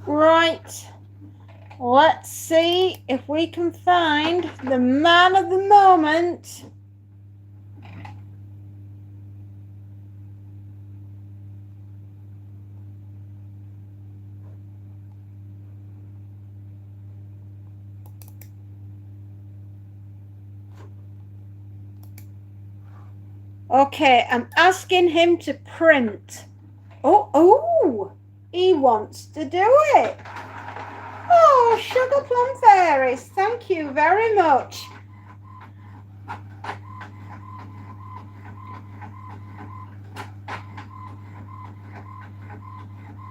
S1: Right, let's see if we can find the man of the moment. Okay, I'm asking him to print. Oh, he wants to do it. Oh, Sugar Plum Fairies, thank you very much.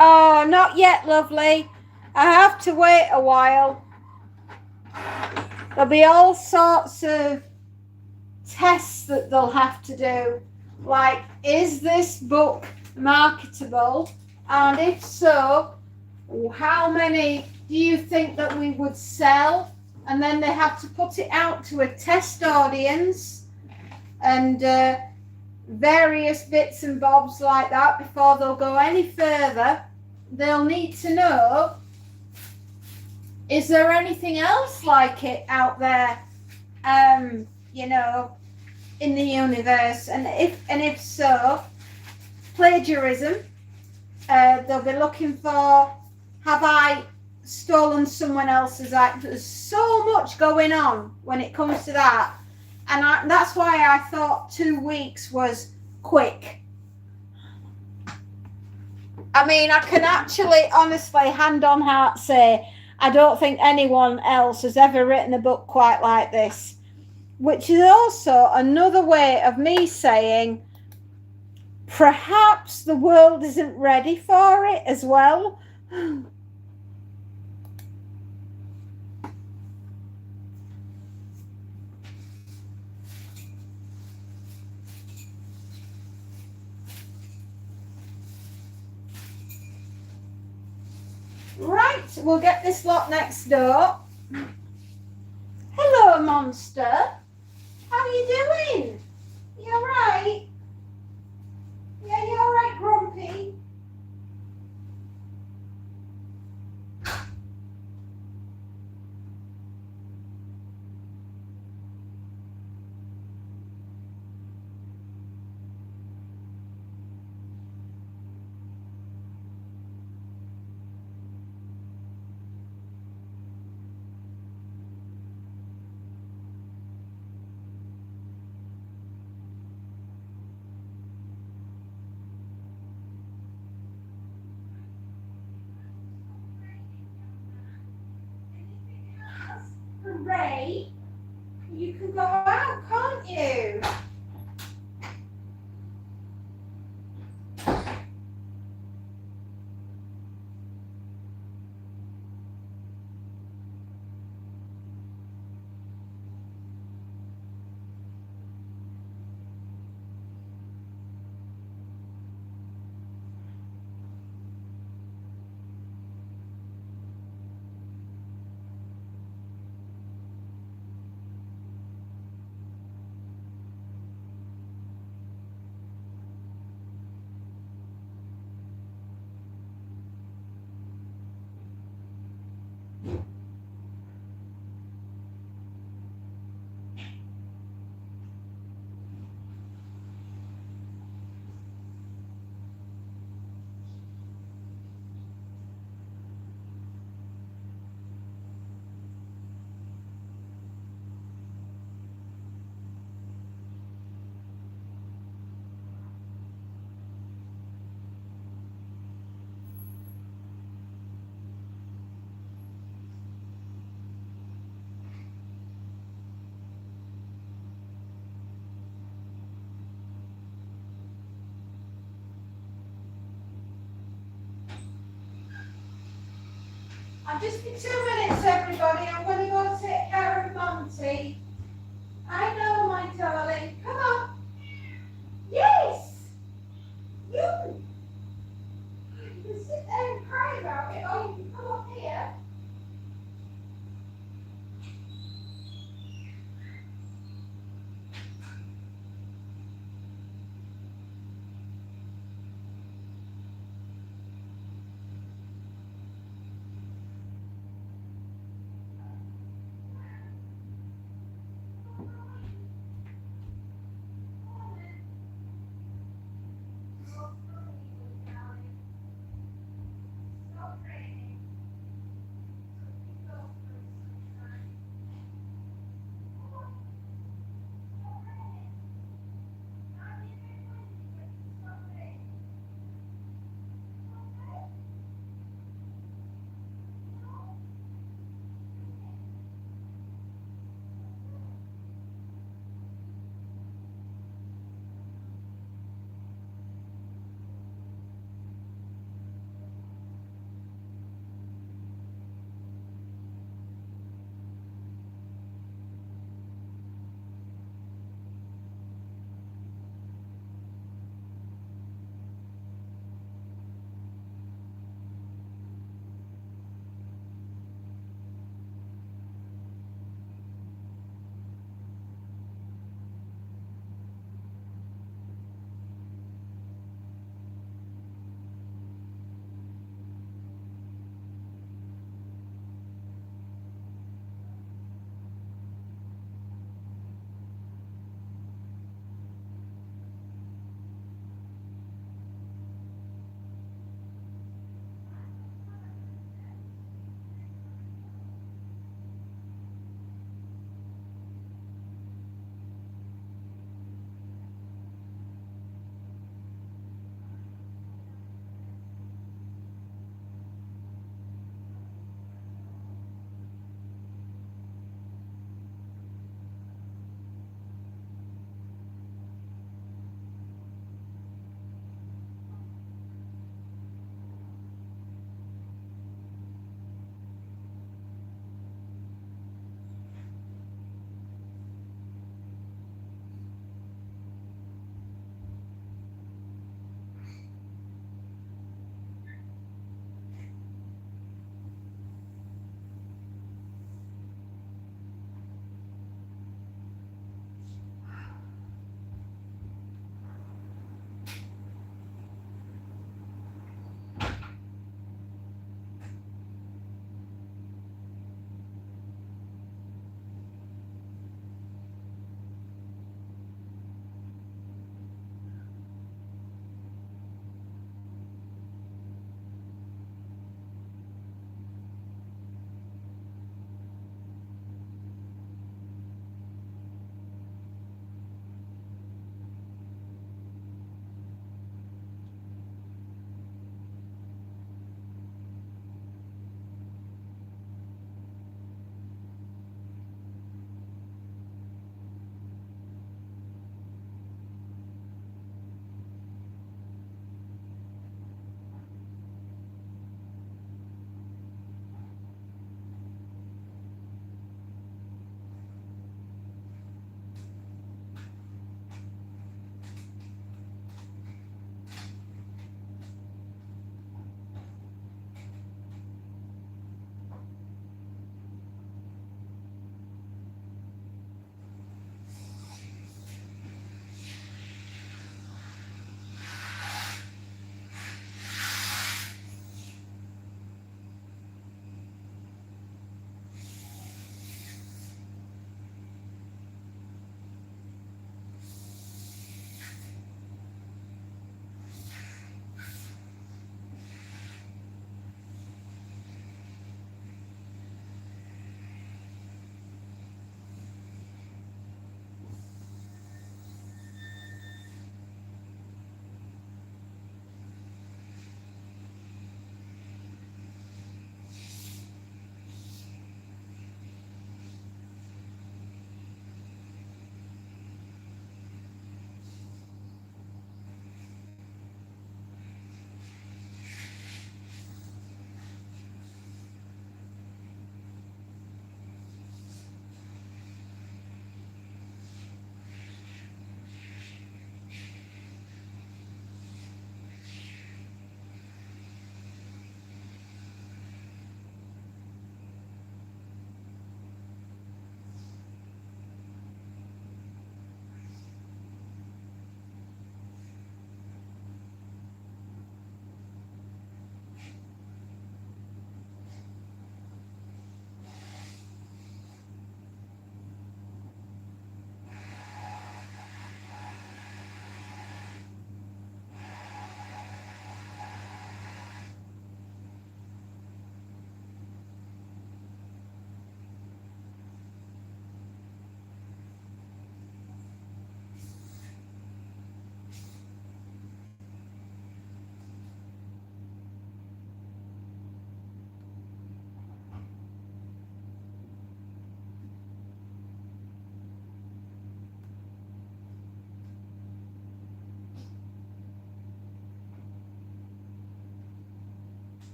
S1: Oh, not yet, lovely. I have to wait a while. There'll be all sorts of tests that they'll have to do. Like, is this book marketable? And if so, how many do you think that we would sell? And then they have to put it out to a test audience and various bits and bobs like that before they'll go any further. they'll need to know, is there anything else like it out there, you know, in the universe? And if so, plagiarism. They'll be looking for, have I stolen someone else's act? There's so much going on when it comes to that. And that's why I thought 2 weeks was quick. I mean, I can actually honestly, hand on heart, say I don't think anyone else has ever written a book quite like this, which is also another way of me saying perhaps the world isn't ready for it as well. Right, we'll get this lot next door. Hello, monster. How are you doing? You alright? Yeah, you alright, Grumpy? Ray, you can go out, can't you? I'll just be 2 minutes, everybody. I'm going to go take care of Monty. I know, my darling. Come on. Yes. You. You can sit there and cry about it, or you can come up here.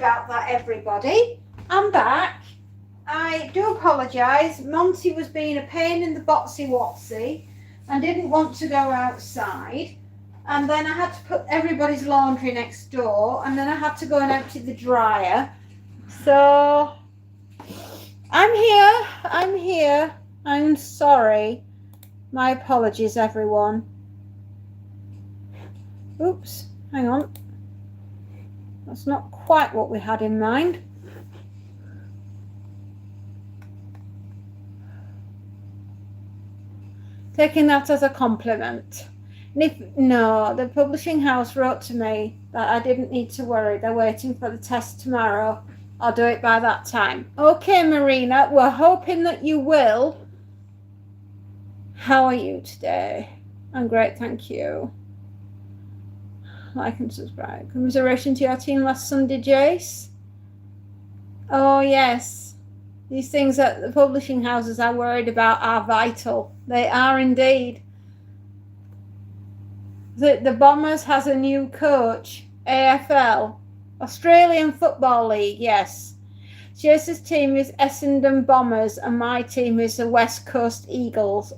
S1: about that, everybody. I'm back. I do apologise. Monty was being a pain in the botsy wotsy and didn't want to go outside. And then I had to put everybody's laundry next door, and then I had to go and empty the dryer. So I'm here. I'm sorry. My apologies, everyone. Oops, hang on. That's not quite what we had in mind. Taking that as a compliment. No, the publishing house wrote to me that I didn't need to worry. They're waiting for the test tomorrow. I'll do it by that time. Okay, Marina, we're hoping that you will. How are you today? I'm great, thank you. Like and subscribe. Commiseration to your team last Sunday, Jace. Oh, yes. These things that the publishing houses are worried about are vital. They are indeed. The Bombers has a new coach. AFL. Australian Football League, yes. Chase's team is Essendon Bombers and my team is the West Coast Eagles.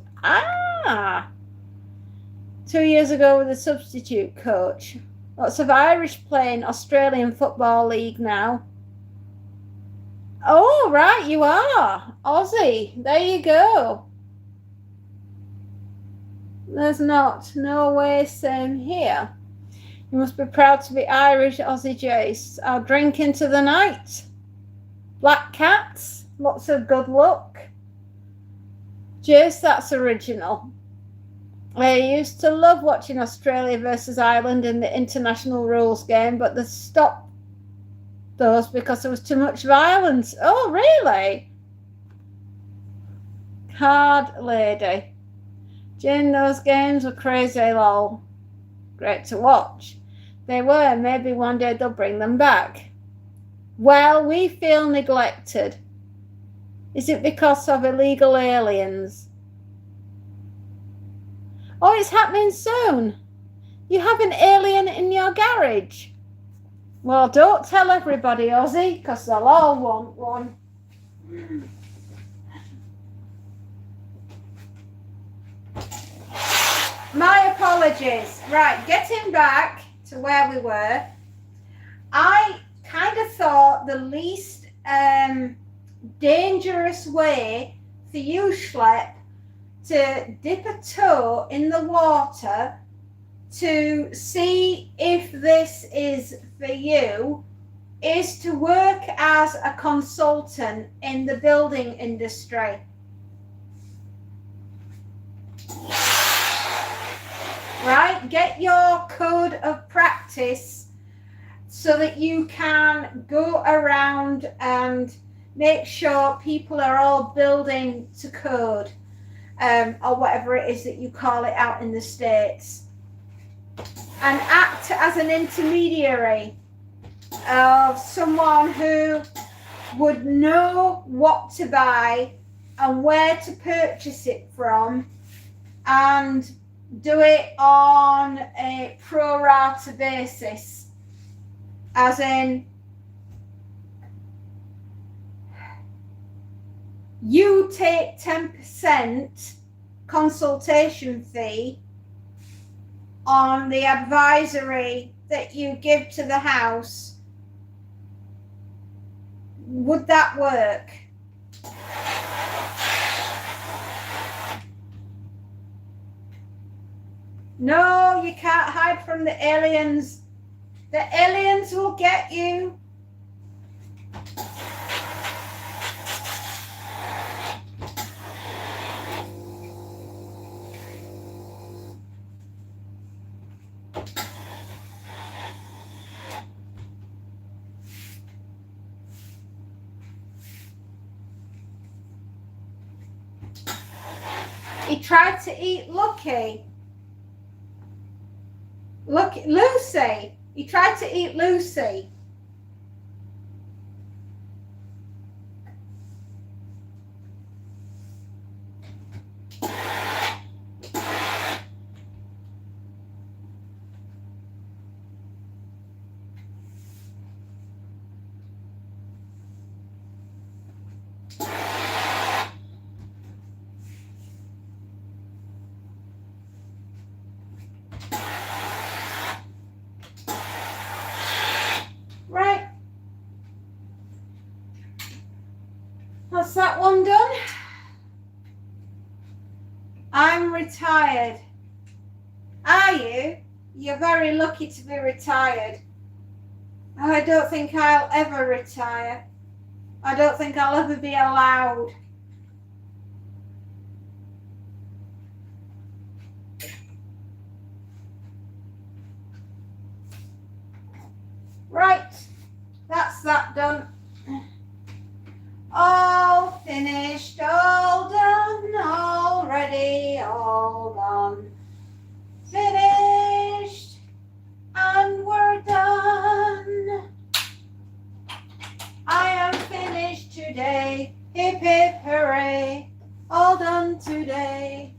S1: 2 years ago with a substitute coach. Lots of Irish playing Australian Football League now. Oh, right, you are. Aussie. There you go. There's no way, same here. You must be proud to be Irish, Aussie Jace. I'll drink into the night. Black cats, lots of good luck. Jace, that's original. I used to love watching Australia versus Ireland in the international rules game, but they stopped those because there was too much violence. Oh, really? Hard lady. Jane, those games were crazy, lol. Great to watch. They were. Maybe one day they'll bring them back. Well, we feel neglected. Is it because of illegal aliens? Oh, it's happening soon. You have an alien in your garage. Well, don't tell everybody, Ozzy, because they'll all want one. My apologies. Right, getting back to where we were. I kind of thought the least dangerous way for you, Schlepp, to dip a toe in the water to see if this is for you is to work as a consultant in the building industry. Right? Get your code of practice so that you can go around and make sure people are all building to code, or whatever it is that you call it out in the States. And act as an intermediary of someone who would know what to buy and where to purchase it from, and do it on a pro rata basis, as in you take 10% consultation fee on the advisory that you give to the house. Would that work? No, you can't hide from the aliens. The aliens will get you. He tried to eat Lucky. Look, Lucy. He tried to eat Lucy. That's that one done. I'm retired. Are you? You're very lucky to be retired. I don't think I'll ever retire. I don't think I'll ever be allowed. Right, that's that done. All finished, all done, all ready, all gone. Finished, and we're done. I am finished today, hip hip hooray, all done today.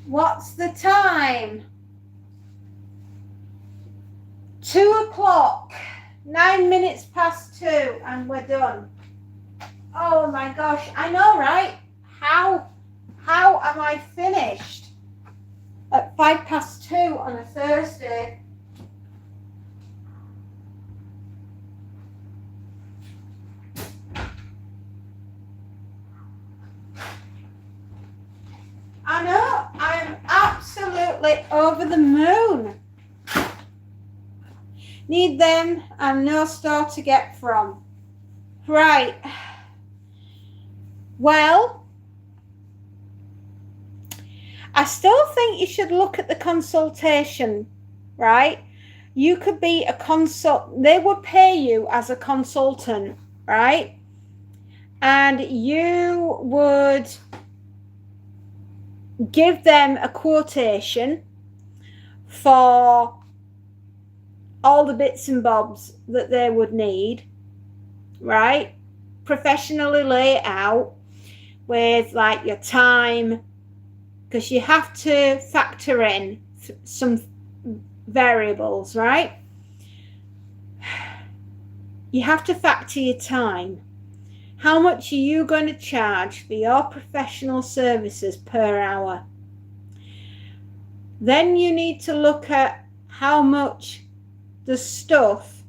S1: What's the time? 2 o'clock, 9 minutes past 2, and we're done. Oh my gosh, I know, right? How am I finished at 5 past 2 on a Thursday? I know, I'm absolutely over the moon. Need them and no store to get from. Right. Well, I still think you should look at the consultation, right? You could be a they would pay you as a consultant, right? And you would give them a quotation for all the bits and bobs that they would need, right? Professionally lay it out with like your time, because you have to factor in some variables, right? You have to factor your time. How much are you going to charge for your professional services per hour? Then you need to look at how much the stuff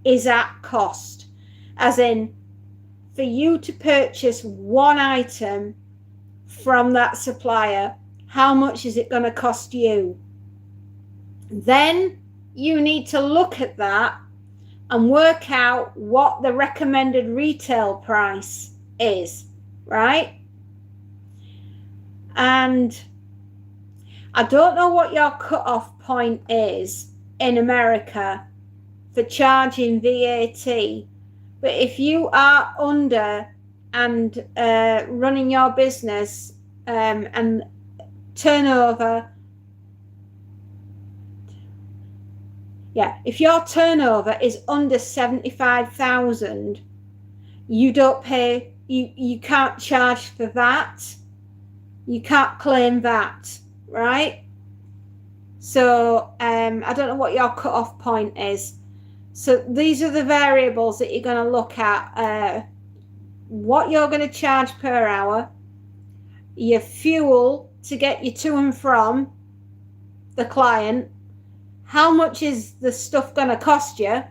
S1: is at cost, as in for you to purchase one item from that supplier, how much is it going to cost you? Then you need to look at that and work out what the recommended retail price is, right? And I don't know what your cutoff point is in America for charging VAT, but if you are under and running your business and turnover, if your turnover is under 75,000, you don't pay, you can't charge for that. You can't claim that, right? So I don't know what your cutoff point is. So these are the variables that you're going to look at. What you're going to charge per hour, your fuel to get you to and from the client, how much is the stuff going to cost you?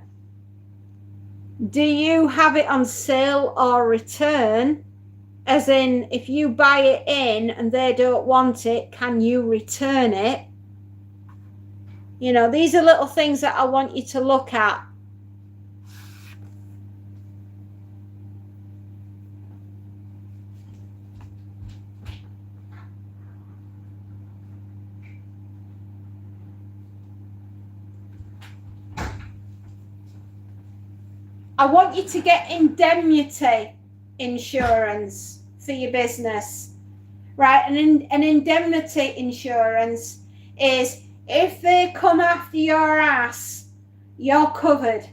S1: Do you have it on sale or return? As in, if you buy it in and they don't want it, can you return it? You know, these are little things that I want you to look at. I want you to get indemnity insurance for your business, right? And an indemnity insurance is if they come after your ass, you're covered.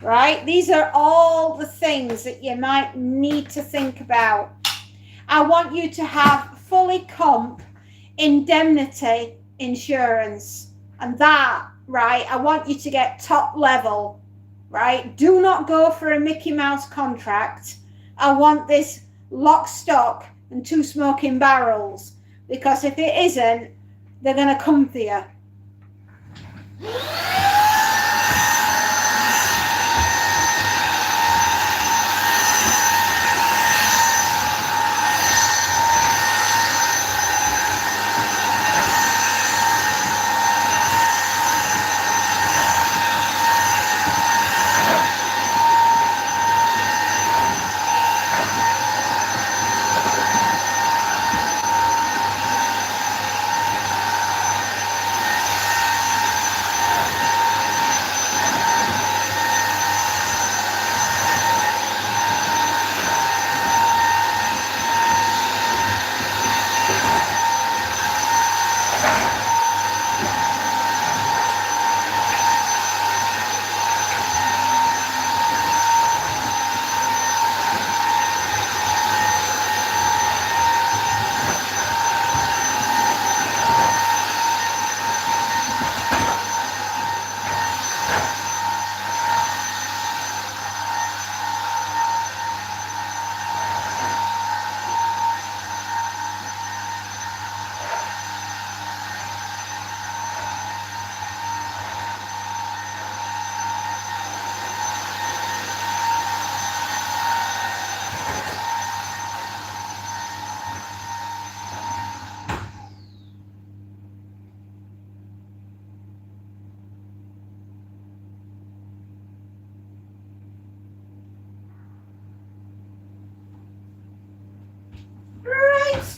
S1: right? These are all the things that you might need to think about. I want you to have fully comp indemnity insurance, and that, right, I want you to get top level, right? Do not go for a Mickey Mouse contract. I want this lock, stock, and 2 smoking barrels, because if it isn't, they're going to come for you.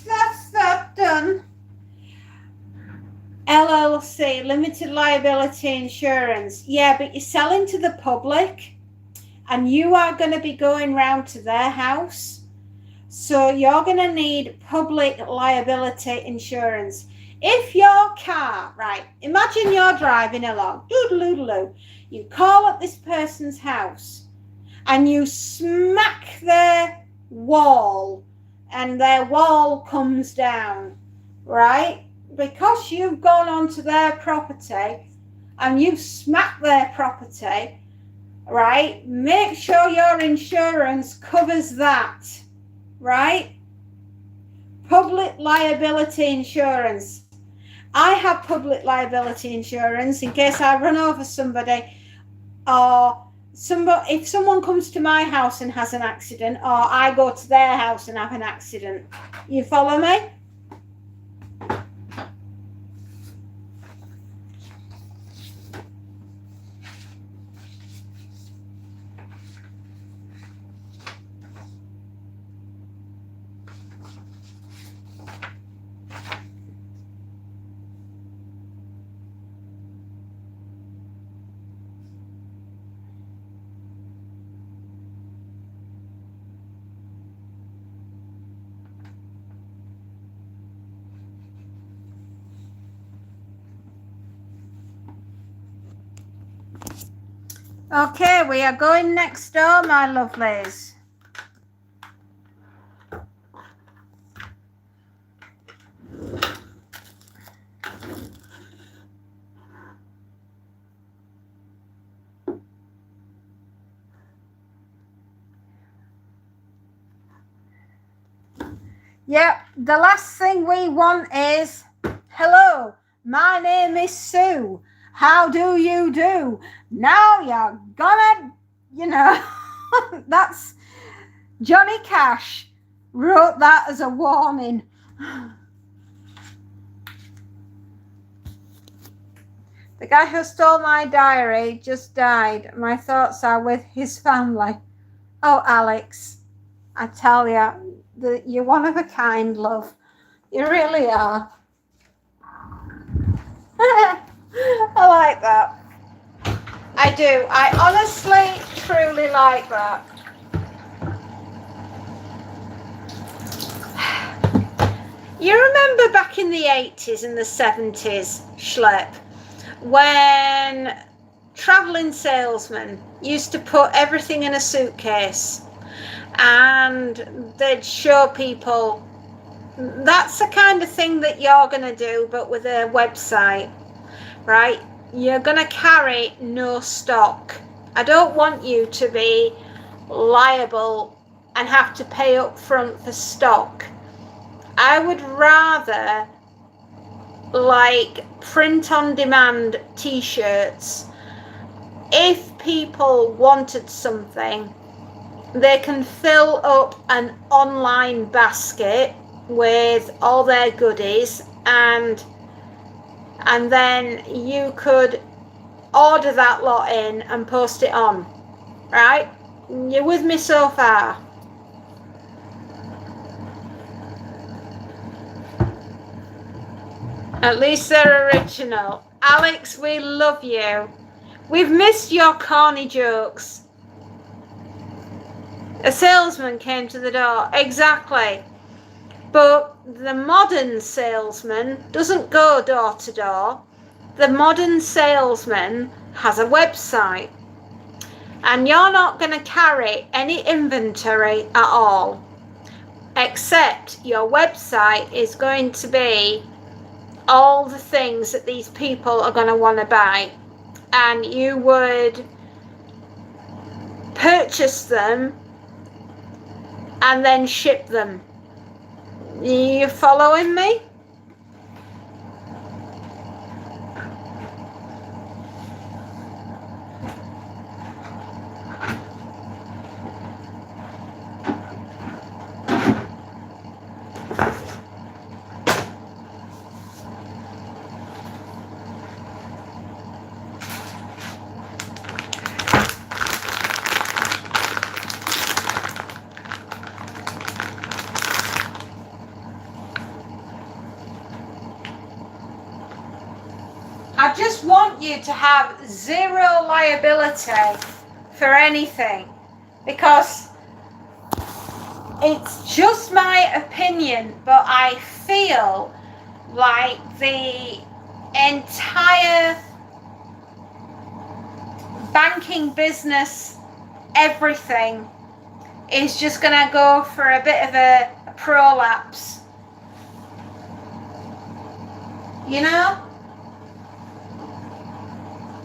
S1: That's that done. LLC, limited liability insurance. Yeah, but you're selling to the public and you are going to be going round to their house. So you're going to need public liability insurance. If your car, right, imagine you're driving along, doodle-doodle-doo, you call at this person's house and you smack their wall and their wall comes down, right? Because you've gone onto their property and you've smacked their property, right? Make sure your insurance covers that, right? Public liability insurance. I have public liability insurance in case I run over somebody, or if someone comes to my house and has an accident, or I go to their house and have an accident. You follow me? Okay, we are going next door, my lovelies. Yep, the last thing we want is, hello, my name is Sue. How do you do? Now you're gonna, that's Johnny Cash wrote that as a warning. The guy who stole my diary just died. My thoughts are with his family. Oh, Alex, I tell you, you're one of a kind, love. You really are. I like that. I do. I honestly, truly like that. You remember back in the 80s and the 70s, Schlep, when traveling salesmen used to put everything in a suitcase and they'd show people. That's the kind of thing that you're going to do, but with a website, right? You're going to carry no stock. I don't want you to be liable and have to pay up front for stock. I would rather like print on demand t-shirts. If people wanted something, they can fill up an online basket with all their goodies, and then you could order that lot in and post it on, right? You're with me so far? At least they're original. Alex, we love you. We've missed your corny jokes. A salesman came to the door. Exactly. But the modern salesman doesn't go door to door. The modern salesman has a website. And you're not going to carry any inventory at all. Except your website is going to be all the things that these people are going to want to buy. And you would purchase them and then ship them. You following me? I just want you to have zero liability for anything, because it's just my opinion, but I feel like the entire banking business, everything is just going to go for a bit of a prolapse. You know?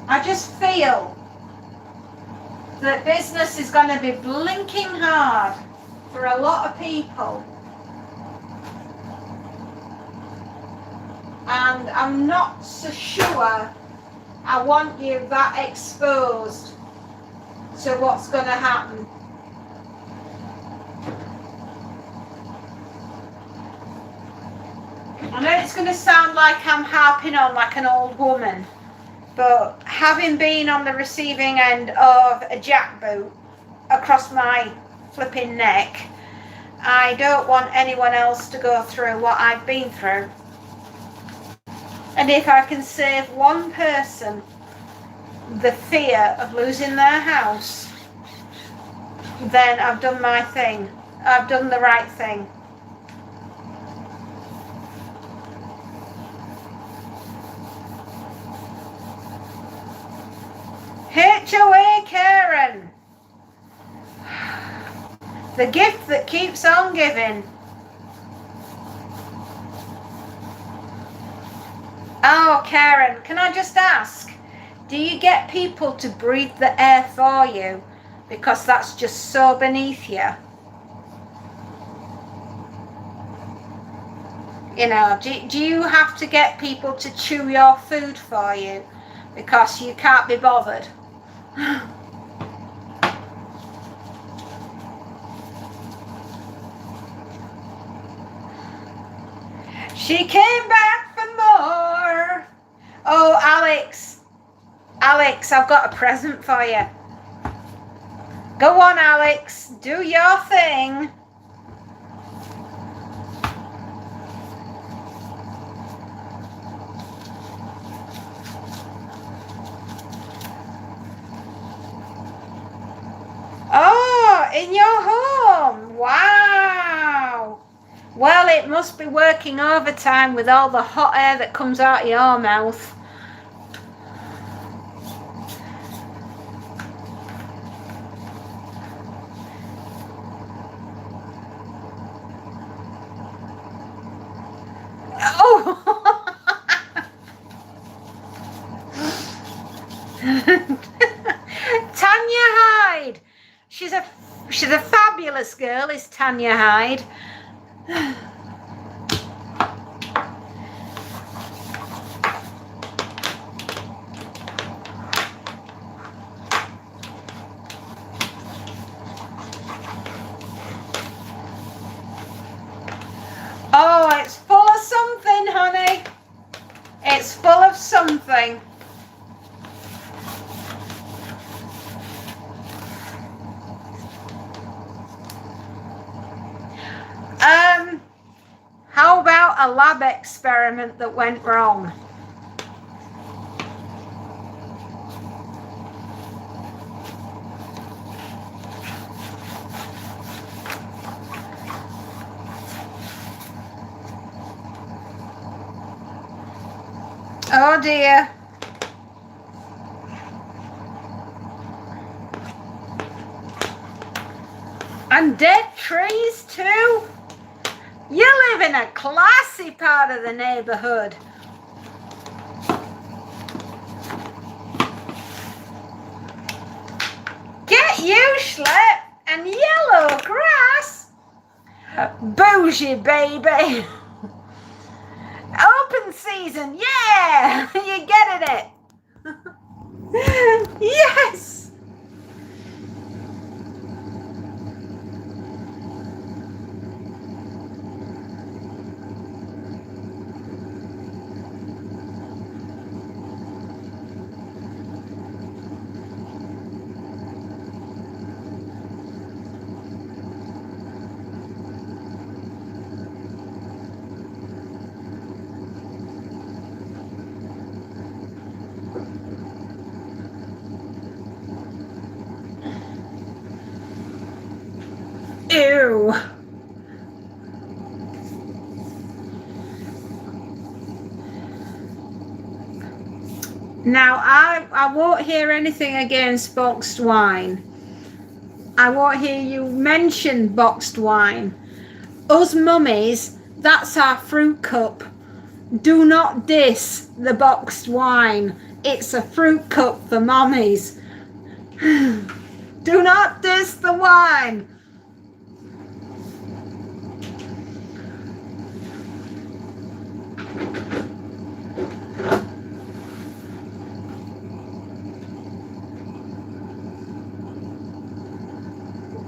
S1: I just feel that business is going to be blinking hard for a lot of people. And I'm not so sure I want you that exposed to what's going to happen. I know it's going to sound like I'm harping on like an old woman, but having been on the receiving end of a jackboot across my flipping neck, I don't want anyone else to go through what I've been through. And if I can save one person the fear of losing their house, then I've done my thing. I've done the right thing. HOA Karen. The gift that keeps on giving. Oh, Karen, can I just ask, do you get people to breathe the air for you? Because that's just so beneath you. You know, do you have to get people to chew your food for you because you can't be bothered? She came back for more. Oh, Alex, I've got a present for you. Go on, Alex, do your thing. Oh, in your home. Wow. Well, it must be working overtime with all the hot air that comes out of your mouth. Miss Tanya Hyde. Oh, it's full of something, honey. It's full of something. How about a lab experiment that went wrong? Oh dear. And dead trees too? You live in a classy part of the neighborhood. Get you, Schlep, and yellow grass. Bougie, baby. Open season, yeah, you're getting it. Yes. Ew. Now, I won't hear anything against boxed wine. I won't hear you mention boxed wine. Us mummies, that's our fruit cup. Do not diss the boxed wine. It's a fruit cup for mummies. Do not diss the wine.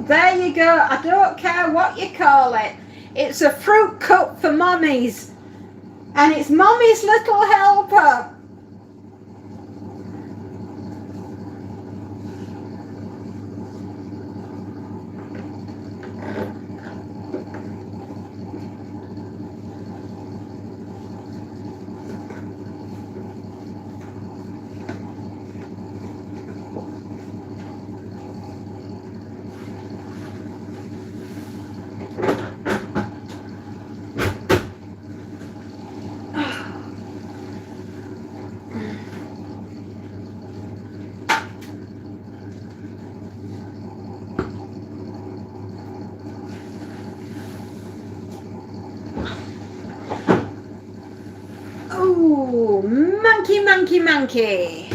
S1: There you go. I don't care what you call it. It's a fruit cup for mummies. And it's Mummy's Little Helper. Oh, monkey, monkey, monkey.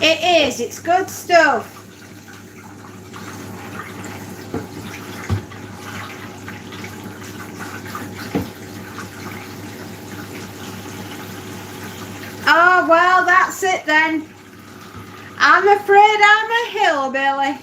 S1: It is. It's good stuff. Oh, well, that's it then. I'm afraid I'm a hillbilly.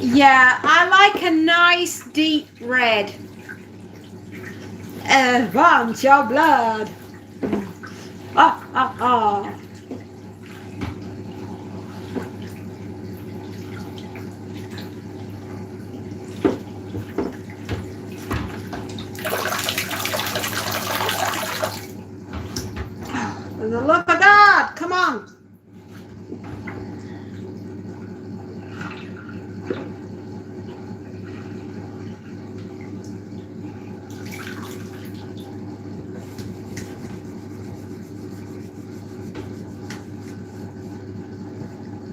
S1: Yeah, I like a nice deep red. Want your blood. Ah, ah, ah. For the love of God, come on.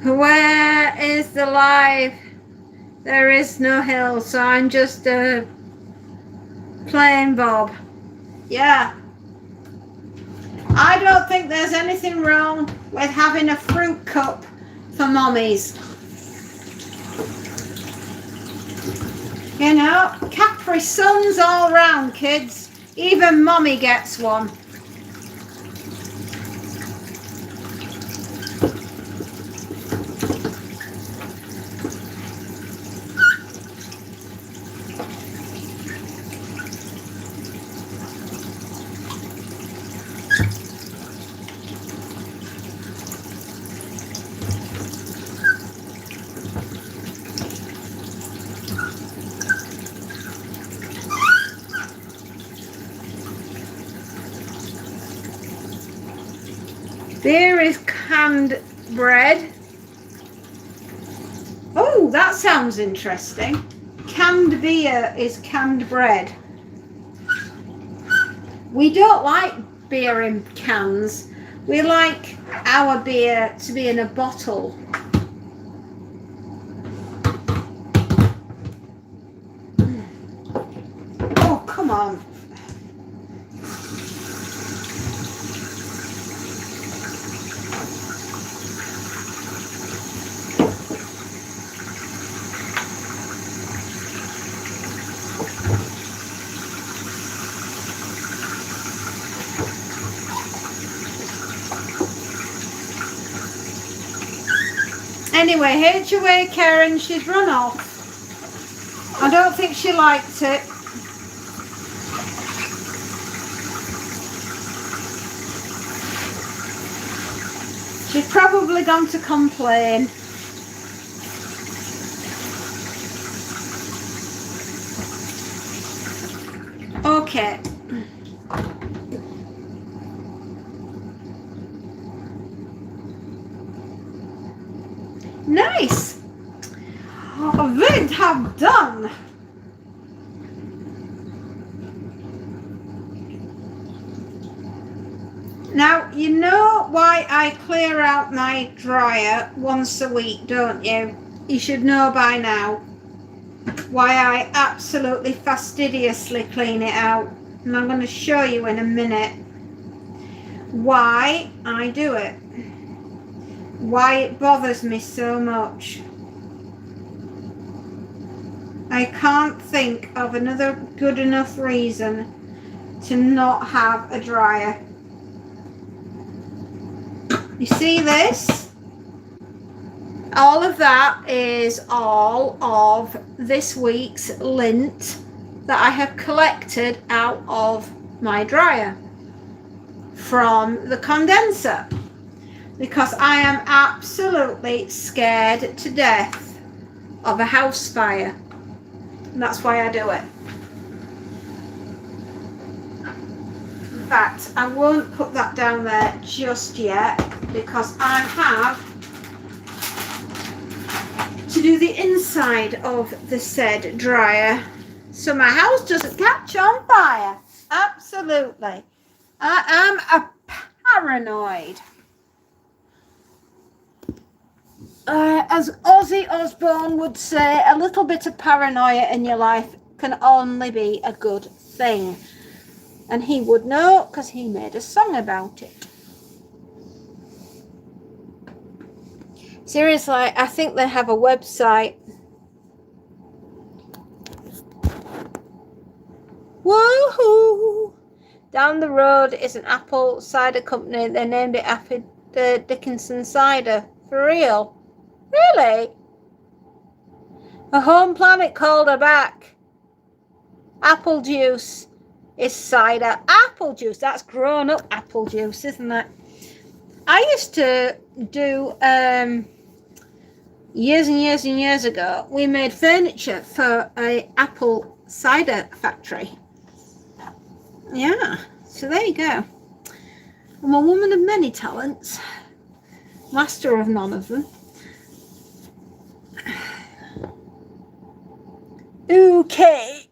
S1: Where is the life? There is no hill, so I'm just a plain Bob. Yeah. I don't think there's anything wrong with having a fruit cup for mommies. You know, Capri Suns all round, kids. Even mommy gets one. There is canned bread. Oh, that sounds interesting. Canned beer is canned bread. We don't like beer in cans. We like our beer to be in a bottle. Oh, come on. Anyway, HOA Karen, she's run off. I don't think she liked it. She's probably gone to complain. Okay. Nice. We have done. Now, you know why I clear out my dryer once a week, don't you? You should know by now why I absolutely fastidiously clean it out. And I'm going to show you in a minute why I do it. Why it bothers me so much. I can't think of another good enough reason to not have a dryer. You see this? All of that is all of this week's lint that I have collected out of my dryer from the condenser, because I am absolutely scared to death of a house fire. And that's why I do it. In fact, I won't put that down there just yet, because I have to do the inside of the said dryer so my house doesn't catch on fire. Absolutely. I am a paranoid. As Ozzy Osbourne would say, a little bit of paranoia in your life can only be a good thing. And he would know, because he made a song about it. Seriously, I think they have a website. Woohoo! Down the road is an apple cider company. They named it after the Dickinson cider. For real? Really? A home planet called her back. Apple juice is cider. Apple juice, that's grown up apple juice, isn't it? I used to do, years and years and years ago, we made furniture for a apple cider factory. Yeah, so there you go. I'm a woman of many talents, master of none of them. Okay,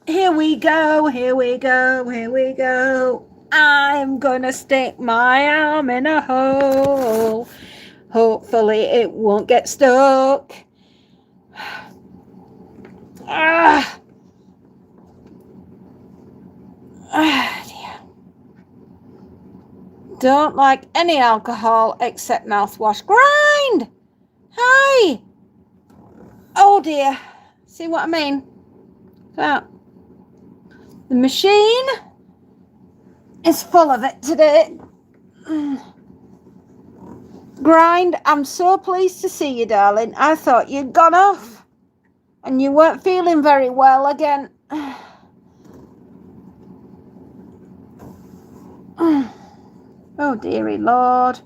S1: here we go, here we go, here we go. I'm gonna stick my arm in a hole. Hopefully it won't get stuck. Ah, dear. Don't like any alcohol except mouthwash. Grind! Hi! Oh dear. See what I mean? So, the machine is full of it today. Grind, I'm so pleased to see you, darling. I thought you'd gone off and you weren't feeling very well again. Oh, dearie Lord.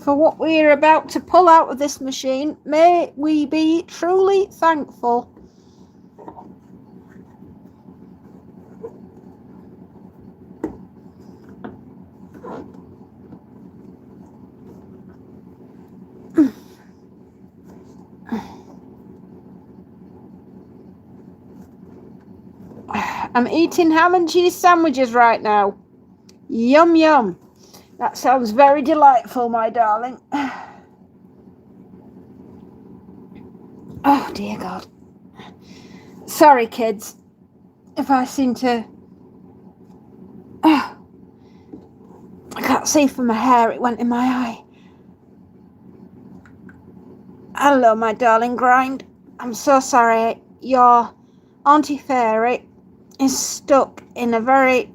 S1: For what we're about to pull out of this machine, may we be truly thankful. I'm eating ham and cheese sandwiches right now. Yum, yum. That sounds very delightful, my darling. Oh, dear God. Sorry, kids, if I seem to... I can't see from my hair. It went in my eye. Hello, my darling Grind. I'm so sorry. Your Auntie Fairy is stuck in a very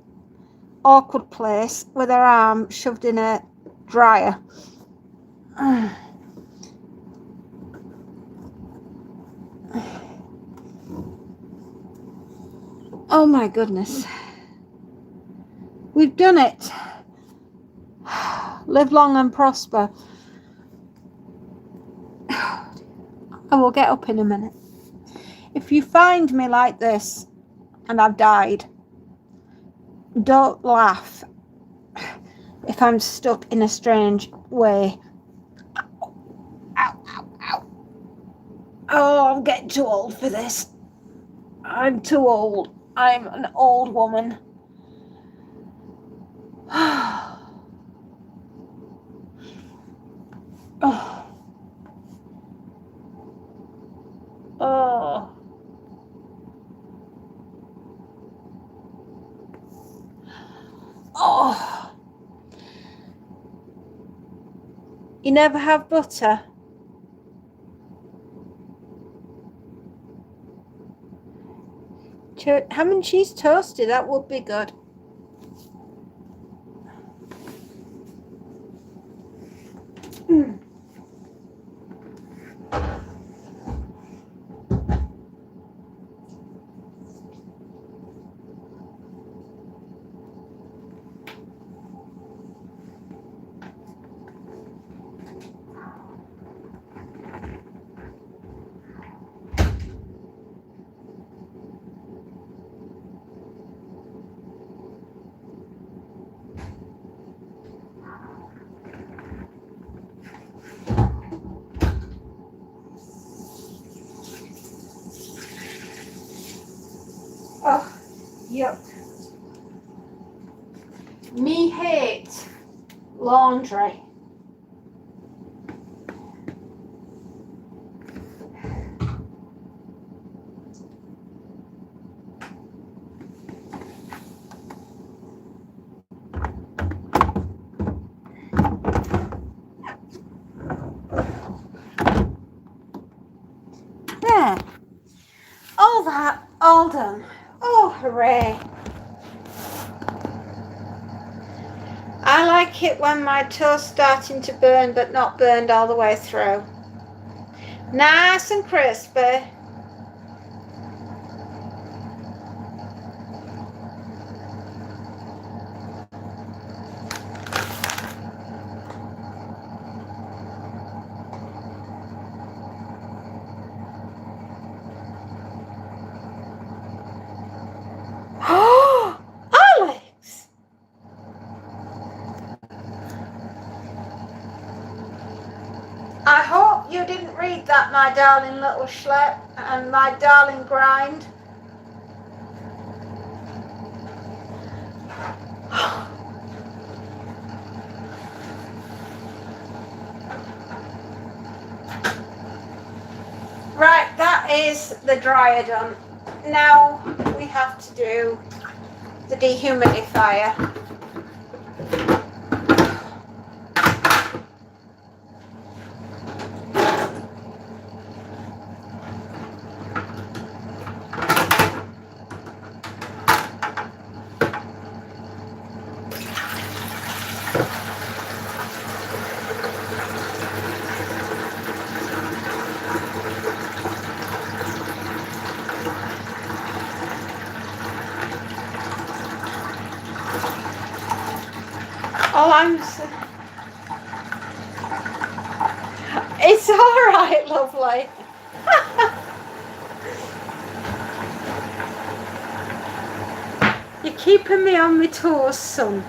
S1: awkward place with her arm shoved in a dryer. Oh my goodness. We've done it. Live long and prosper. I will get up in a minute. If you find me like this and I've died, don't laugh if I'm stuck in a strange way. Ow, ow, ow. Oh, I'm getting too old for this. I'm too old. I'm an old woman. Oh. Oh. Oh. You never have butter? Ham and cheese toasted, that would be good. Oh, yuck. Me hate laundry. There. All that, all done. Oh, hooray. I like it when my toast's starting to burn, but not burned all the way through. Nice and crispy. Oh, Alex! I hope you didn't read that, my darling little schlep and my darling Grind. is the dryer done. Now we have to do the dehumidifier. It's all right, lovely. You're keeping me on my toes, son.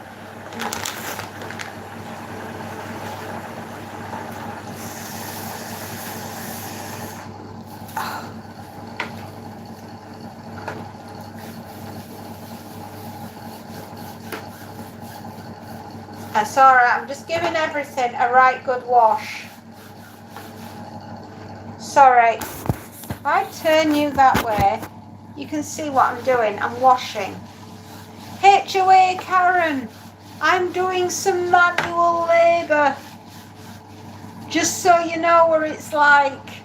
S1: That's all right. I'm just giving everything a right good wash. Sorry. If I turn you that way, you can see what I'm doing. I'm washing. HOA, Karen. I'm doing some manual labour. Just so you know what it's like.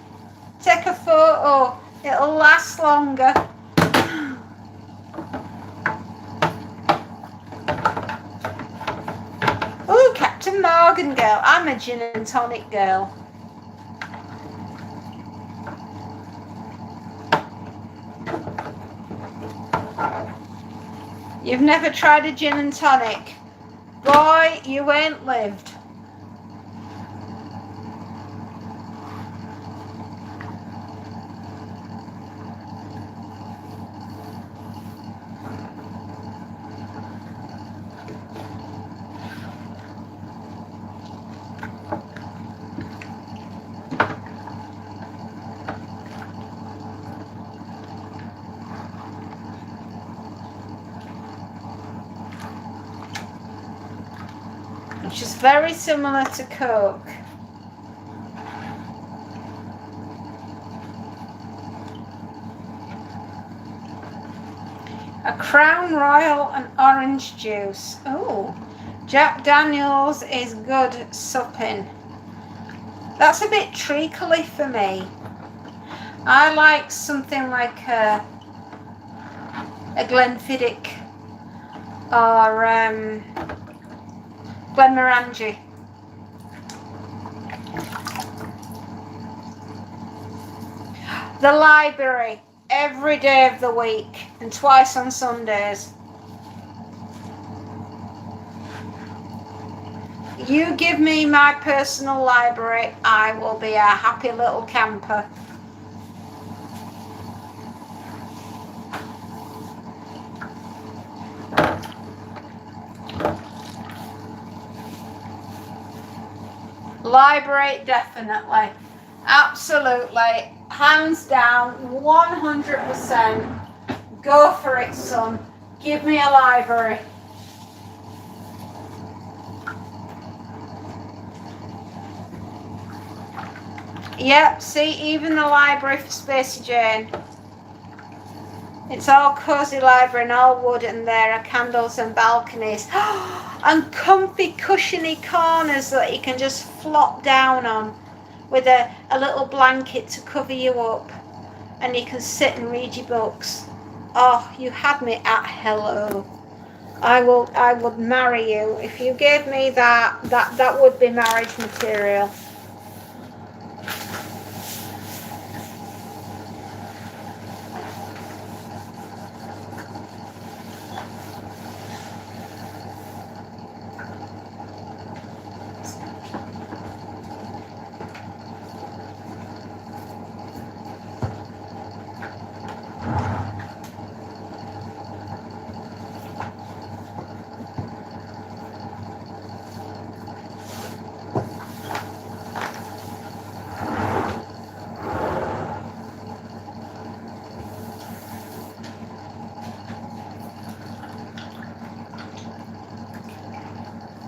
S1: Take a photo. It'll last longer. Oh, Captain Morgan girl. I'm a gin and tonic girl. You've never tried a gin and tonic? Boy, you ain't lived. Which is very similar to Coke. A Crown Royal and orange juice. Oh, Jack Daniels is good supping. That's a bit treacly for me. I like something like a Glenfiddich or Glenmorangie. The library every day of the week and twice on Sundays. You give me my personal library, I will be a happy little camper. Library, definitely. Absolutely. Hands down, 100%. Go for it, son. Give me a library. Yep, see, even the library for Spacey Jane. It's all cosy library and all wood, and there are candles and balconies. And comfy cushiony corners that you can just flop down on with a little blanket to cover you up, and you can sit and read your books. Oh, you had me at hello. I would marry you. If you gave me that would be marriage material.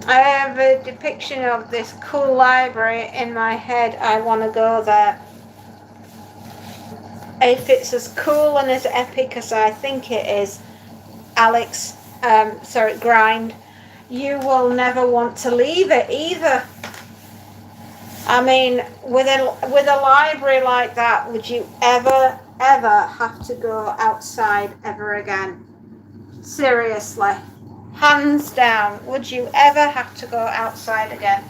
S1: I have a depiction of this cool library in my head. I want to go there. if it's as cool and as epic as I think it is, Alex, Grind, you will never want to leave it either. I mean, with a library like that, would you ever have to go outside ever again? Seriously, hands down, would you ever have to go outside again?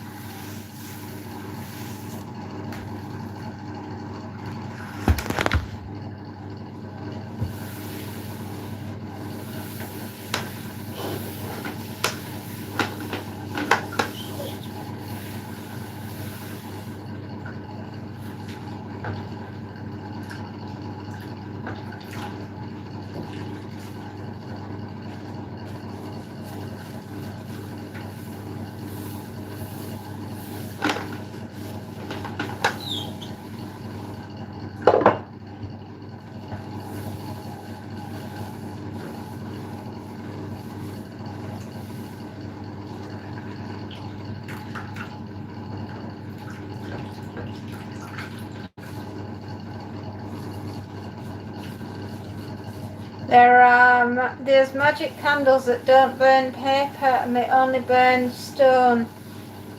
S1: There's magic candles that don't burn paper and they only burn stone.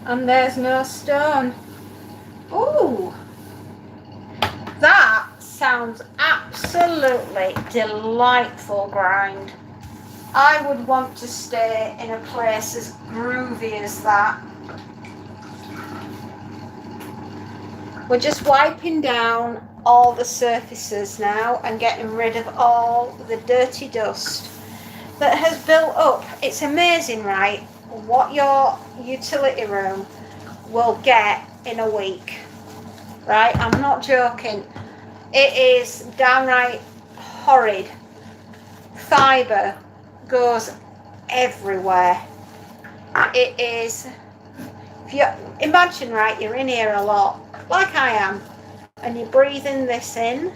S1: And there's no stone. Ooh! That sounds absolutely delightful, Grind. I would want to stay in a place as groovy as that. We're just wiping down all the surfaces now and getting rid of all the dirty dust that has built up. It's amazing, right, what your utility room will get in a week, right? I'm not joking. It is downright horrid. Fibre goes everywhere. It is, if you imagine, right, you're in here a lot, like I am, and you're breathing this in,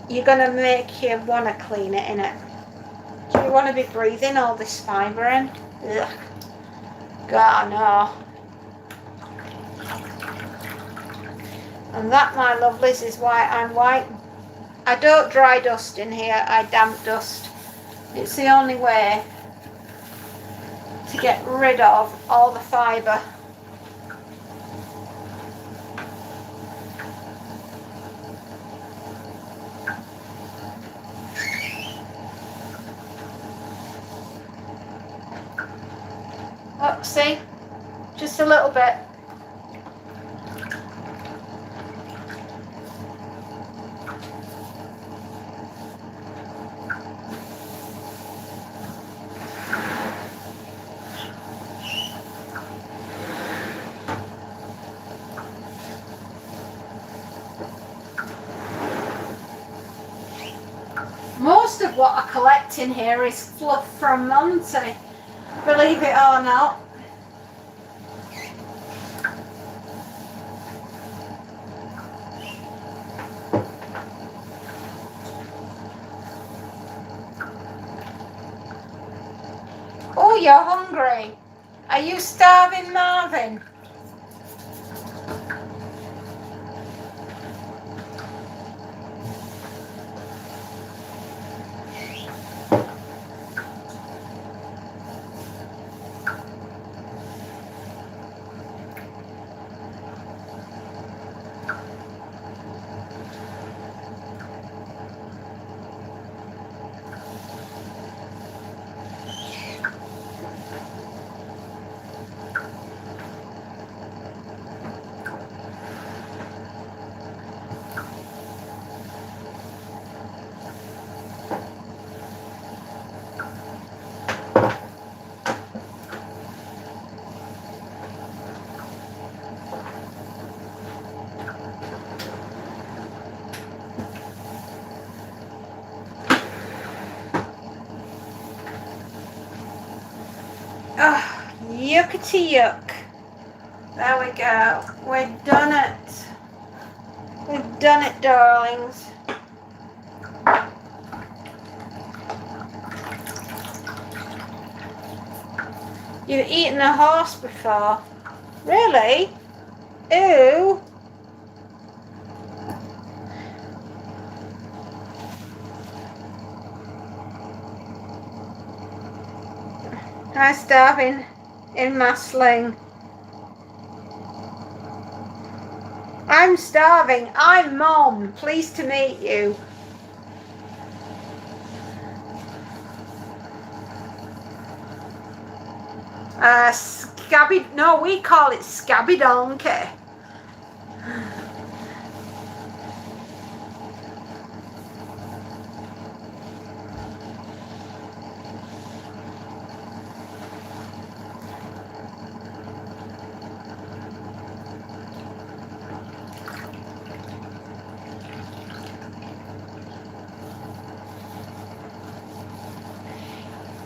S1: you're going to make you want to clean it, innit? Do you want to be breathing all this fibre in? Ugh. God, no. And that, my lovelies, is why I'm white. I don't dry dust in here, I damp dust. It's the only way to get rid of all the fibre. Oh, see? Just a little bit. Most of what I collect in here is fluff from Monty, believe it or not. Oh, you're hungry. Are you starving, Marvin? Oh, yuckety yuck. There we go. We've done it. We've done it, darlings. You've eaten a horse before? Really? Ew. I'm starving in my sling. I'm starving. I'm Mom. Pleased to meet you. Scabby. No, we call it Scabby Donkey.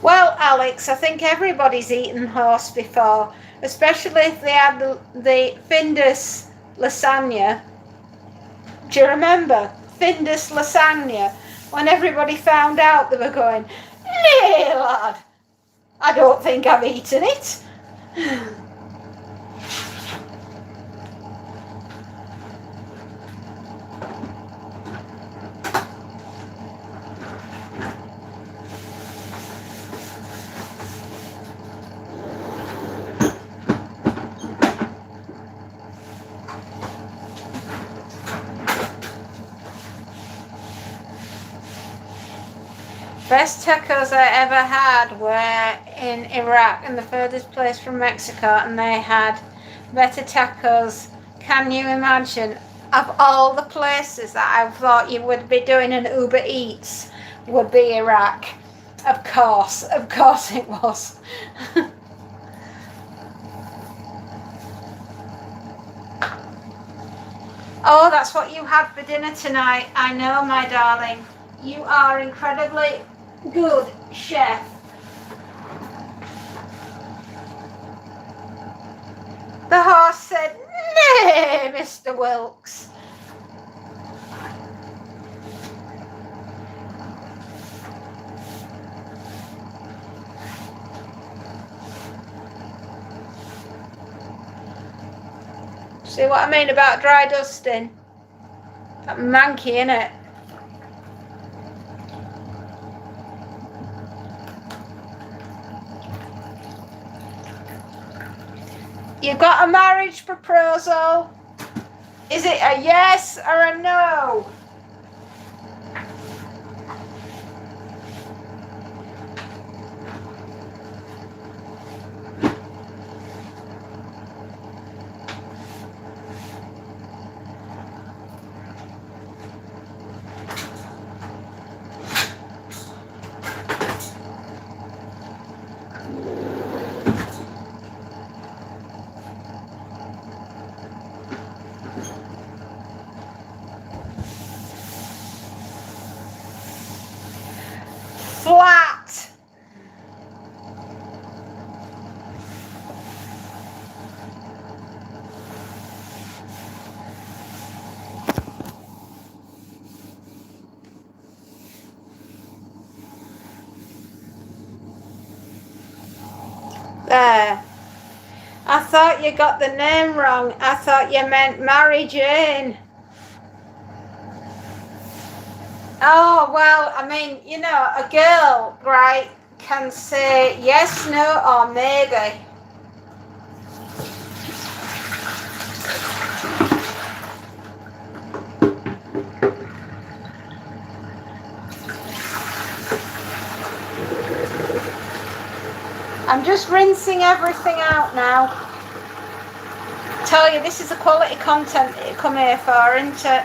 S1: Well, Alex, I think everybody's eaten horse before, especially if they had the Findus lasagna. Do you remember Findus lasagna? When everybody found out, they were going, "Nay, lad, I don't think I've eaten it." Best tacos I ever had were in Iraq, in the furthest place from Mexico, and they had better tacos. Can you imagine? Of all the places that I thought you would be doing an Uber Eats, would be Iraq. Of course it was. Oh, that's what you had for dinner tonight. I know, my darling. You are incredibly good chef. The horse said, "Nay, Mr. Wilkes." See what I mean about dry dusting? That manky, innit? You got a marriage proposal? Is it a yes or a no? Flat. There. I thought you got the name wrong. I thought you meant Mary Jane. Oh, well, I mean, you know, a girl, right, can say yes, no, or maybe. I'm just rinsing everything out now. Tell you, this is the quality content that you come here for, isn't it?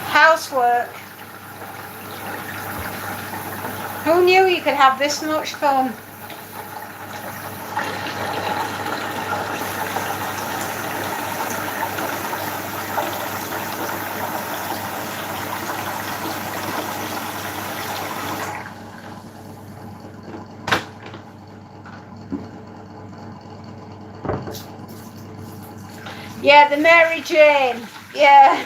S1: Housework. Who knew you could have this much fun? Yeah, the Mary Jane. Yeah.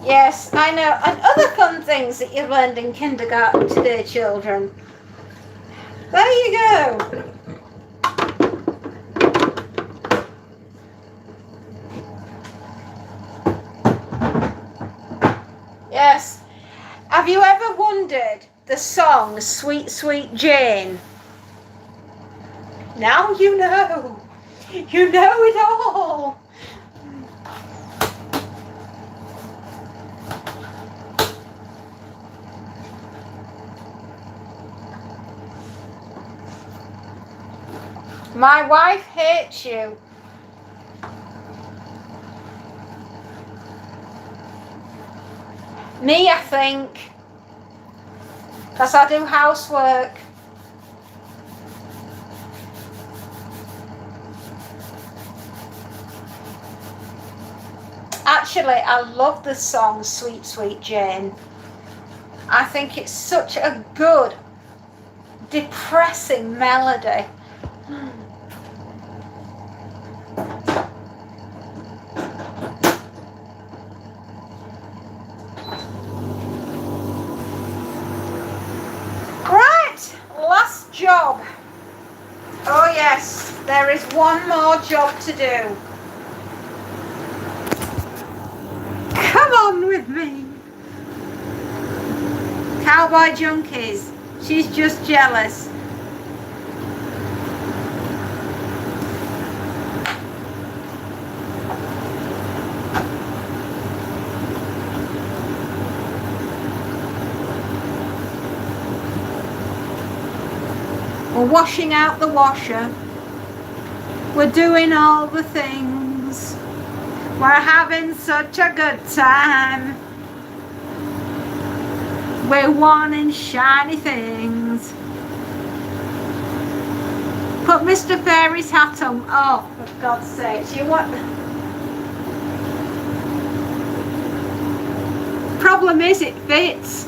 S1: Yes, I know. And other fun things that you've learned in kindergarten today, children. There you go. Yes. Have you ever wondered the song, Sweet Sweet Jane? Now you know. You know it all. My wife hates you. Me, I think. Because I do housework. Actually, I love the song Sweet Sweet Jane. I think it's such a good, depressing melody. Right, last job. Oh yes, there is one more job to do. Come on with me. Cowboy Junkies. She's just jealous. We're washing out the washer. We're doing all the things. We're having such a good time. We're wanting shiny things. Put Mr. Fairy's hat on. Oh, for God's sake. You want... Problem is, it fits.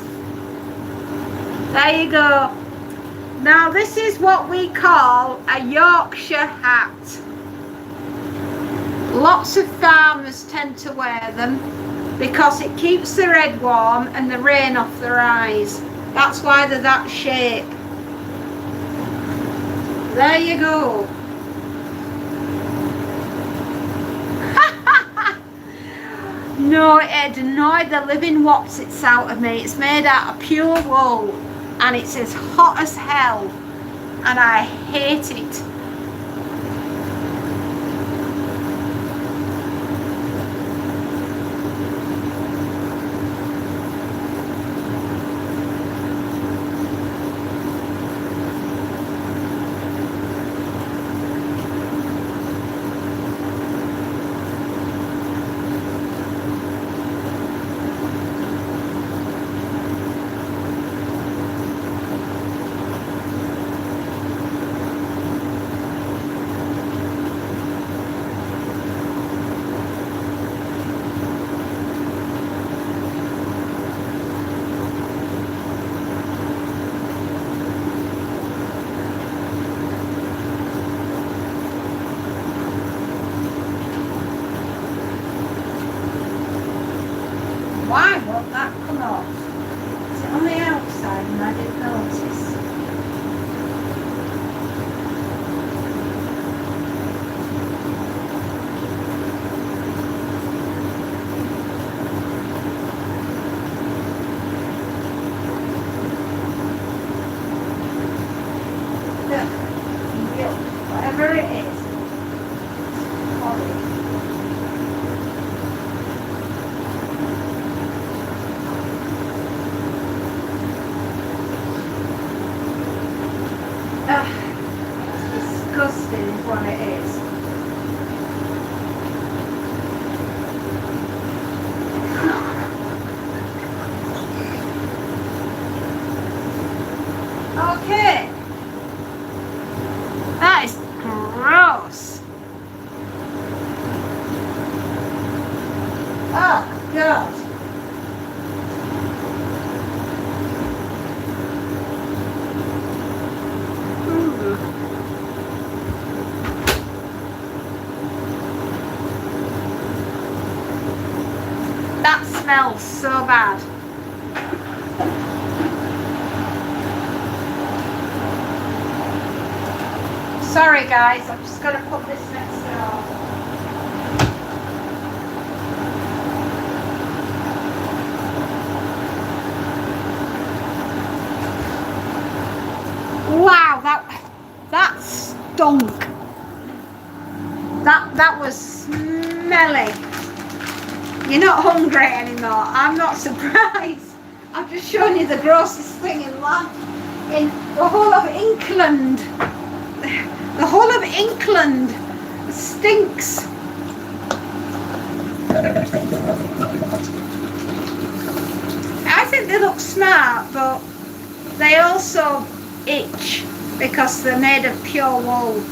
S1: There you go. Now this is what we call a Yorkshire hat. Lots of farmers tend to wear them because it keeps their head warm and the rain off their eyes. That's why they're that shape. There you go. No, it annoyed the living wotsits out of me. It's made out of pure wool and it's as hot as hell and I hate it. Why won't that come off? Is it on the outside and I didn't notice? Look, whatever it is, horrid. It's disgusting is what it is. Okay. That is gross. Oh, God. That smells so bad. Sorry guys, I'm just going to put this next door. that stunk. That was smelly. You're not hungry anymore. I'm not surprised. I've just shown you the grossest thing in life. In the whole of England. The whole of England stinks. I think they look smart, but they also itch because they're made of pure wool.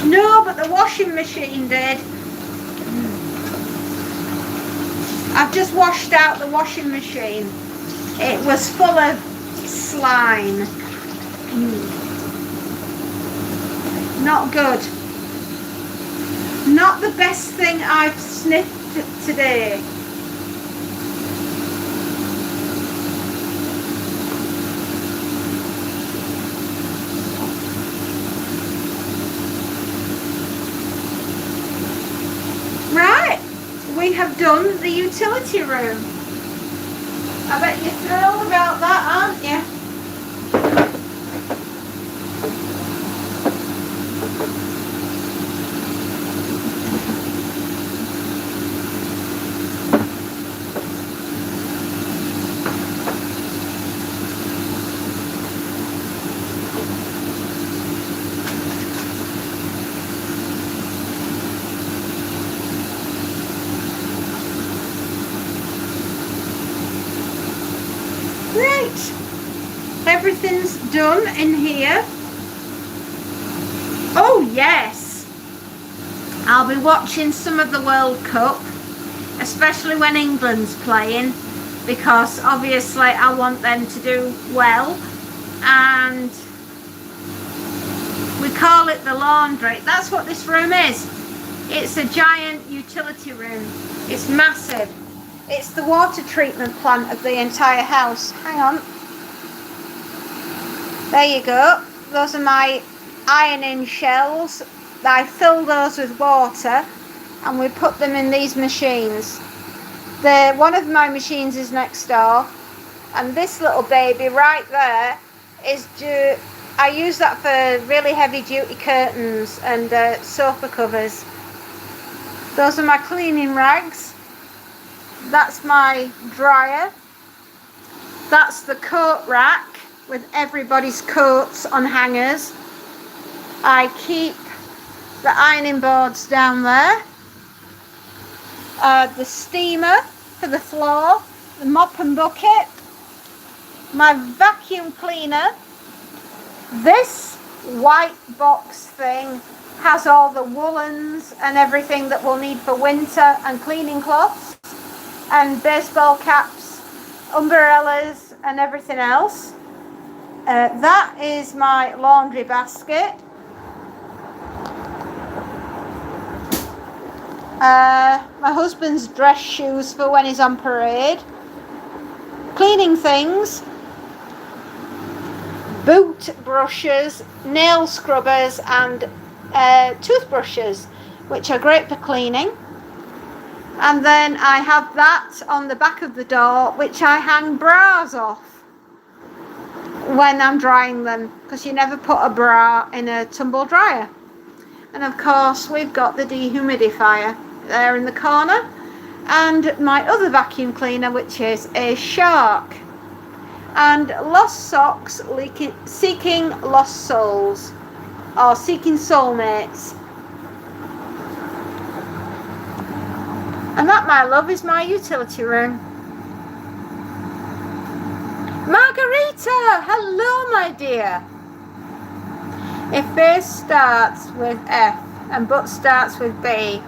S1: No, but the washing machine did. I've just washed out the washing machine. It was full of slime. Not good. Not the best thing I've sniffed today. Right, we have done the utility room. I bet you're thrilled about that, aren't you? Everything's done in here. Oh yes, I'll be watching some of the World Cup, especially when England's playing, because obviously I want them to do well. And we call it the laundry. That's what this room is. It's a giant utility room. It's massive. It's the water treatment plant of the entire house. Hang on. There you go. Those are my ironing shells. I fill those with water and we put them in these machines. One of my machines is next door, and this little baby right there is I use that for really heavy duty curtains and sofa covers. Those are my cleaning rags. That's my dryer. That's the coat rack with everybody's coats on hangers. I keep the ironing boards down there. The steamer for the floor, the mop and bucket, my vacuum cleaner. This white box thing has all the woolens and everything that we'll need for winter, and cleaning cloths and baseball caps, umbrellas and everything else. That is my laundry basket. My husband's dress shoes for when he's on parade. Cleaning things. Boot brushes, nail scrubbers and toothbrushes, which are great for cleaning. And then I have that on the back of the door, which I hang bras off when I'm drying them, because you never put a bra in a tumble dryer. And of course we've got the dehumidifier there in the corner, and my other vacuum cleaner, which is a Shark, and lost socks, seeking lost souls, or seeking soulmates. And that, my love, is my utility room. Margarita, hello my dear. If face starts with F and butt starts with B,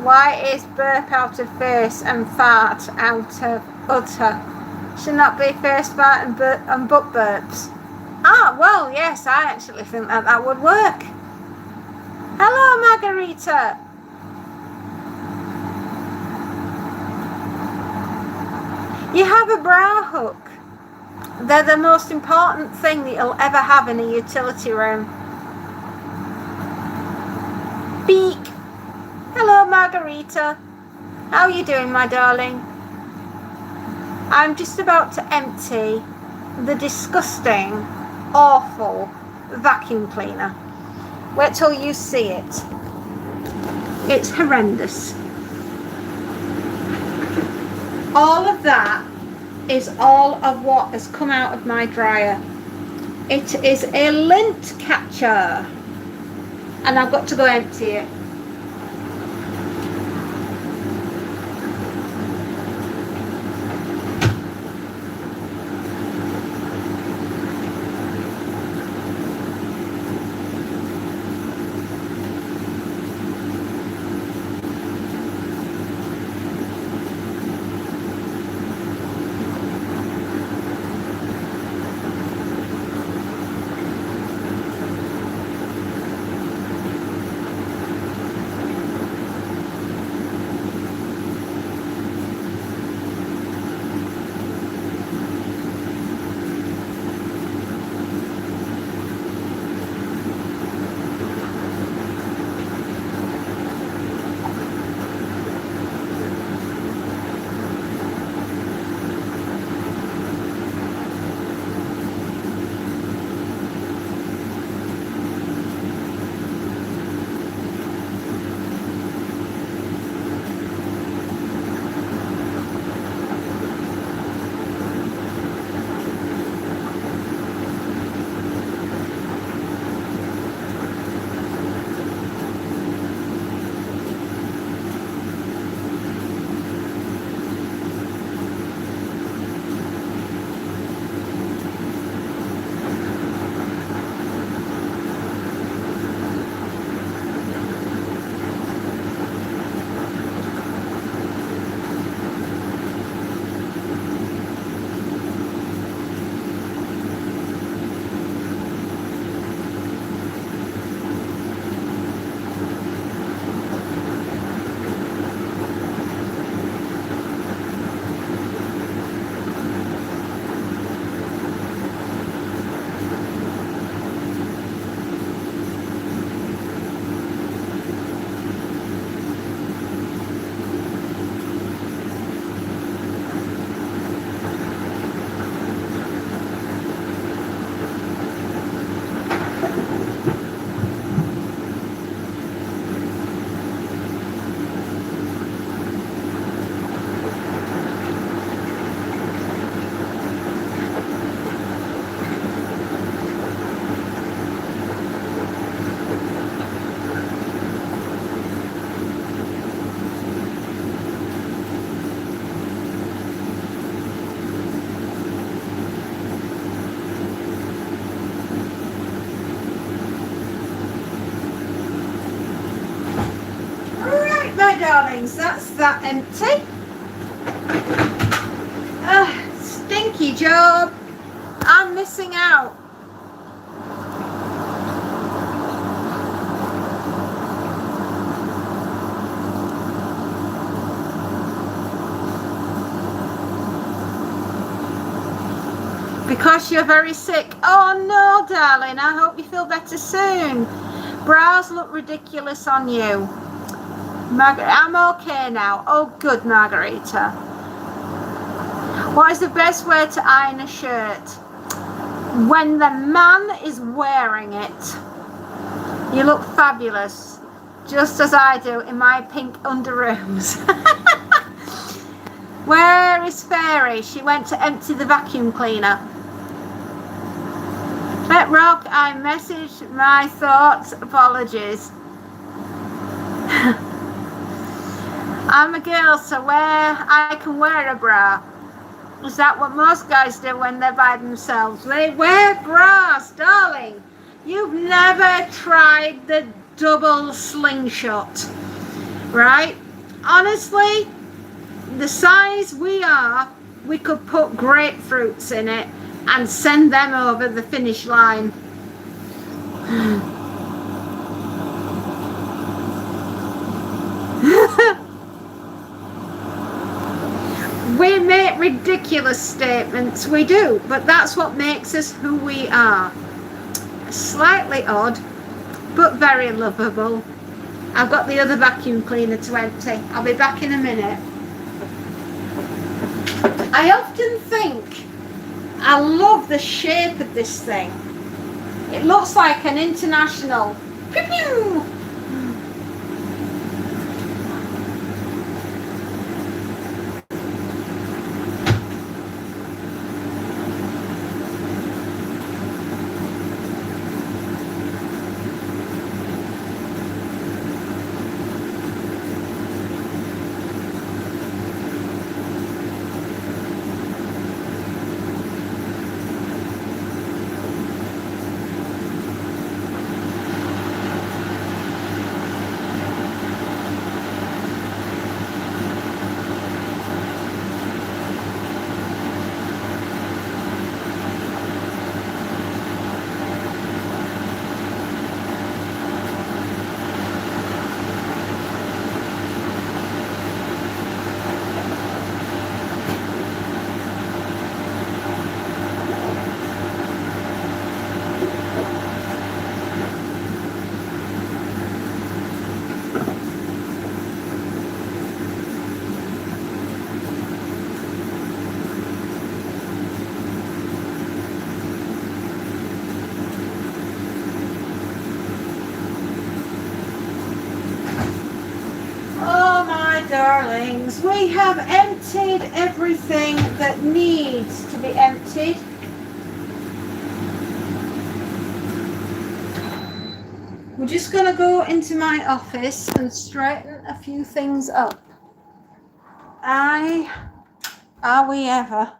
S1: why is burp out of face and fart out of utter? Should not be face, fart and butt burps. Ah, well, yes, I actually think that would work. Hello, Margarita. You have a bra hook. They're the most important thing that you'll ever have in a utility room. Beak. Hello, Margarita. How are you doing, my darling? I'm just about to empty the disgusting, awful vacuum cleaner. Wait till you see it. It's horrendous. All of that is all of what has come out of my dryer. It is a lint catcher, and I've got to go empty it. Darlings, that's that empty. Stinky job. I'm missing out. Because you're very sick. Oh no, darling, I hope you feel better soon. Bras look ridiculous on you. I'm okay now. Oh, good, Margarita. What is the best way to iron a shirt? When the man is wearing it. You look fabulous, just as I do in my pink underoos. Where is Fairy? She went to empty the vacuum cleaner. Let Rock, I messaged my thoughts. Apologies. I'm a girl, so I can wear a bra. Is that what most guys do when they're by themselves? They wear bras, darling. You've never tried the double slingshot, right? Honestly, the size we are, we could put grapefruits in it and send them over the finish line. We make ridiculous statements, we do, but that's what makes us who we are. Slightly odd, but very lovable. I've got the other vacuum cleaner to empty. I'll be back in a minute. I often think I love the shape of this thing. It looks like an international. Pew pew! Darlings, we have emptied everything that needs to be emptied. We're just going to go into my office and straighten a few things up. Are we ever?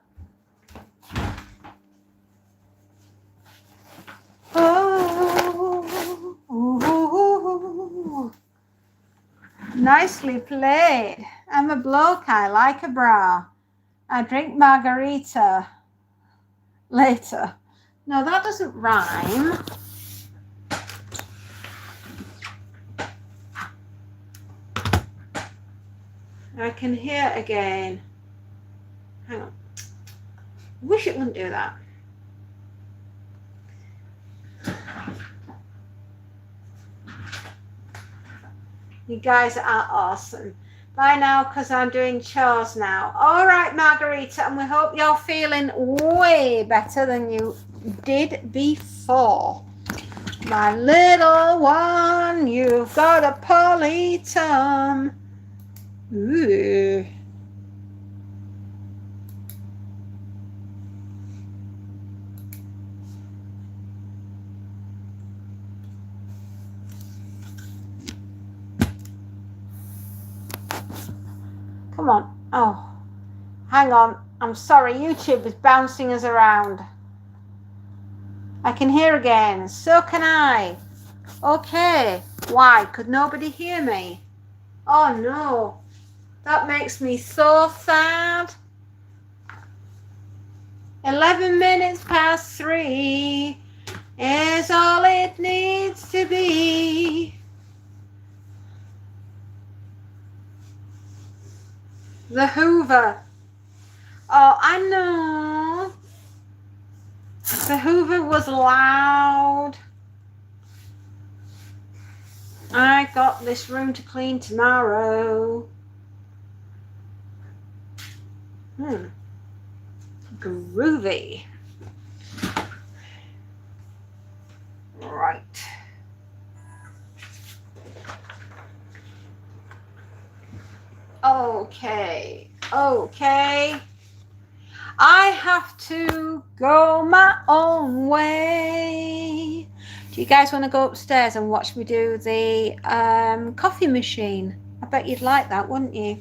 S1: Oh, nicely played. I'm a bloke, I like a bra. I drink margarita later. No, that doesn't rhyme. I can hear again. Hang on. Wish it wouldn't do that. You guys are awesome. Bye now, because I'm doing chores now. All right, Margarita, and we hope you're feeling way better than you did before. My little one, you've got a polytum. Ooh. Come on. Oh, hang on. I'm sorry. YouTube is bouncing us around. I can hear again. So can I. Okay. Why? Could nobody hear me? Oh, no. That makes me so sad. 11 minutes past 3 is all it needs to be. The Hoover. Oh, I know. The Hoover was loud. I got this room to clean tomorrow. Groovy. Right. Okay. I have to go my own way. Do you guys want to go upstairs and watch me do the coffee machine? I bet you'd like that, wouldn't you?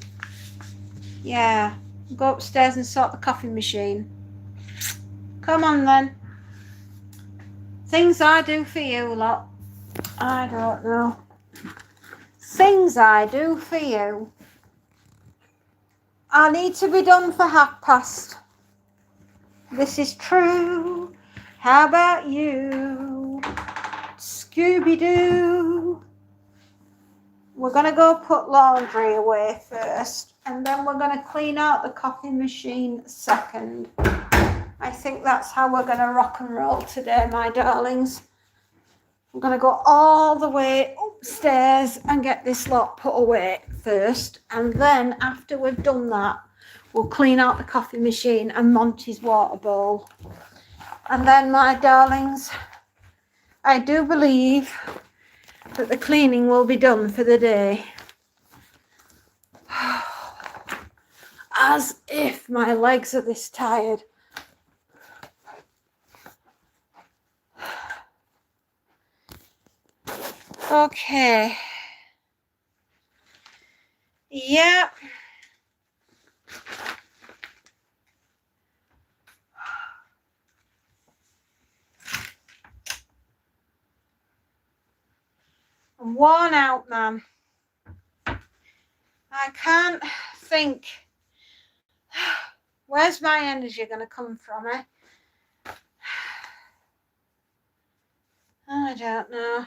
S1: Yeah. Go upstairs and sort the coffee machine. Come on then. Things I do for you lot. I don't know. Things I do for you. I need to be done for past. This is true. How about you? Scooby-Doo. We're going to go put laundry away first, and then we're going to clean out the coffee machine second. I think that's how we're going to rock and roll today, my darlings. I'm going to go all the way upstairs and get this lot put away first, and then after we've done that, We'll clean out the coffee machine and Monty's water bowl. And then, my darlings, I do believe that the cleaning will be done for the day. As if my legs are this tired. Okay. Yeah. I'm worn out, man. I can't think. Where's my energy going to come from, eh? I don't know.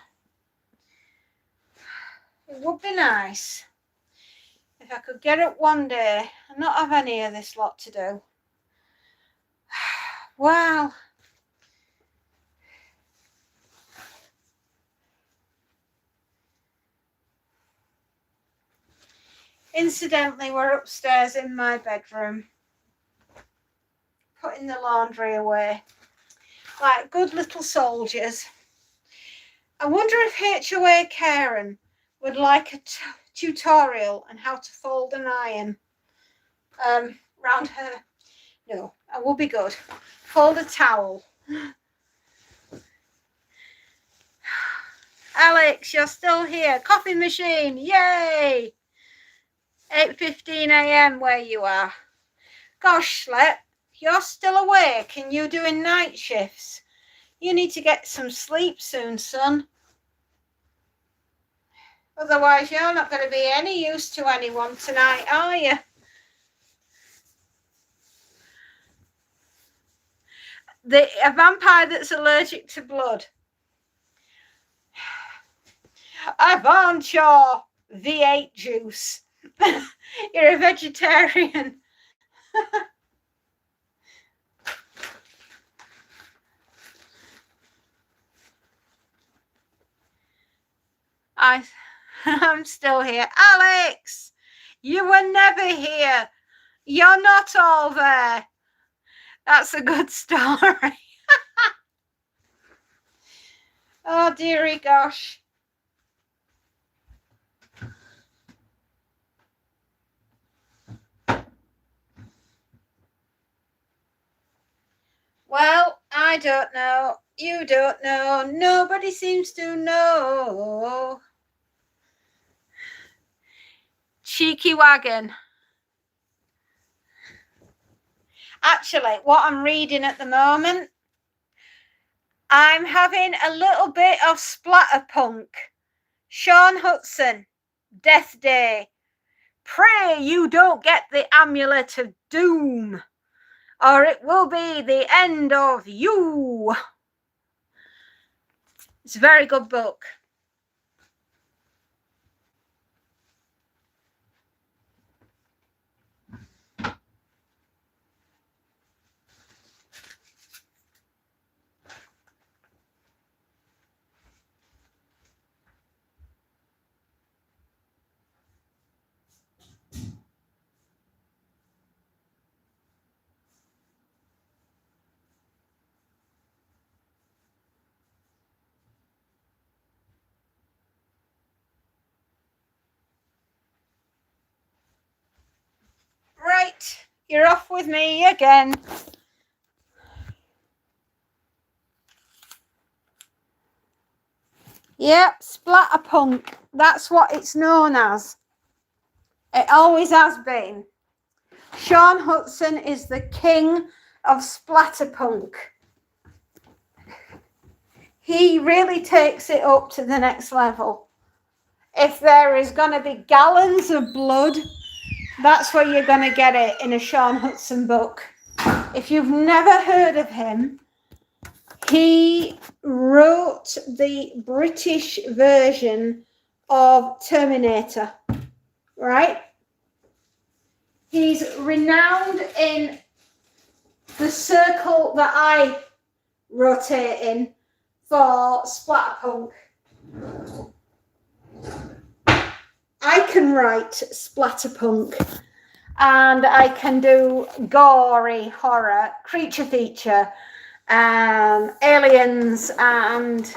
S1: It would be nice if I could get up one day and not have any of this lot to do. Wow. Incidentally, we're upstairs in my bedroom, putting the laundry away, like good little soldiers. I wonder if HOA Karen would like a tutorial on how to fold an iron round her. No, that would be good. Fold a towel. Alex, you're still here. Coffee machine, yay! 8:15 a.m. where you are. Gosh, Slep, you're still awake and you're doing night shifts. You need to get some sleep soon, son. Otherwise, you're not going to be any use to anyone tonight, are you? A vampire that's allergic to blood. I want your V8 juice. You're a vegetarian. I'm still here. Alex, you were never here. You're not all there. That's a good story. Oh, dearie gosh. Well, I don't know. You don't know. Nobody seems to know. Cheeky wagon. Actually, what I'm reading at the moment, I'm having a little bit of splatterpunk. Sean Hudson, Death Day. Pray you don't get the amulet of doom, or it will be the end of you. It's a very good book. Right, you're off with me again. Yep, splatterpunk. That's what it's known as. It always has been. Sean Hudson is the king of splatterpunk. He really takes it up to the next level. If there is going to be gallons of blood, that's where you're going to get it in a Sean Hudson book. If you've never heard of him, he wrote the British version of Terminator, right? He's renowned in the circle that I rotate in for splatterpunk. I can write splatterpunk. and I can do gory horror, creature feature, aliens, and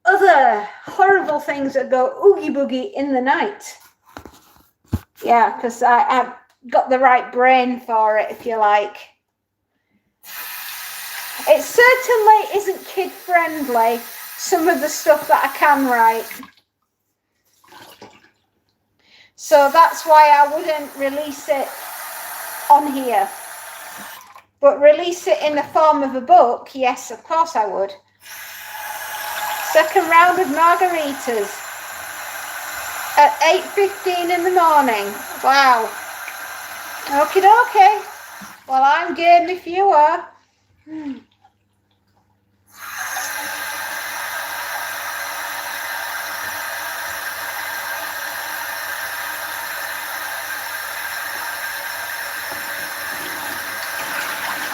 S1: other horrible things that go oogie boogie in the night. Yeah, because I've got the right brain for it, if you like. It certainly isn't kid friendly, some of the stuff that I can write. So that's why I wouldn't release it on here. But release it in the form of a book, yes, of course I would. Second round of margaritas at 8:15 in the morning. Wow. Okie dokie. Well, I'm game if you are.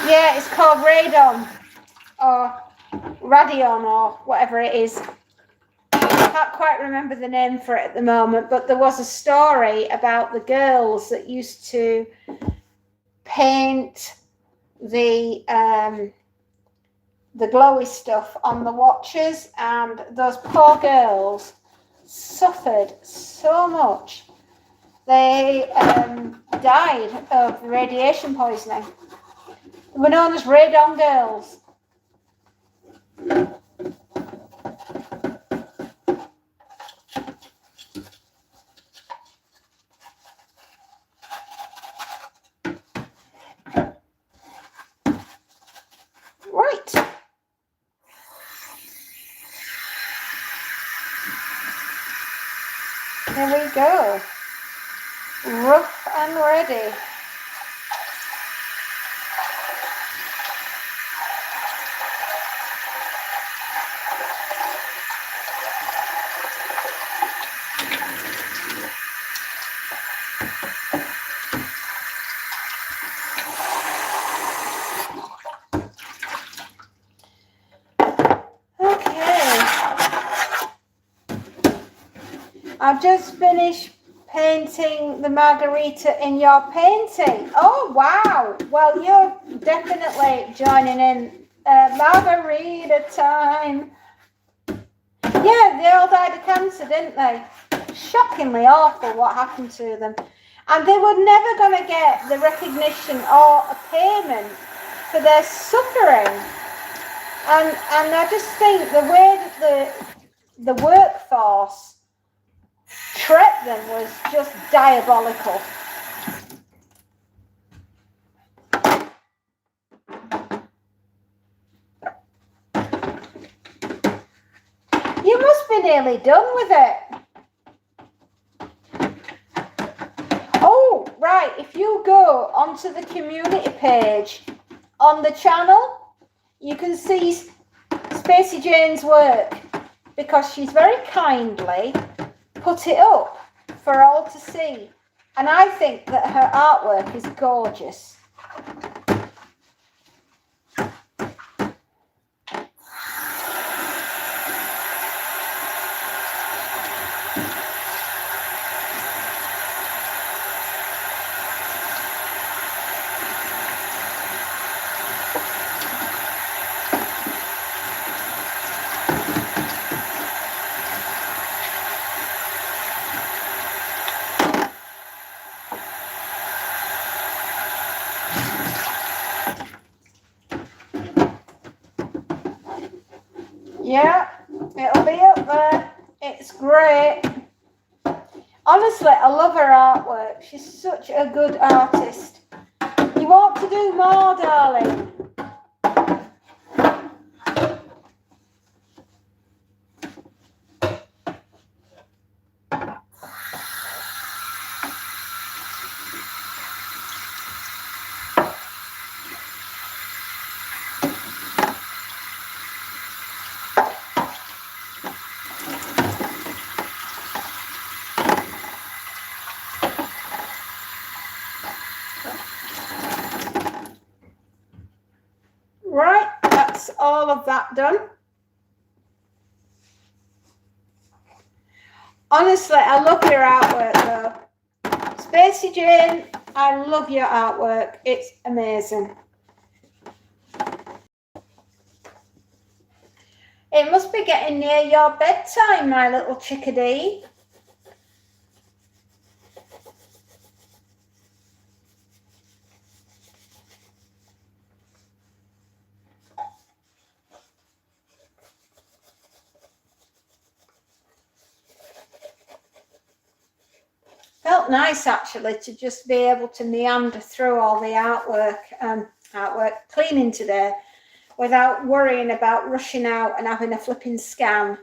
S1: Yeah, it's called Radon or Radion or whatever it is. I can't quite remember the name for it at the moment, but there was a story about the girls that used to paint the glowy stuff on the watches, and those poor girls suffered so much. They died of radiation poisoning. They were known as radon girls. Right. Here we go. Rough and ready. I've just finished painting the margarita in your painting. Oh, wow. Well, you're definitely joining in. Margarita time. Yeah, they all died of cancer, didn't they? Shockingly awful what happened to them. And they were never going to get the recognition or a payment for their suffering. And I just think the way that the workforce treated them was just diabolical. You must be nearly done with it. Oh, right. If you go onto the community page on the channel, you can see Spacey Jane's work, because she's very kindly put it up for all to see. And I think that her artwork is gorgeous. Yeah, it'll be up there. It's great. Honestly, I love her artwork. She's such a good artist. You want to do more, darling? Right, that's all of that done. Honestly, I love your artwork though. Spacey Jane, I love your artwork. It's amazing. It must be getting near your bedtime, my little chickadee. Felt nice actually to just be able to meander through all the artwork cleaning today without worrying about rushing out and having a flipping scan,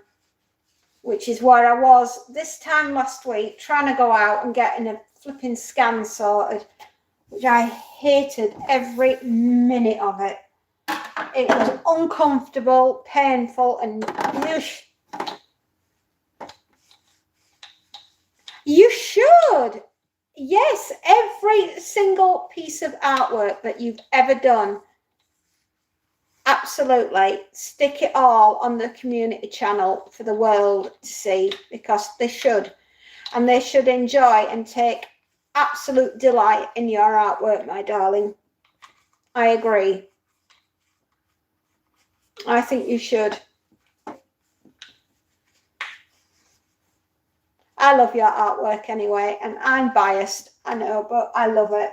S1: which is where I was this time last week, trying to go out and getting a flipping scan sorted, which I hated every minute of it. It was uncomfortable, painful, and yush. You should. Yes, every single piece of artwork that you've ever done, absolutely stick it all on the community channel for the world to see, because they should. And they should enjoy and take absolute delight in your artwork, my darling. I agree. I think you should. I love your artwork anyway, and I'm biased, I know, but I love it.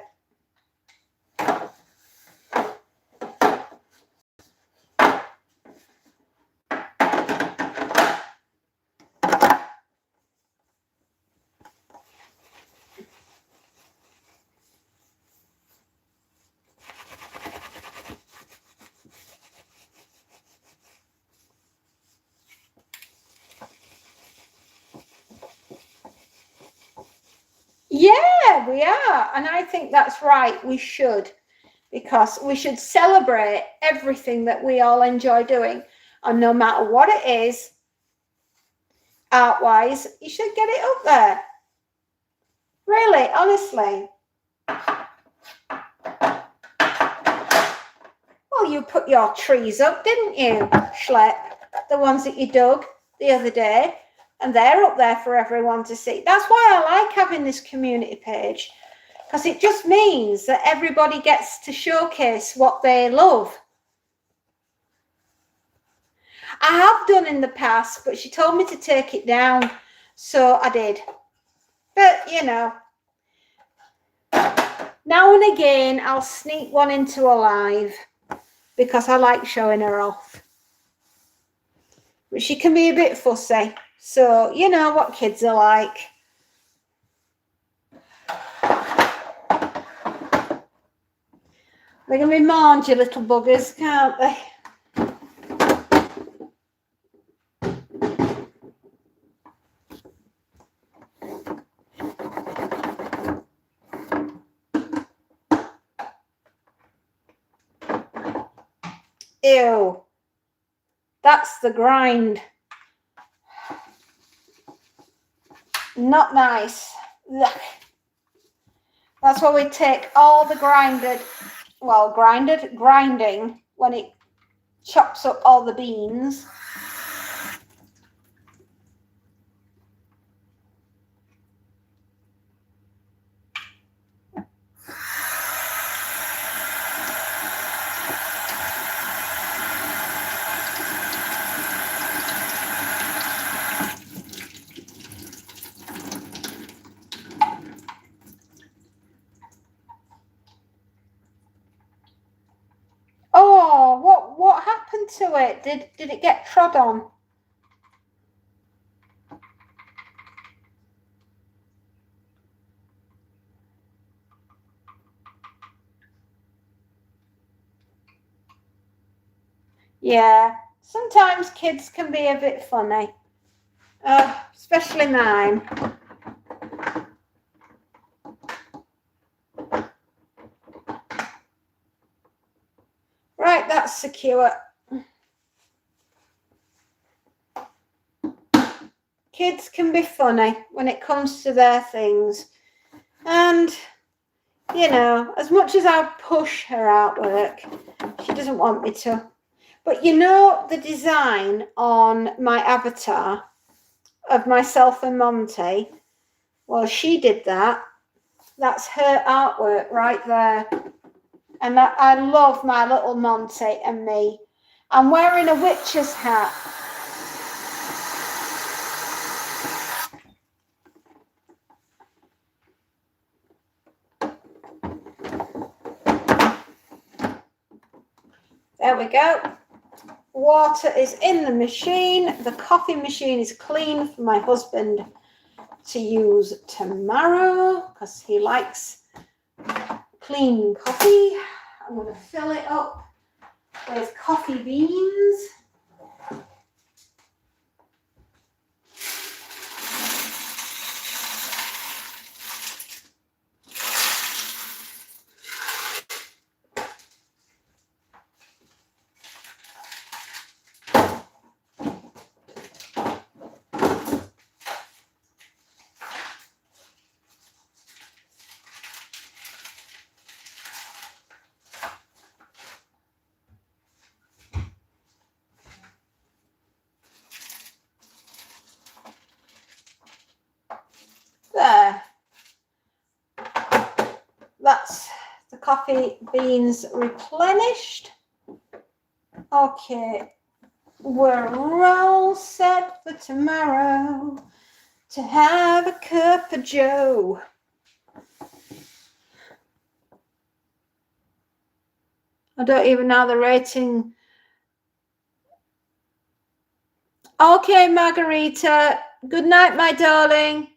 S1: Yeah, we are. And I think that's right. We should, because we should celebrate everything that we all enjoy doing. And no matter what it is, art-wise, you should get it up there. Really, honestly. Well, you put your trees up, didn't you, Schlepp? The ones that you dug the other day. And they're up there for everyone to see. That's why I like having this community page, because it just means that everybody gets to showcase what they love. I have done in the past, but she told me to take it down, so I did. But, you know, now and again, I'll sneak one into a live because I like showing her off. But she can be a bit fussy. So, you know what kids are like. They can be mangy little buggers, can't they? Ew. That's the grind. Not nice. Ugh. That's why we take all the grinding when it chops up all the beans. Oh, what happened to it? Did it get trod on? Yeah, sometimes kids can be a bit funny, especially mine. Right, that's secure. Kids can be funny when it comes to their things. And, you know, as much as I push her artwork, she doesn't want me to. But you know, the design on my avatar of myself and Monty, well, she did that. That's her artwork right there. And I love my little Monty and me. I'm wearing a witch's hat. There we go. Water is in the machine. The coffee machine is clean for my husband to use tomorrow because he likes clean coffee. I'm going to fill it up with coffee beans. There. That's the coffee beans replenished. Okay, we're all set for tomorrow to have a cup of joe. I don't even know the rating. Okay, Margarita. Good night, my darling.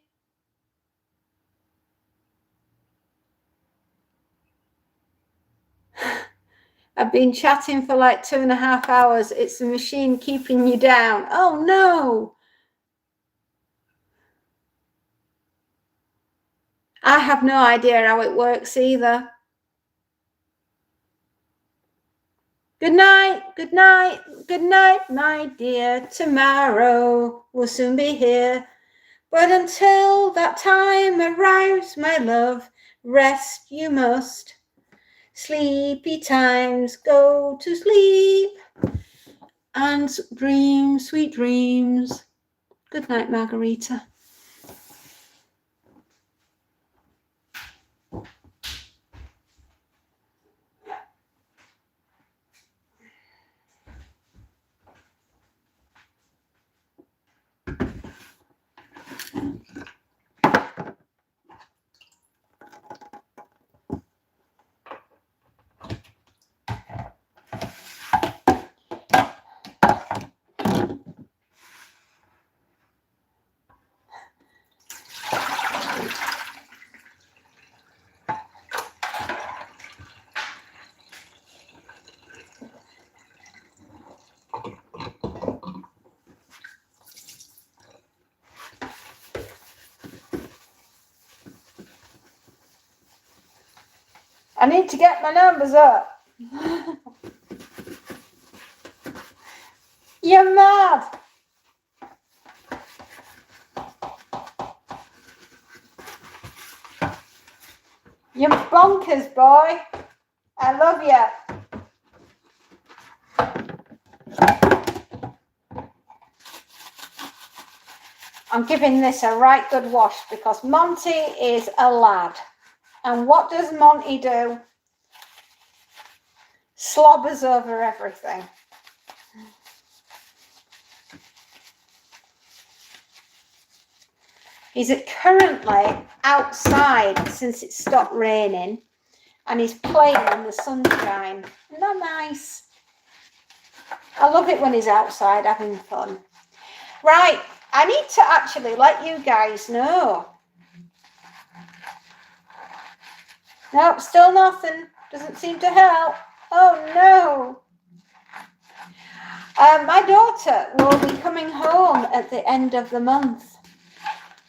S1: I've been chatting for like 2.5 hours. It's the machine keeping you down. Oh, no. I have no idea how it works either. Good night, good night, good night, my dear. Tomorrow will soon be here. But until that time arrives, my love, rest you must. Sleepy times, go to sleep and dream sweet dreams. Good night, Margarita. I need to get my numbers up. You're mad. You're bonkers, boy. I love you. I'm giving this a right good wash because Monty is a lad. And what does Monty do? Slobbers over everything. He's currently outside since it stopped raining and he's playing in the sunshine. Isn't that nice? I love it when he's outside having fun. Right, I need to actually let you guys know. Nope, still nothing. Doesn't seem to help. Oh no. My daughter will be coming home at the end of the month.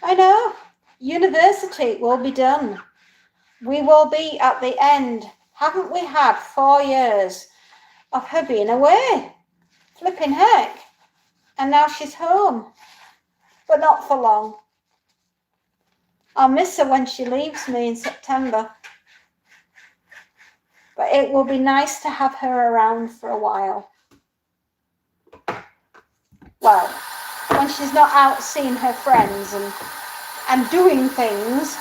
S1: I know. University will be done. We will be at the end. Haven't we had 4 years of her being away? Flipping heck. And now she's home. But not for long. I'll miss her when she leaves me in September. But it will be nice to have her around for a while. Well, when she's not out seeing her friends and doing things.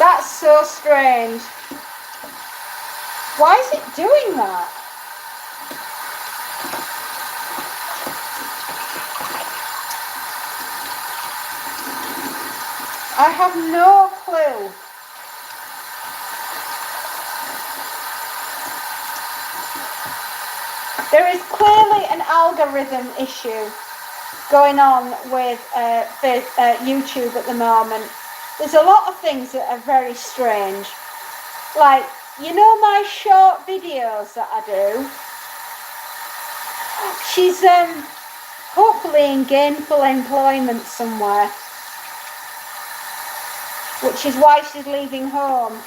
S1: That's so strange. Why is it doing that? I have no clue. There is clearly an algorithm issue going on with YouTube at the moment. There's a lot of things that are very strange. Like, you know my short videos that I do? She's hopefully in gainful employment somewhere, which is why she's leaving home.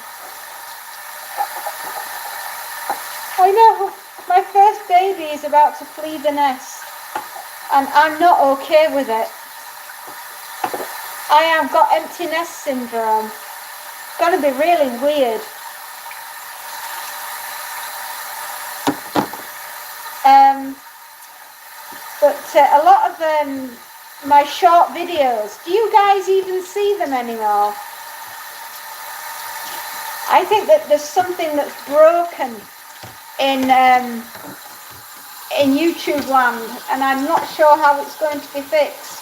S1: I know, my first baby is about to flee the nest, and I'm not okay with it. I have got empty nest syndrome. It's going to be really weird. But a lot of my short videos, do you guys even see them anymore? I think that there's something that's broken in YouTube land, and I'm not sure how it's going to be fixed.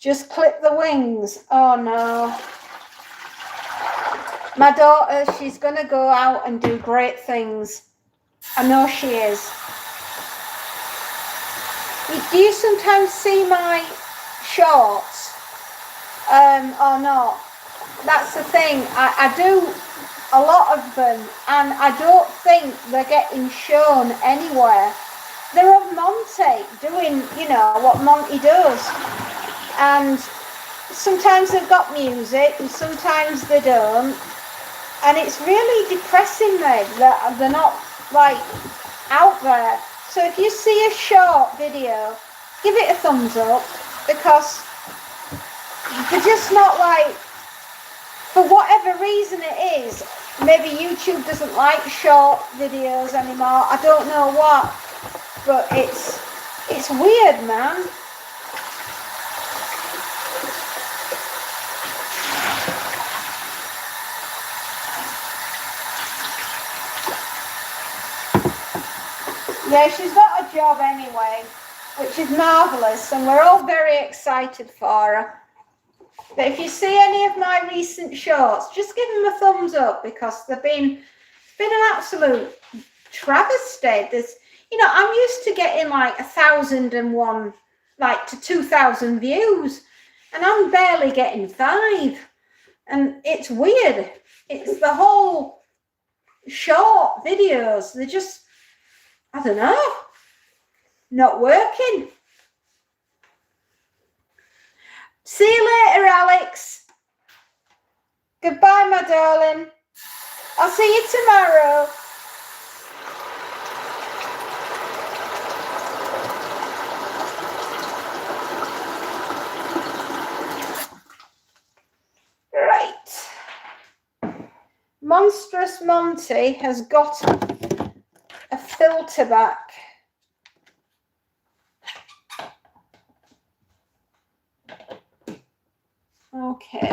S1: Just clip the wings. Oh no. My daughter, she's going to go out and do great things. I know she is. Do you sometimes see my shorts? Or not? That's the thing. I do a lot of them, and I don't think they're getting shown anywhere. They're of Monty doing, you know, what Monty does. And sometimes they've got music and sometimes they don't, and it's really depressing me that they're not like out there. So if you see a short video, give it a thumbs up, because they're just not like, for whatever reason it is, maybe YouTube doesn't like short videos anymore, I don't know what, but it's weird, man. Yeah, she's got a job anyway, which is marvellous, and we're all very excited for her. But if you see any of my recent shorts, just give them a thumbs up, because they've been, it's been an absolute travesty. There's, you know, I'm used to getting like 1,001, like to 2,000 views, and I'm barely getting 5. And it's weird. It's the whole short videos. They're just, I don't know, not working. See you later, Alex. Goodbye, my darling. I'll see you tomorrow. Right. Monstrous Monty has got a filter back. Okay.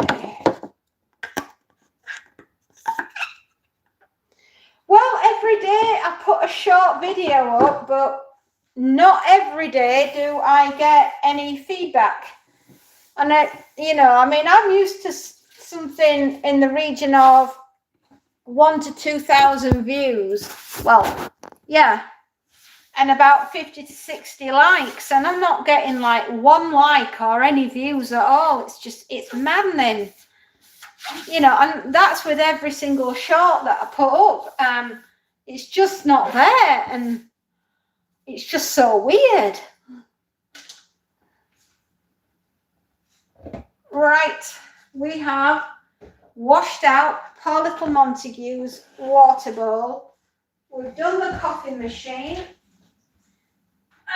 S1: Well, every day I put a short video up, but not every day do I get any feedback. And you know, I mean, I'm used to something in the region of 1,000 to 2,000 views. Well, yeah, and about 50 to 60 likes, and I'm not getting like 1 like or any views at all. It's just, it's maddening, you know. And that's with every single short that I put up. It's just not there, and it's just so weird. Right, we have washed out poor little Montague's water bowl. We've done the coffee machine.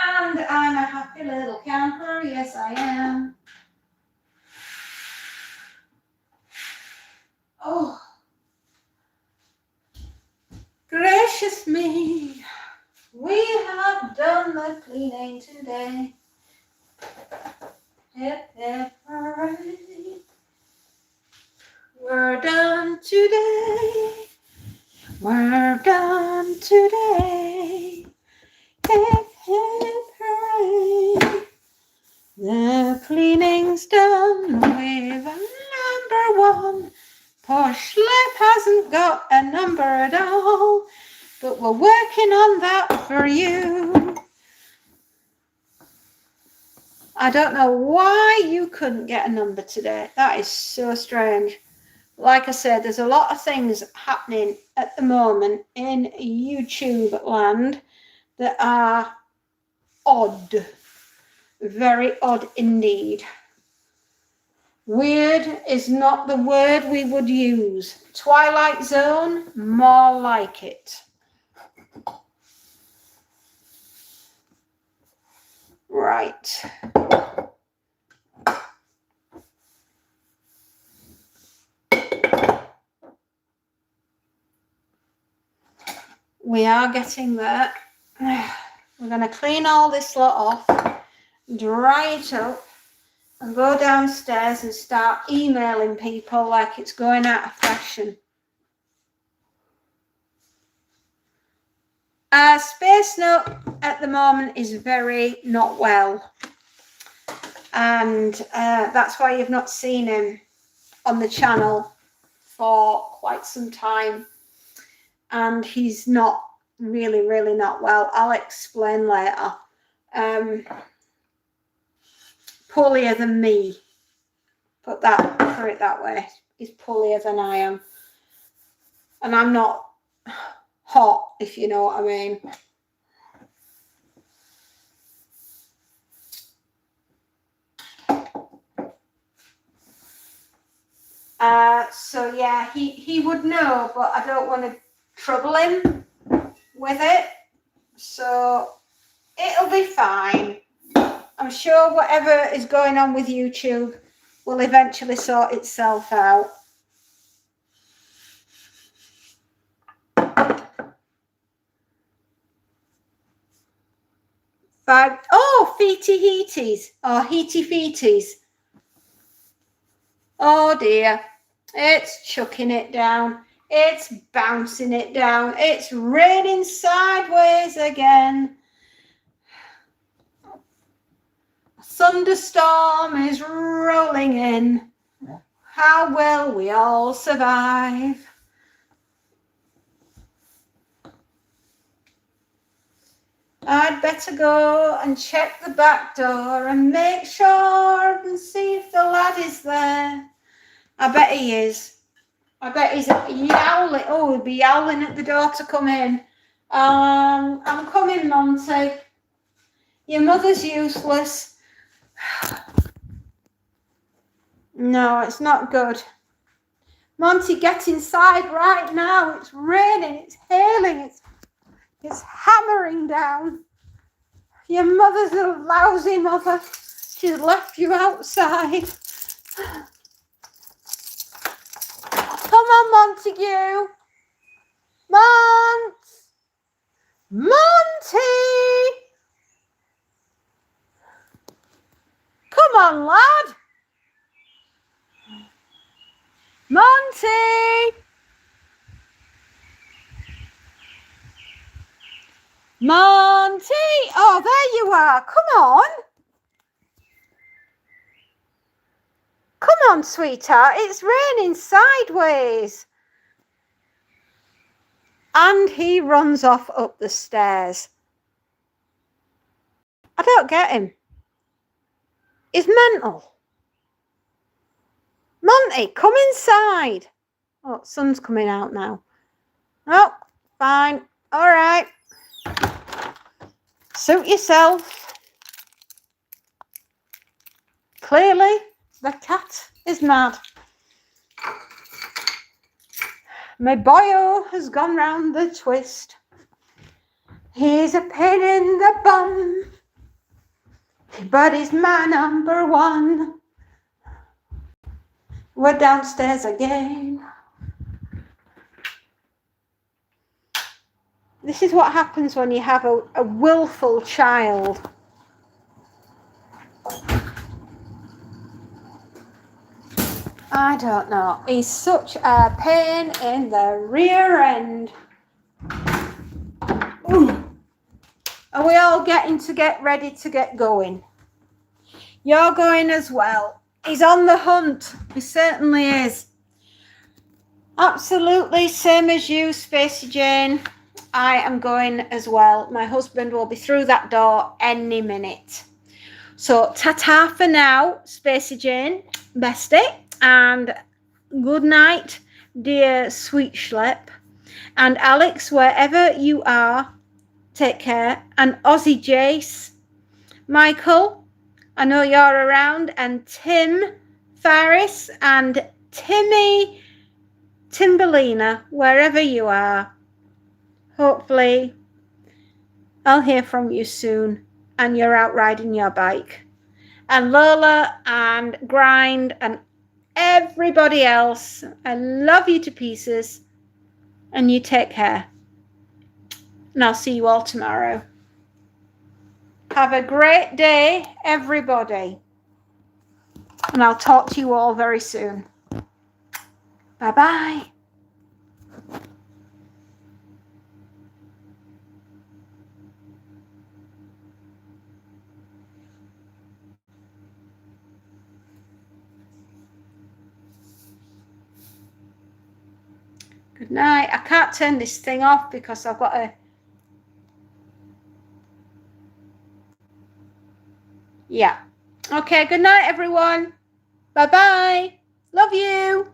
S1: And I'm a happy little camper. Yes, I am. gracious me. We have done the cleaning today. Hip, hip, hooray. We're done today. We're done today. Hip, hip, hooray. The cleaning's done with number one. Poor Schlep hasn't got a number at all, but we're working on that for you. I don't know why you couldn't get a number today. That is so strange. Like I said, there's a lot of things happening at the moment in YouTube land that are odd. Very odd indeed. Weird is not the word we would use. Twilight Zone, more like it. Right. We are getting there. We're going to clean all this lot off, dry it up, and go downstairs and start emailing people like it's going out of fashion. Space Note at the moment is very not well, and that's why you've not seen him on the channel for quite some time, and he's not really not well. I'll explain later. Poorlier than me, put it that way. He's poorlier than I am, and I'm not hot, if you know what I mean. So yeah, he would know, but I don't want to trouble him with it, so it'll be fine. I'm sure whatever is going on with YouTube will eventually sort itself out. Feety heaties or heaty feeties. Oh dear, it's chucking it down. It's bouncing it down. It's raining sideways again. A thunderstorm is rolling in. How will we all survive? I'd better go and check the back door and make sure and see if the lad is there. I bet he is. I bet he's yowling. Oh, he'll be yowling at the door to come in. I'm coming, Monty. Your mother's useless. No, it's not good. Monty, get inside right now. It's raining. It's hailing. It's hammering down. Your mother's a lousy mother. She's left you outside. Come on, Montague. Monty! Come on, lad. Monty! Monty! Oh, there you are. Come on. Come on, sweetheart. It's raining sideways. And he runs off up the stairs. I don't get him. He's mental. Monty, come inside. Oh, sun's coming out now. Oh, fine. All right. Suit yourself. Clearly, the cat is mad. My boyo has gone round the twist. He's a pain in the bum, but he's my number one. We're downstairs again. This is what happens when you have a willful child. I don't know. He's such a pain in the rear end. Ooh. Are we all getting to get ready to get going? You're going as well. He's on the hunt. He certainly is. Absolutely, same as you, Spacey Jane. I am going as well. My husband will be through that door any minute. So, ta-ta for now, Spacey Jane, bestie. And good night, dear sweet schlep. And Alex, wherever you are, take care. And Aussie Jace, Michael, I know you're around. And Tim Faris and Timmy Timberlina, wherever you are. Hopefully, I'll hear from you soon and you're out riding your bike. And Lola and Grind and everybody else, I love you to pieces and you take care. And I'll see you all tomorrow. Have a great day, everybody. And I'll talk to you all very soon. Bye-bye. Good night. I can't turn this thing off because I've got a... Yeah. Okay, good night, everyone. Bye-bye. Love you.